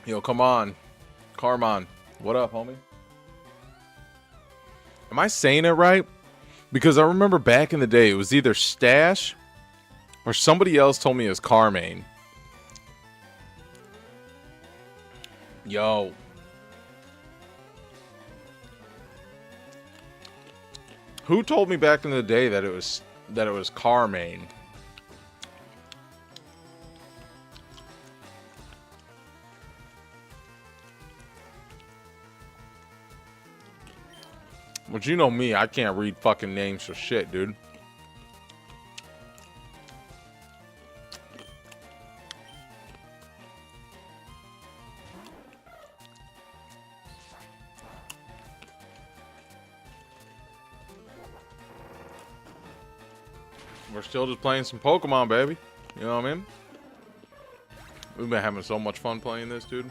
Yo, come on. Carmon. What up, homie? Am I saying it right? Because I remember back in the day, it was either Stash or somebody else told me it was Carmane. Yo. Who told me back in the day that it was Carmane? But you know me, I can't read fucking names for shit, dude. We're still just playing some Pokemon, baby. You know what I mean? We've been having so much fun playing this, dude.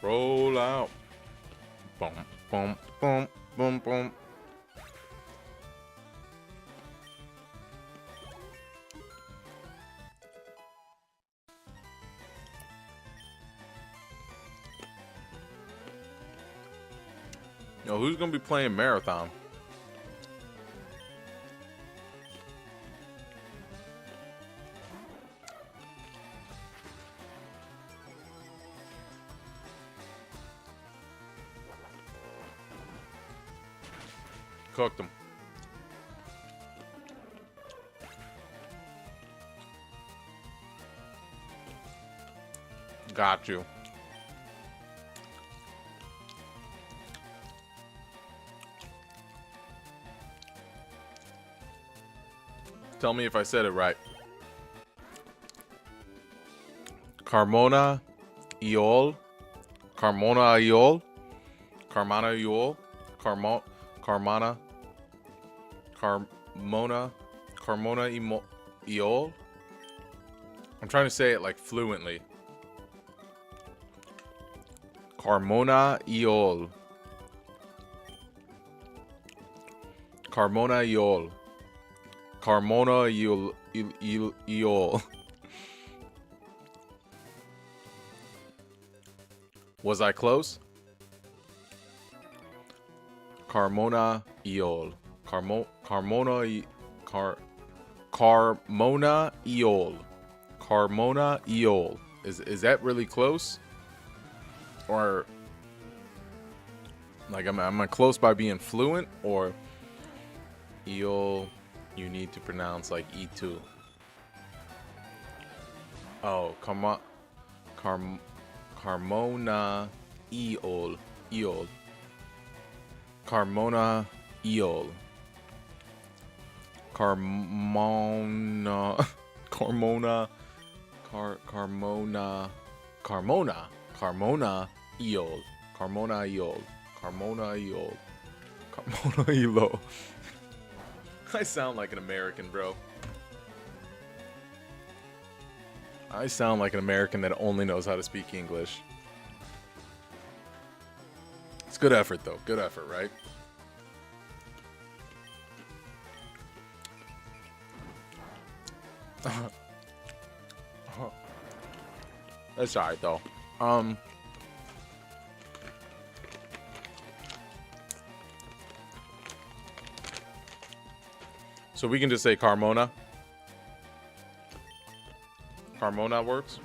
Roll out. Boom, boom, boom, boom, boom. Yo, who's gonna be playing Marathon? Cooked them. Got you. Tell me if I said it right. Carmona Eol. Carmona Eol. Carmona Eol. Carmona. Carmona Eol. I'm trying to say it like fluently. Carmona Eol. Carmona Eol. Carmona Eol. Was I close? Carmona Eol. Carmona Eol. Carmona Eol. Is that really close? Or like am I close by being fluent, or Eol you need to pronounce like E2? Oh, Carmona Eol. Eol. Carmona Eol. Carmona. Carmona. Carmona. Carmona. Carmona Eol. Carmona Eol. Carmona Eol. Carmona Eol. I sound like an American, bro. I sound like an American that only knows how to speak English. It's good effort, though. Good effort, right? That's alright, though. So we can just say Carmona. Carmona works.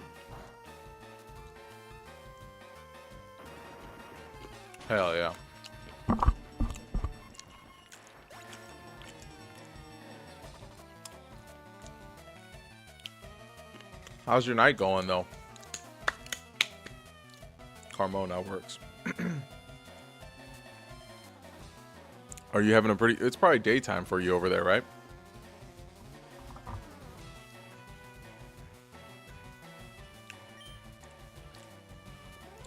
Hell yeah. How's your night going, though? Carmona works. Are you having a pretty... It's probably daytime for you over there, right?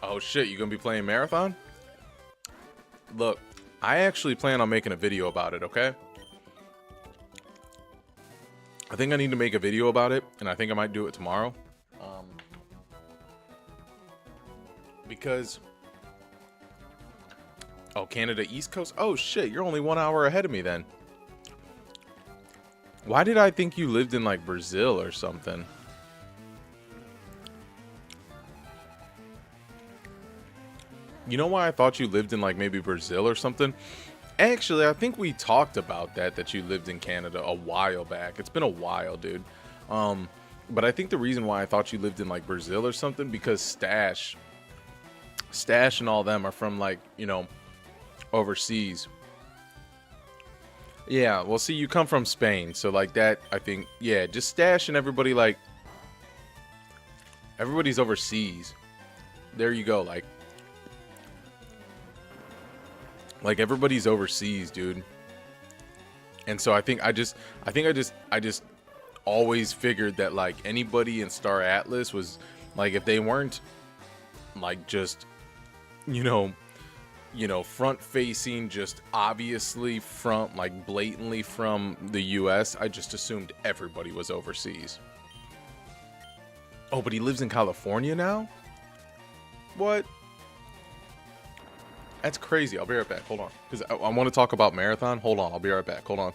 Oh, shit. You gonna be playing Marathon? Look, I actually plan on making a video about it, okay? I think I need to make a video about it, and I think I might do it tomorrow. Because... Oh, Canada East Coast? Oh, shit, you're only 1 hour ahead of me then. Why did I think you lived in, like, Brazil or something? You know why I thought you lived in, like, maybe Brazil or something? Actually, I think we talked about that you lived in Canada a while back. It's been a while, dude. But I think the reason why I thought you lived in, like, Brazil or something, because Stash and all them are from, like, you know, overseas. Yeah, well, see, you come from Spain, so, like, that, I think, yeah, just Stash and everybody, like, everybody's overseas. There you go, like everybody's overseas, dude. And so I just always figured that, like, anybody in Star Atlas was, like, if they weren't, like, just, you know, front facing, just obviously from, like, blatantly from the US, I just assumed everybody was overseas. Oh, but he lives in California now? What? That's crazy. I'll be right back. Hold on. Because I want to talk about Marathon. Hold on. I'll be right back. Hold on.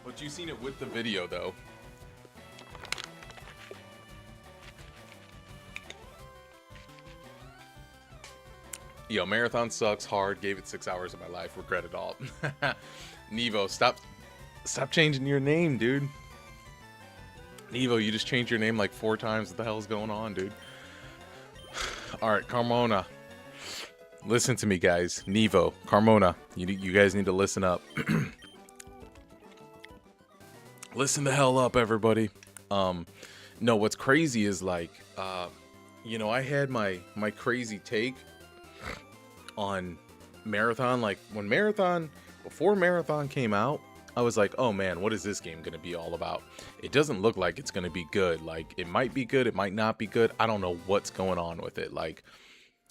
But you seen it with the video, though. Yo, Marathon sucks hard. Gave it 6 hours of my life. Regret it all. Nevo, stop changing your name, dude. Nevo, you just changed your name like 4 times. What the hell is going on, dude? All right, Carmona. Listen to me, guys. Nevo, Carmona, you guys need to listen up. Listen the hell up, everybody. No, what's crazy is, like, you know, I had my crazy take on Marathon. Like, before Marathon came out, I was like, oh man, what is this game gonna be all about? It doesn't look like it's gonna be good. Like, it might be good, it might not be good. I don't know what's going on with it. Like,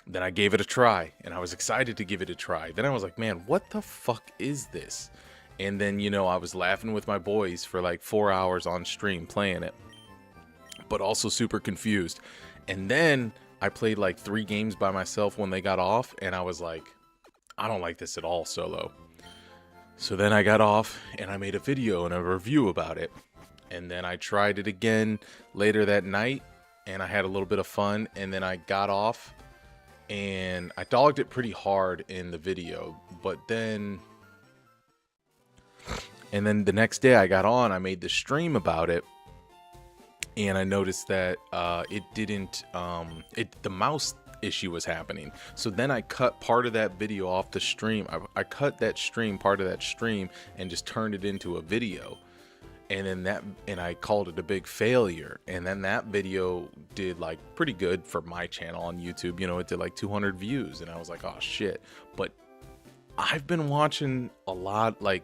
then I gave it a try, and I was excited to give it a try. Then I was like, man, what the fuck is this? And then, you know, I was laughing with my boys for like 4 hours on stream playing it, but also super confused. And then I played like 3 games by myself when they got off, and I was like, I don't like this at all solo. So then I got off and I made a video and a review about it. And then I tried it again later that night, and I had a little bit of fun. And then I got off and I dogged it pretty hard in the video, but then... And then the next day I got on, I made the stream about it, and I noticed that it didn't, the mouse issue was happening. So then I cut part of that video off the stream. I cut that stream, part of that stream, and just turned it into a video. And then I called it a big failure. And then that video did, like, pretty good for my channel on YouTube. You know, it did like 200 views, and I was like, oh shit. But I've been watching a lot, like,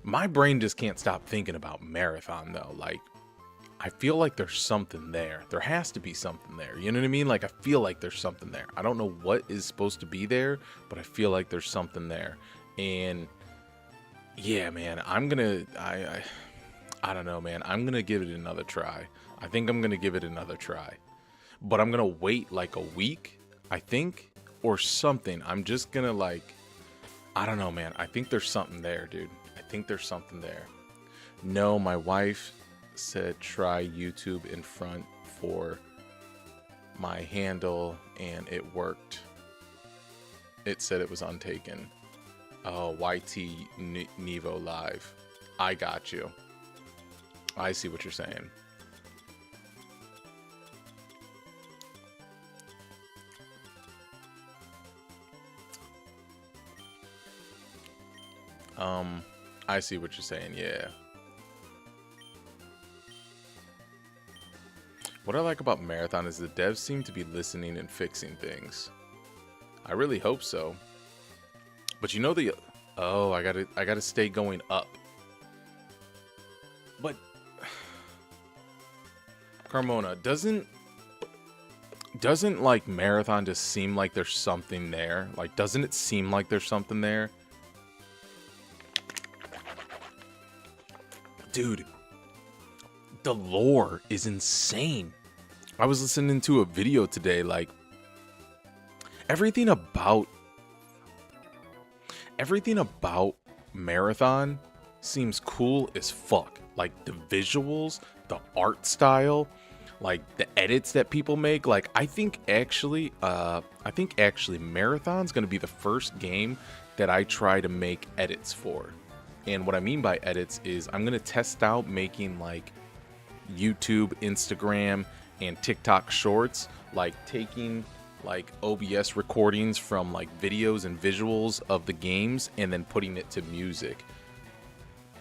my brain just can't stop thinking about Marathon, though. Like, I feel like there's something there. There has to be something there. You know what I mean? Like, I feel like there's something there. I don't know what is supposed to be there, but I feel like there's something there. And yeah, man, I don't know, man. I'm going to give it another try. I think I'm going to give it another try. But I'm going to wait like a week, I think, or something. I'm just going to, like, I don't know, man. I think there's something there, dude. I think there's something there. No, my wife said try YouTube in front for my handle, and it worked. It said it was untaken. Oh, YT Nevo Live. I got you. I see what you're saying. I see what you're saying, yeah. What I like about Marathon is the devs seem to be listening and fixing things. I really hope so. But you know the... Oh, I gotta stay going up. But... Carmona, doesn't like Marathon just seem like there's something there? Like, doesn't it seem like there's something there? Dude, the lore is insane. I was listening to a video today, like, everything about Marathon seems cool as fuck. Like, the visuals, the art style, like, the edits that people make. Like, I think actually Marathon's gonna be the first game that I try to make edits for. And what I mean by edits is I'm going to test out making like YouTube, Instagram, and TikTok shorts, like taking like OBS recordings from like videos and visuals of the games and then putting it to music.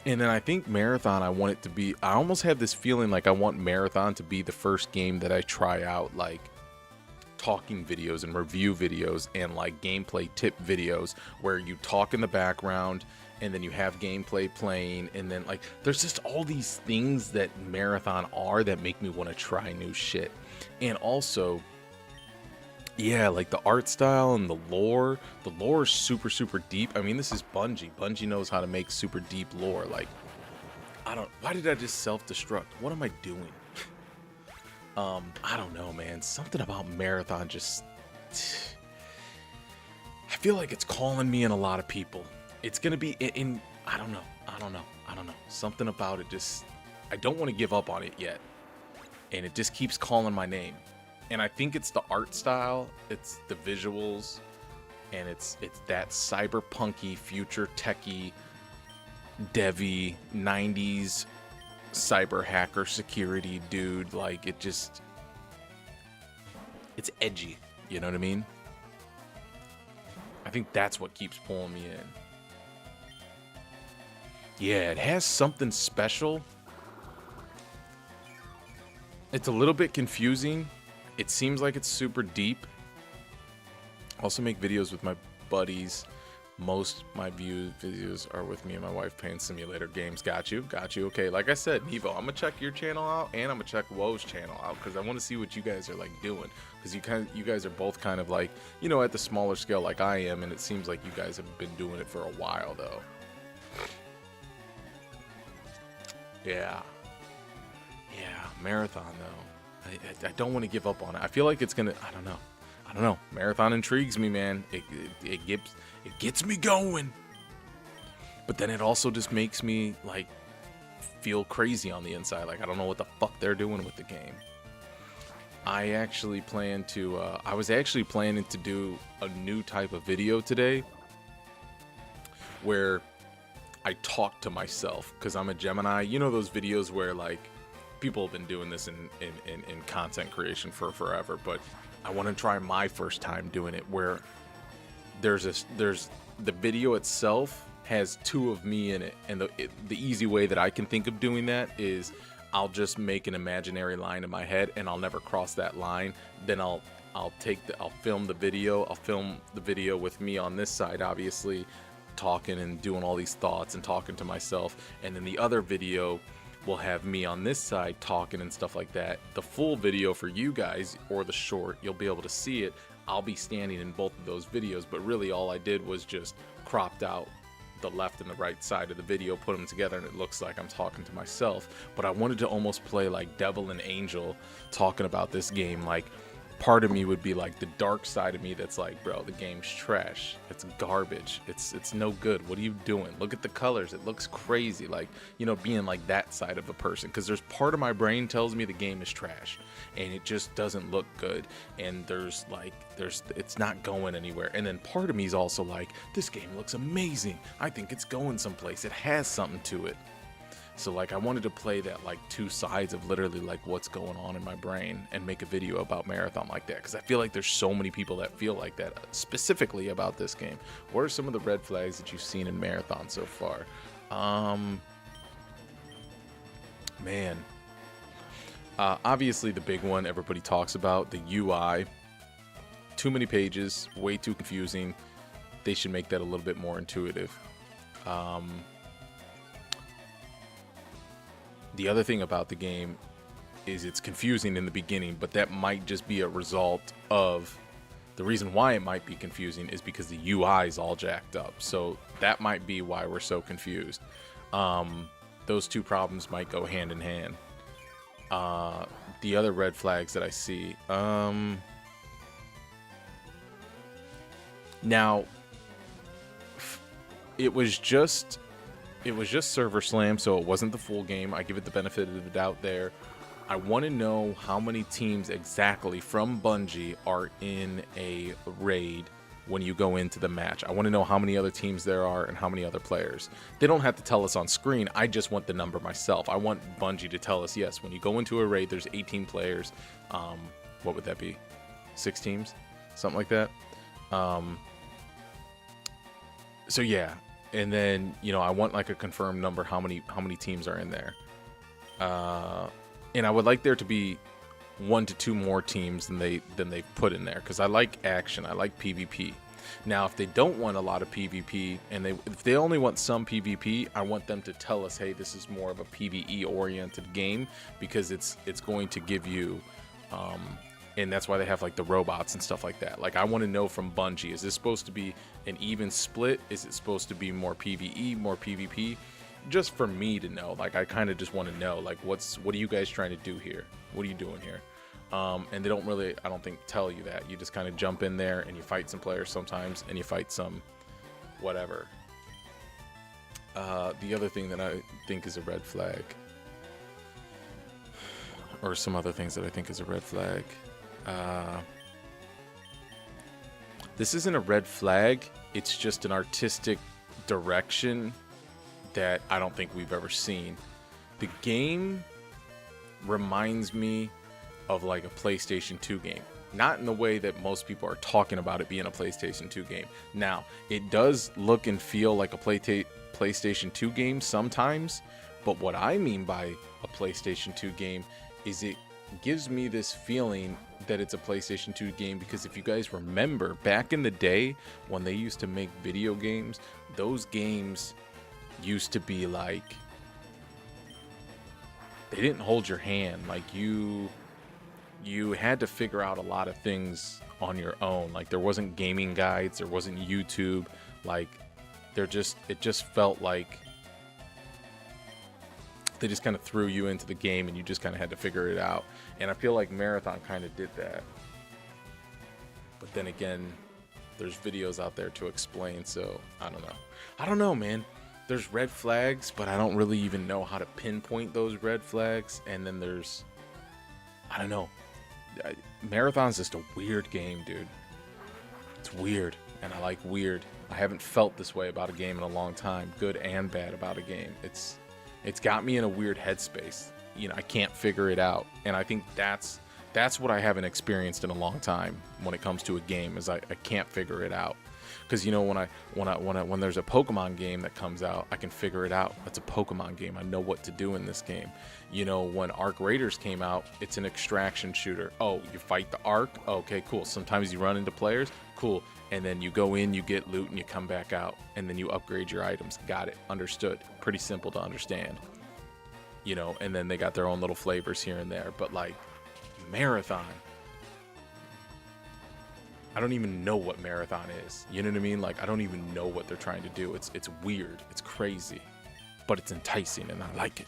And then I think Marathon, I almost have this feeling like I want Marathon to be the first game that I try out like talking videos and review videos and like gameplay tip videos where you talk in the background and then you have gameplay playing, and then like there's just all these things that Marathon are that make me want to try new shit. And also, yeah, like the art style and the lore is super deep. I mean, this is Bungie knows how to make super deep lore. Like, why did I just self-destruct? What am I doing? I don't know, man. Something about Marathon just... I feel like it's calling me in a lot of people. It's gonna be in... I don't know. Something about it just... I don't want to give up on it yet. And it just keeps calling my name. And I think it's the art style, it's the visuals, and it's that cyberpunky, future techie, devy, 90s cyber hacker security dude. Like, it's edgy, you know what I mean? I think that's what keeps pulling me in. Yeah, it has something special. It's a little bit confusing. It seems like it's super deep. I also make videos with my buddies. Most my videos are with me and my wife playing simulator games. Got you. Okay, like I said, Nevo, I'm gonna check your channel out and I'm gonna check Woe's channel out because I want to see what you guys are like doing. Because you guys are both kind of like, you know, at the smaller scale like I am, and it seems like you guys have been doing it for a while though. Yeah, Marathon though. I don't want to give up on it. I feel like it's gonna. I don't know. Marathon intrigues me, man. It gets me going. But then it also just makes me like feel crazy on the inside. Like I don't know what the fuck they're doing with the game. I was actually planning to do a new type of video today where I talk to myself because I'm a Gemini. You know those videos where like people have been doing this in content creation for forever, but I want to try my first time doing it where there's the video itself has two of me in it, and the easy way that I can think of doing that is I'll just make an imaginary line in my head and I'll never cross that line. Then I'll film the video with me on this side, obviously talking and doing all these thoughts and talking to myself, and then the other video will have me on this side talking and stuff like that. The full video for you guys, or the short, you'll be able to see it. I'll be standing in both of those videos, but really all I did was just cropped out the left and the right side of the video, put them together, and it looks like I'm talking to myself. But I wanted to almost play like devil and angel talking about this game. Like, part of me would be like the dark side of me that's like, bro, the game's trash, it's garbage, it's no good, what are you doing, look at the colors, it looks crazy, like, you know, being like that side of a person, because there's part of my brain tells me the game is trash and it just doesn't look good, and it's not going anywhere. And then part of me is also like, this game looks amazing, I think it's going someplace, it has something to it. So like I wanted to play that like two sides of literally like what's going on in my brain and make a video about Marathon like that, because I feel like there's so many people that feel like that specifically about this game. What are some of the red flags that you've seen in Marathon so far? Um, man. Obviously, the big one everybody talks about, the UI. Too many pages, way too confusing. They should make that a little bit more intuitive. The other thing about the game is it's confusing in the beginning, but that might just be a result of the reason why it might be confusing is because the UI is all jacked up. So that might be why we're so confused. Those two problems might go hand in hand. The other red flags that I see, now it was just server slam, so it wasn't the full game. I give it the benefit of the doubt there. I want to know how many teams exactly from Bungie are in a raid when you go into the match. I want to know how many other teams there are and how many other players. They don't have to tell us on screen. I just want the number myself. I want Bungie to tell us, yes, when you go into a raid, there's 18 players. What would that be? 6 teams? Something like that. So yeah. And then, you know, I want like a confirmed number, how many teams are in there. And I would like there to be 1 to 2 more teams than they've put in there, because I like action, I like PvP. Now, if they don't want a lot of PvP and if they only want some PvP, I want them to tell us, hey, this is more of a PvE oriented game, because it's going to give you, and that's why they have like the robots and stuff like that. Like, I want to know from Bungie, is this supposed to be an even split? Is it supposed to be more PvE, more PvP? Just for me to know. Like, I kind of just want to know, like, what are you guys trying to do here? What are you doing here? And they don't really, I don't think, tell you that. You just kind of jump in there and you fight some players sometimes, and you fight some whatever. The other thing that I think is a red flag, or some other things that I think is a red flag. This isn't a red flag. It's just an artistic direction that I don't think we've ever seen. The game reminds me of like a PlayStation 2 game. Not in the way that most people are talking about it being a PlayStation 2 game. Now, it does look and feel like a PlayStation 2 game sometimes, but what I mean by a PlayStation 2 game is it gives me this feeling that it's a PlayStation 2 game, because if you guys remember, back in the day when they used to make video games, those games used to be like, they didn't hold your hand. Like, you had to figure out a lot of things on your own. Like, there wasn't gaming guides, there wasn't YouTube. Like, it just felt like they just kind of threw you into the game and you just kind of had to figure it out. And I feel like Marathon kind of did that. But then again, there's videos out there to explain, so I don't know, man. There's red flags, but I don't really even know how to pinpoint those red flags. And then there's, I don't know. Marathon's just a weird game, dude. It's weird, and I like weird. I haven't felt this way about a game in a long time, good and bad about a game. It's got me in a weird headspace. You know, I can't figure it out, and I think that's what I haven't experienced in a long time when it comes to a game, is I can't figure it out. Because, you know, when there's a Pokemon game that comes out, I can figure it out. It's a Pokemon game. I know what to do in this game. You know, when Arc Raiders came out, it's an extraction shooter. Oh, you fight the Arc? Okay, cool. Sometimes you run into players. Cool. And then you go in, you get loot, and you come back out. And then you upgrade your items. Got it. Understood. Pretty simple to understand. You know, and then they got their own little flavors here and there. But, like, Marathon, I don't even know what Marathon is. You know what I mean? Like, I don't even know what they're trying to do. It's weird. It's crazy. But it's enticing, and I like it.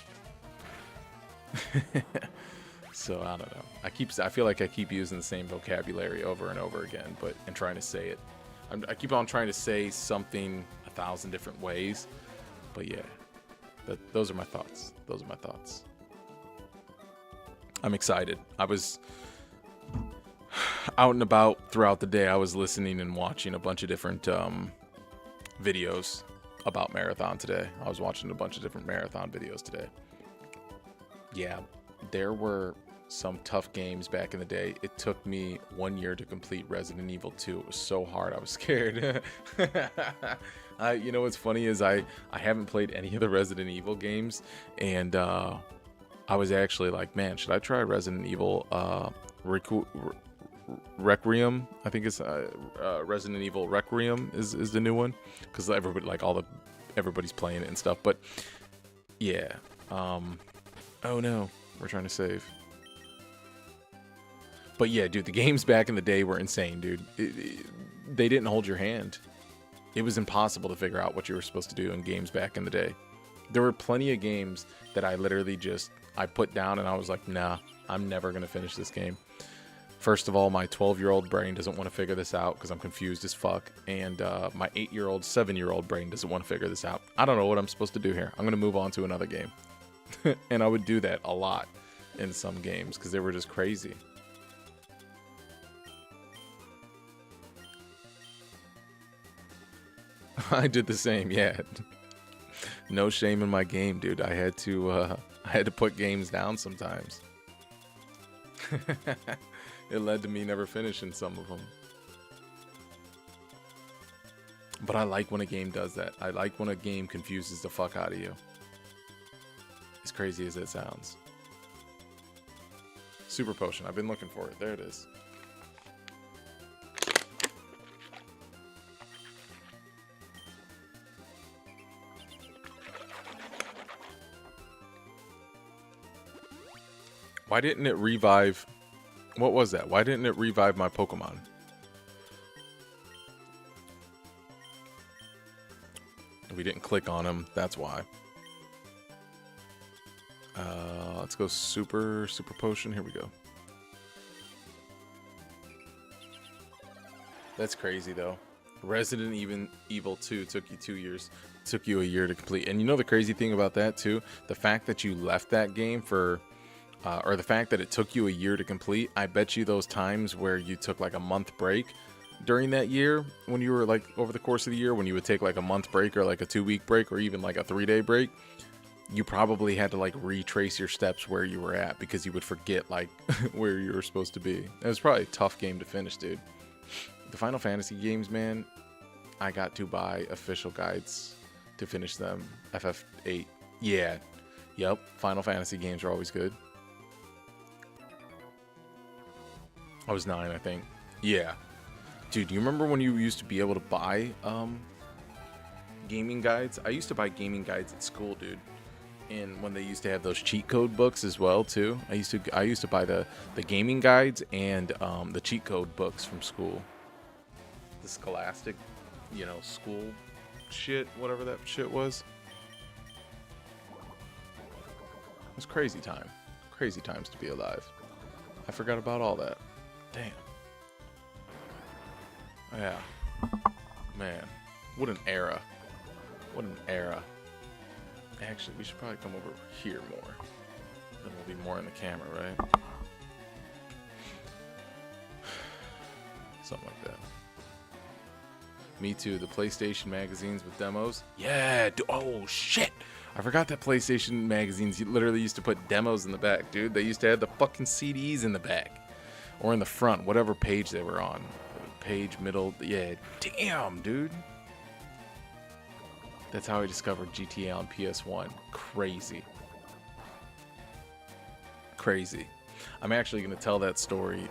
So, I don't know. I feel like I keep using the same vocabulary over and over again, and trying to say it. I keep on trying to say something 1,000 different ways. But yeah, those are my thoughts. I'm excited. I was out and about throughout the day. I was listening and watching a bunch of different videos about Marathon today. I was watching a bunch of different Marathon videos today. Yeah, there were some tough games back in the day. It took me 1 year to complete Resident Evil 2. It was so hard. I was scared. You know what's funny is I haven't played any of the Resident Evil games, and I was actually like, man, should I try Resident Evil Requiem? I think it's Resident Evil Requiem is the new one, because everybody everybody's playing it and stuff. But yeah, oh no, we're trying to save. But yeah, dude, the games back in the day were insane, dude. They didn't hold your hand. It was impossible to figure out what you were supposed to do in games back in the day. There were plenty of games that I literally I put down and I was like, nah, I'm never going to finish this game. First of all, my 12-year-old brain doesn't want to figure this out because I'm confused as fuck. And my 8-year-old, 7-year-old brain doesn't want to figure this out. I don't know what I'm supposed to do here. I'm going to move on to another game. And I would do that a lot in some games because they were just crazy. I did the same, yeah. No shame in my game, dude. I had to put games down sometimes. It led to me never finishing some of them. But I like when a game does that. I like when a game confuses the fuck out of you. As crazy as it sounds. Super Potion. I've been looking for it. There it is. Why didn't it revive? What was that? Why didn't it revive my Pokemon? We didn't click on them. That's why. Let's go Super Potion. Here we go. That's crazy though. Resident Evil 2 took you 2 years. Took you a year to complete. And you know the crazy thing about that too? The fact that you left that game for... or the fact that it took you a year to complete, I bet you those times where you took like a month break during that year, when you were like over the course of the year, when you would take like a month break or like a 2-week break or even like a 3-day break, you probably had to like retrace your steps where you were at because you would forget like where you were supposed to be. It was probably a tough game to finish, dude. The Final Fantasy games, man, I got to buy official guides to finish them. FF8. Yeah. Yep. Final Fantasy games are always good. I was 9, I think. Yeah. Dude, you remember when you used to be able to buy gaming guides? I used to buy gaming guides at school, dude. And when they used to have those cheat code books as well, too. I used to buy the gaming guides and the cheat code books from school. The Scholastic, you know, school shit, whatever that shit was. It was crazy time. Crazy times to be alive. I forgot about all that. Damn. Yeah. Man. What an era. What an era. Actually, we should probably come over here more. Then we'll be more in the camera, right? Something like that. Me too. The PlayStation magazines with demos. Yeah. Oh, shit. I forgot that PlayStation magazines literally used to put demos in the back, dude. They used to have the fucking CDs in the back. Or in the front, whatever page they were on. Page, middle, yeah. Damn, dude. That's how I discovered GTA on PS1. Crazy. Crazy. I'm actually going to tell that story,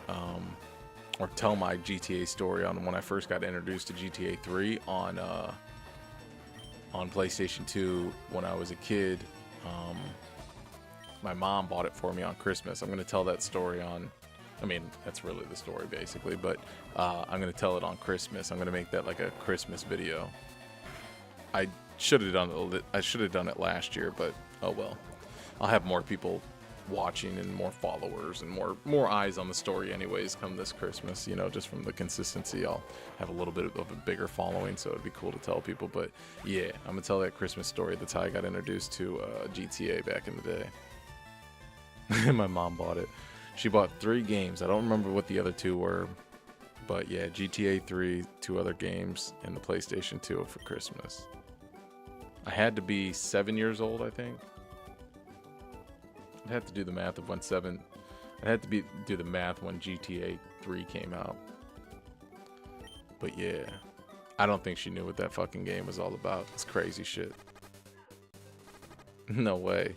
or tell my GTA story on when I first got introduced to GTA 3 on PlayStation 2 when I was a kid. My mom bought it for me on Christmas. I'm going to tell that story on... I mean, that's really the story, basically, but I'm going to tell it on Christmas. I'm going to make that like a Christmas video. I should have done it last year, but oh well. I'll have more people watching and more followers and more eyes on the story anyways come this Christmas, you know, just from the consistency. I'll have a little bit of a bigger following, so it'd be cool to tell people. But yeah, I'm going to tell that Christmas story. That's how I got introduced to GTA back in the day. My mom bought it. She bought 3 games. I don't remember what the other 2 were. But yeah, GTA 3, 2 other games, and the PlayStation 2 for Christmas. I had to be 7 years old, I think. I'd have to do the math of when do the math when GTA 3 came out. But yeah. I don't think she knew what that fucking game was all about. It's crazy shit. No way.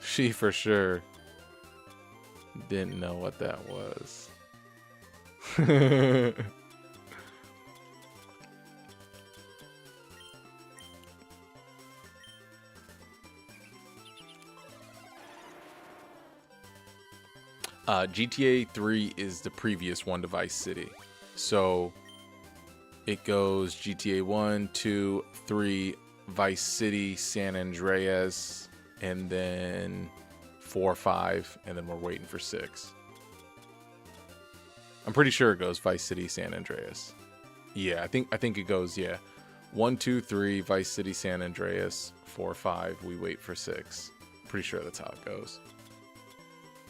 She for sure didn't know what that was. GTA 3 is the previous one to Vice City. So it goes GTA 1, 2, 3, Vice City, San Andreas, and then 4, 5, and then we're waiting for 6. I'm pretty sure it goes Vice City, San Andreas. Yeah, I think it goes, yeah. 1, 2, 3, Vice City, San Andreas, 4, 5, we wait for 6. Pretty sure that's how it goes.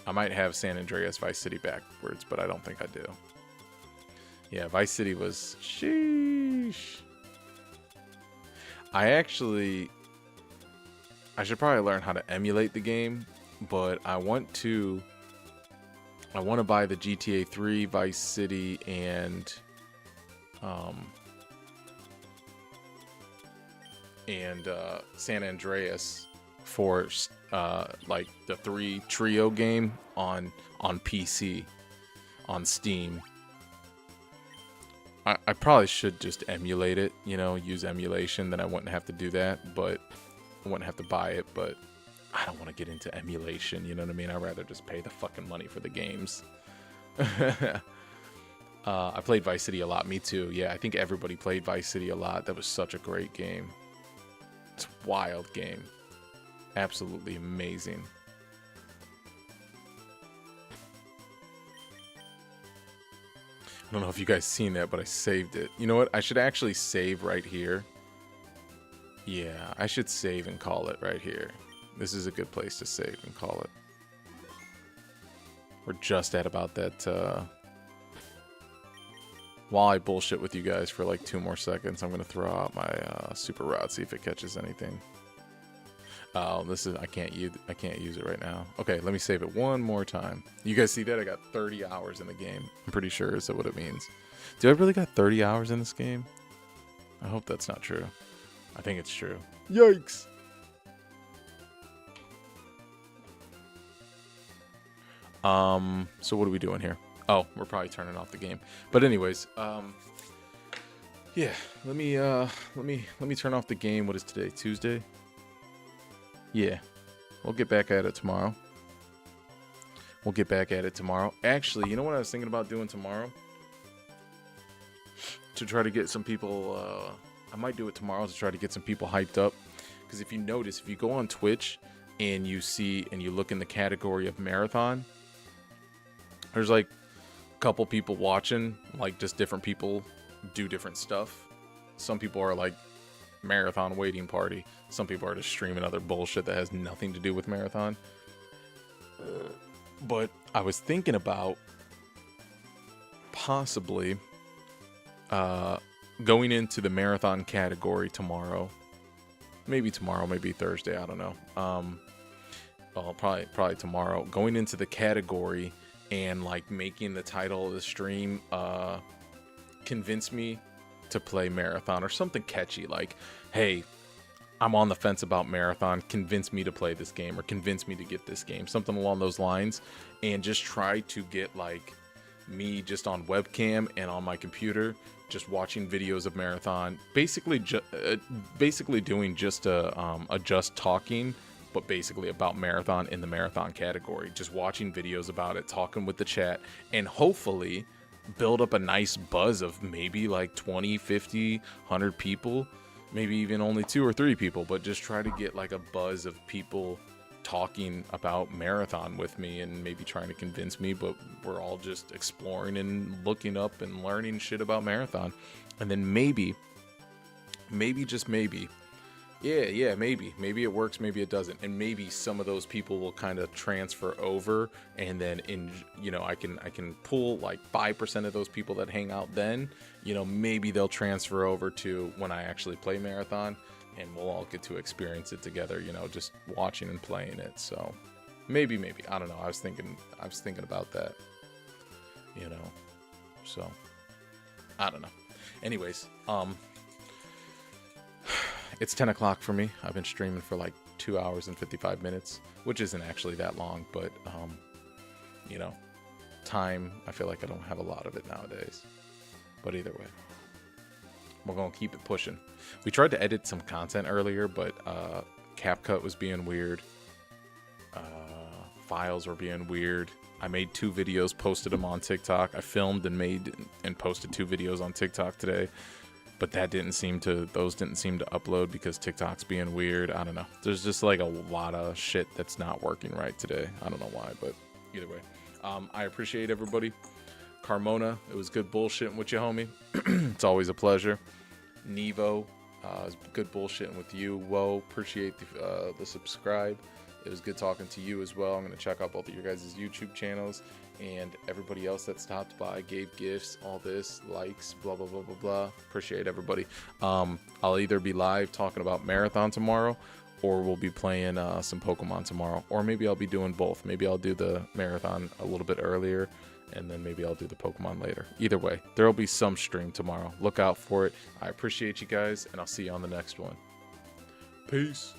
I might have San Andreas, Vice City backwards, but I don't think I do. Yeah, Vice City was sheesh. I should probably learn how to emulate the game, but I want to buy the GTA 3, Vice City, and San Andreas for like the 3 trio game on PC on Steam. I probably should just emulate it, you know, use emulation, then I wouldn't have to do that, but I wouldn't have to buy it, but I don't want to get into emulation, you know what I mean? I'd rather just pay the fucking money for the games. I played Vice City a lot, me too. Yeah, I think everybody played Vice City a lot. That was such a great game. It's a wild game. Absolutely amazing. I don't know if you guys seen that, but I saved it. You know what? I should actually save right here. Yeah, I should save and call it right here. This is a good place to save and call it. We're just at about that. While I bullshit with you guys for like 2 more seconds, I'm going to throw out my super rod, see if it catches anything. Oh, I can't use it right now. Okay, let me save it one more time. You guys see that? I got 30 hours in the game. I'm pretty sure is what it means. Do I really got 30 hours in this game? I hope that's not true. I think it's true. Yikes! So what are we doing here? Oh, we're probably turning off the game. But anyways, yeah, let me turn off the game. What is today? Tuesday? Yeah, we'll get back at it tomorrow. Actually, you know what I was thinking about doing tomorrow? To try to get some people, I might do it tomorrow to try to get some people hyped up. Because if you notice, if you go on Twitch and you look in the category of marathon, there's like a couple people watching, like just different people do different stuff. Some people are like marathon waiting party. Some people are just streaming other bullshit that has nothing to do with marathon. But I was thinking about possibly going into the marathon category tomorrow. Maybe tomorrow, maybe Thursday, I don't know. Well, probably tomorrow. Going into the category and like making the title of the stream convince me to play marathon or something catchy like, hey, I'm on the fence about marathon, convince me to play this game or convince me to get this game, something along those lines, and just try to get like me just on webcam and on my computer just watching videos of marathon, basically doing just a just talking, but basically about marathon in the marathon category, just watching videos about it, talking with the chat, and hopefully build up a nice buzz of maybe like 20, 50, 100 people, maybe even only 2 or 3 people, but just try to get like a buzz of people talking about marathon with me and maybe trying to convince me, but we're all just exploring and looking up and learning shit about marathon. And then maybe just maybe Yeah, maybe. Maybe it works, maybe it doesn't. And maybe some of those people will kind of transfer over, and then I can pull like 5% of those people that hang out then, maybe they'll transfer over to when I actually play Marathon, and we'll all get to experience it together, just watching and playing it. So maybe. I don't know. I was thinking about that, So I don't know. Anyways, it's 10 o'clock for me. I've been streaming for like 2 hours and 55 minutes, which isn't actually that long, but, time, I feel like I don't have a lot of it nowadays. But either way, we're going to keep it pushing. We tried to edit some content earlier, but CapCut was being weird. Files were being weird. I made 2 videos, posted them on TikTok. I filmed and made and posted 2 videos on TikTok today. But those didn't seem to upload because TikTok's being weird. I don't know. There's just like a lot of shit that's not working right today. I don't know why, but either way. I appreciate everybody. Carmona, it was good bullshitting with you, homie. It's always a pleasure. Nevo, it was good bullshitting with you. Whoa, appreciate the subscribe. It was good talking to you as well. I'm going to check out both of your guys' YouTube channels. And everybody else that stopped by, gave gifts, all this, likes, blah, blah, blah, blah, blah. Appreciate everybody. I'll either be live talking about Marathon tomorrow, or we'll be playing some Pokemon tomorrow. Or maybe I'll be doing both. Maybe I'll do the Marathon a little bit earlier, and then maybe I'll do the Pokemon later. Either way, there will be some stream tomorrow. Look out for it. I appreciate you guys, and I'll see you on the next one. Peace.